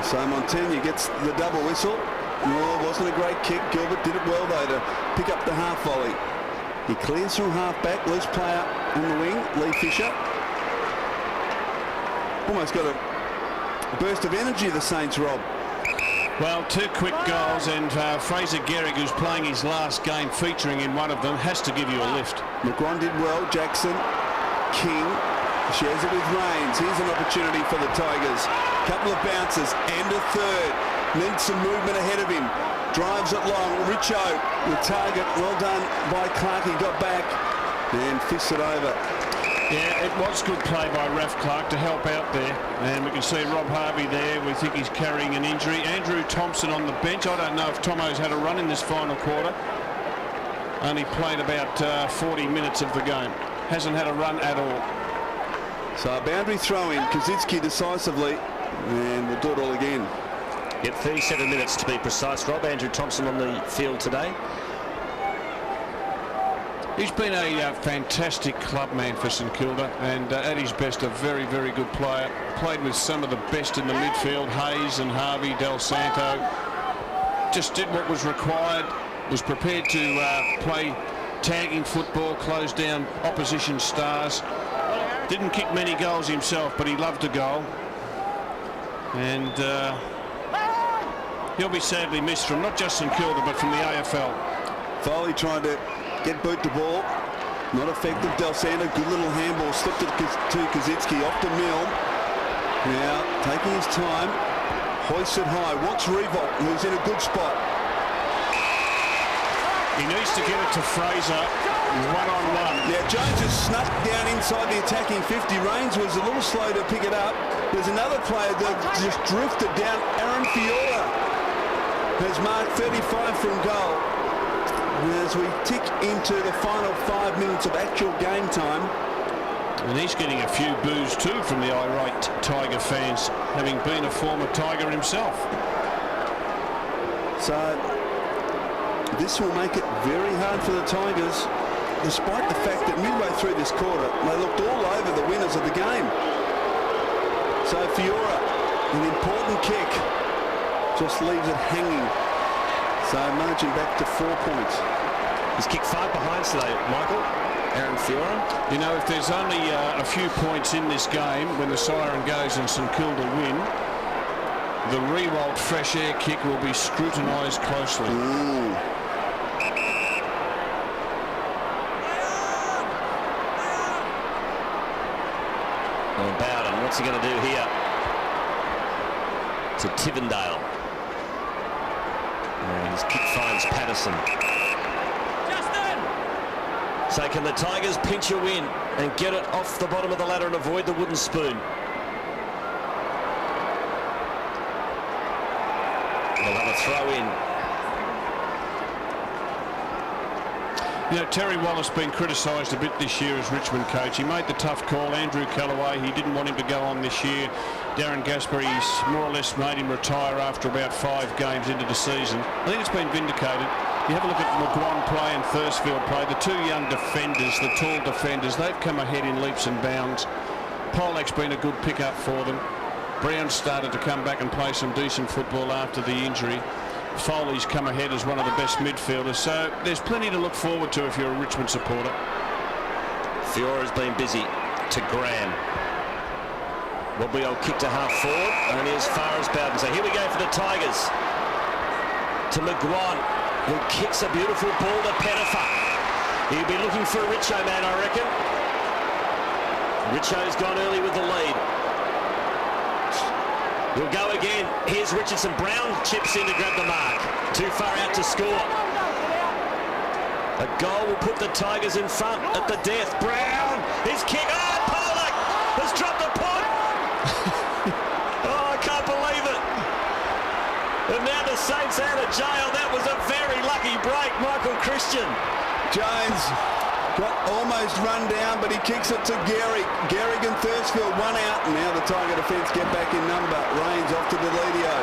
So Montaigne gets the double whistle. No, it wasn't a great kick. Gilbert did it well though to pick up the half volley. He clears from half back. Loose player on the wing, Lee Fisher. Almost got a burst of energy, the Saints, Rob. Well, 2 quick goals, and Fraser Gehrig, who's playing his last game, featuring in one of them, has to give you a lift. McGuan did well. Jackson, King shares it with Rains. Here's an opportunity for the Tigers. Couple of bounces and a third. Needs some movement ahead of him. Drives it long. Richo, the target. Well done by Clark. He got back and fists it over. Yeah, it was good play by Raf Clark to help out there. And we can see Rob Harvey there. We think he's carrying an injury. Andrew Thompson on the bench. I don't know if Tomo's had a run in this final quarter. Only played about 40 minutes of the game. Hasn't had a run at all. So a boundary throw in, Kaczynski decisively, and we'll do it all again. Yep, 37 minutes to be precise, Rob. Andrew Thompson on the field today. He's been a fantastic clubman for St Kilda, and at his best a very, very good player. Played with some of the best in the midfield, Hayes and Harvey, Del Santo. Just did what was required, was prepared to play tagging football, close down opposition stars. Didn't kick many goals himself, but he loved a goal. And he'll be sadly missed from not just St Kilda, but from the AFL. Foley trying to get boot the ball. Not effective. Del Santo, good little handball. Slipped it to Kaczynski off to Mill. Now taking his time. Hoists it high. Wants Revolt, who's in a good spot. He needs to get it to Fraser one-on-one. Now Jones has snuck down inside the attacking 50. Rains was a little slow to pick it up. There's another player that just drifted down. Aaron Fiora has marked 35 from goal. As we tick into the final 5 minutes of actual game time. And he's getting a few boos too from the irate Tiger fans, having been a former Tiger himself. So this will make it very hard for the Tigers, despite the fact that midway through this quarter they looked all over the winners of the game. So Fiora, an important kick, just leaves it hanging. So margin back to 4 points. He's kicked 5 behind today, Michael. Aaron Fiora. You know, if there's only a few points in this game when the siren goes and St Kilda win, the Rewalt fresh air kick will be scrutinised closely. Well, Bowden, what's he going to do here? To Tivendale. And his kick finds Patterson. So can the Tigers pinch a win and get it off the bottom of the ladder and avoid the wooden spoon? They'll have a throw in. You know, Terry Wallace been criticised a bit this year as Richmond coach. He made the tough call. Andrew Callaway, he didn't want him to go on this year. Darren Gasper's more or less made him retire after about 5 games into the season. I think it's been vindicated. You have a look at McGuan play and Thursfield play. The 2 young defenders, the tall defenders, they've come ahead in leaps and bounds. Polak's been a good pickup for them. Brown started to come back and play some decent football after the injury. Foley's come ahead as one of the best midfielders. So there's plenty to look forward to if you're a Richmond supporter. Fiora's been busy to Graham. Wobbly old kick to half forward, only as far as Bowden. So here we go for the Tigers. To McGuan, who kicks a beautiful ball to Pettifer. He'll be looking for a Richo man, I reckon. Richo's gone early with the lead. He'll go again. Here's Richardson. Brown chips in to grab the mark. Too far out to score. A goal will put the Tigers in front at the death. Brown, his kick. Oh, Polak has dropped the punt. Oh, I can't believe it. And now the Saints out of jail. That was a very lucky break, Michael Christian. Jones got almost run down, but he kicks it to Gehrig. Gehrig and Thursfield, 1 out. And now the Tiger defence get back in number. Rains off to Deledio.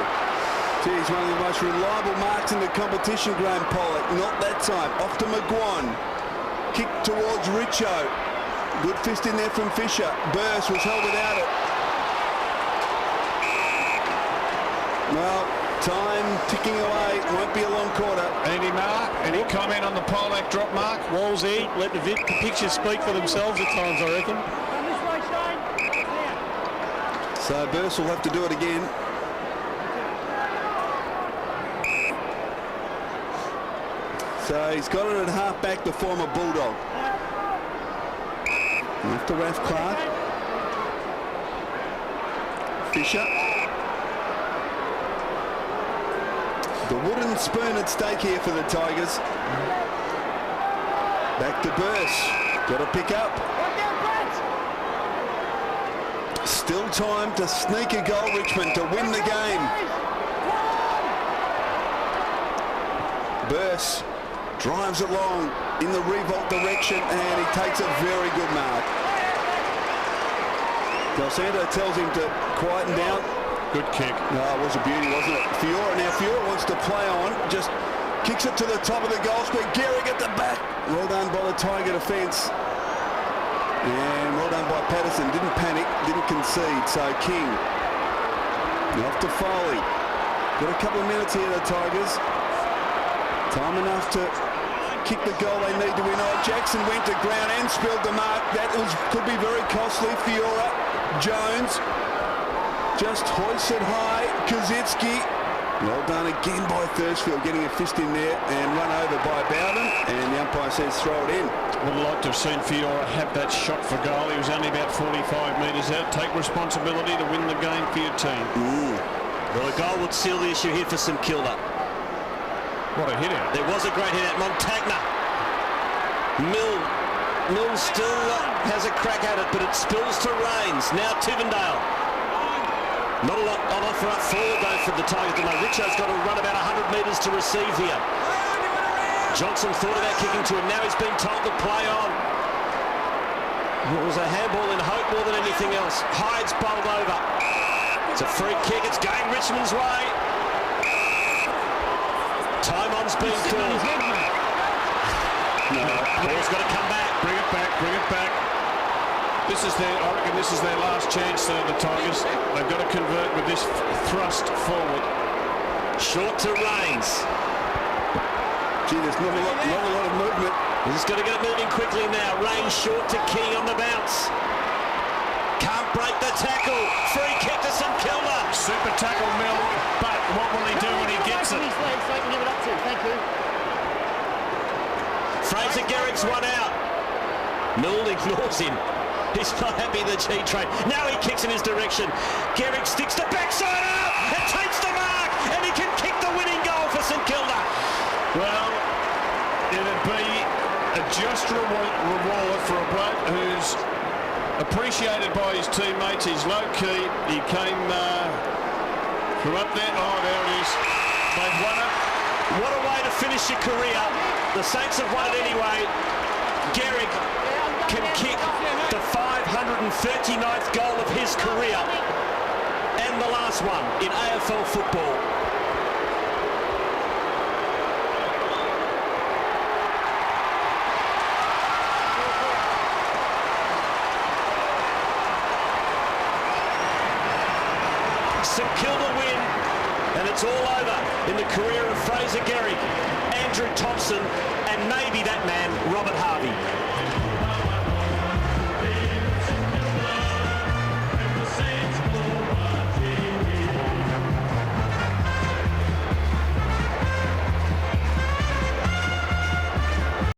Geez, one of the most reliable marks in the competition, Graham Polak. Not that time. Off to McGuan. Kick towards Richo. Good fist in there from Fisher. Burst was held without it. Well, time ticking away. Won't be a long quarter. Andy Marr, any comment on the Polak drop mark? Wallsy, let the pictures speak for themselves at times, I reckon. So Burst will have to do it again. So he's got it at half back, the former Bulldog. After Raf Clark. Fisher. The wooden spoon at stake here for the Tigers. Back to Burst. Got to pick up. Still time to sneak a goal, Richmond, to win the game. Burst drives along in the Revolt direction, and he takes a very good mark. Del Santo tells him to quieten down. Good kick. No, it was a beauty, wasn't it? Fiora. Now Fiora wants to play on. Just kicks it to the top of the goal square. Gehrig at the back. Well done by the Tiger defence. And well done by Patterson. Didn't panic, didn't concede. So King off to Foley. Got a couple of minutes here, the Tigers. Time enough to kick the goal they need to win. Oh, Jackson went to ground and spilled the mark. That could be very costly. Fiora, Jones, just hoisted high. Kazitsky, well done again by Thursfield, getting a fist in there and run over by Bowden. And the umpire says throw it in. Would like to have seen Fiora have that shot for goal. He was only about 45 metres out. Take responsibility to win the game for your team. Well, a goal would seal the issue here for St Kilda. What a hit out. There was a great hit out. Montagna. Mill still has a crack at it, but it spills to Rains. Now Tivendale. Not a lot on offer up forward, though, for the Tigers. No, Richo's got to run about 100 metres to receive here. Johnson thought about kicking to him. Now he's been told to play on. It was a handball in hope more than anything else. Hyde's bowled over. It's a free kick. It's going Richmond's way. Time on's been called. No, ball's got to come back. Bring it back, bring it back. I reckon this is their last chance, the Tigers. They've got to convert with this thrust forward. Short to Rains. Gee, there's not a lot of movement. He's just got to get it moving quickly now. Rains short to King on the bounce. Can't break the tackle. Free kick to St Kilda. Super tackle, Mill, but what will he do when he gets it? Thank you. Fraser Gehrig's one out. Mill ignores him. He's not happy the G-train. Now he kicks in his direction. Gehrig sticks the backside out and takes the mark, and he can kick the winning goal for St Kilda. Well, it'd be a just reward for a bloke who's appreciated by his teammates. He's low-key. He came from up there. Oh, there it is. They've won it. What a way to finish your career. The Saints have won it anyway. Gehrig can kick the 539th goal of his career and the last one in AFL football. St Kilda win, and it's all over in the career of Fraser Gehrig, Andrew Thompson, and maybe that man, Robert Harvey.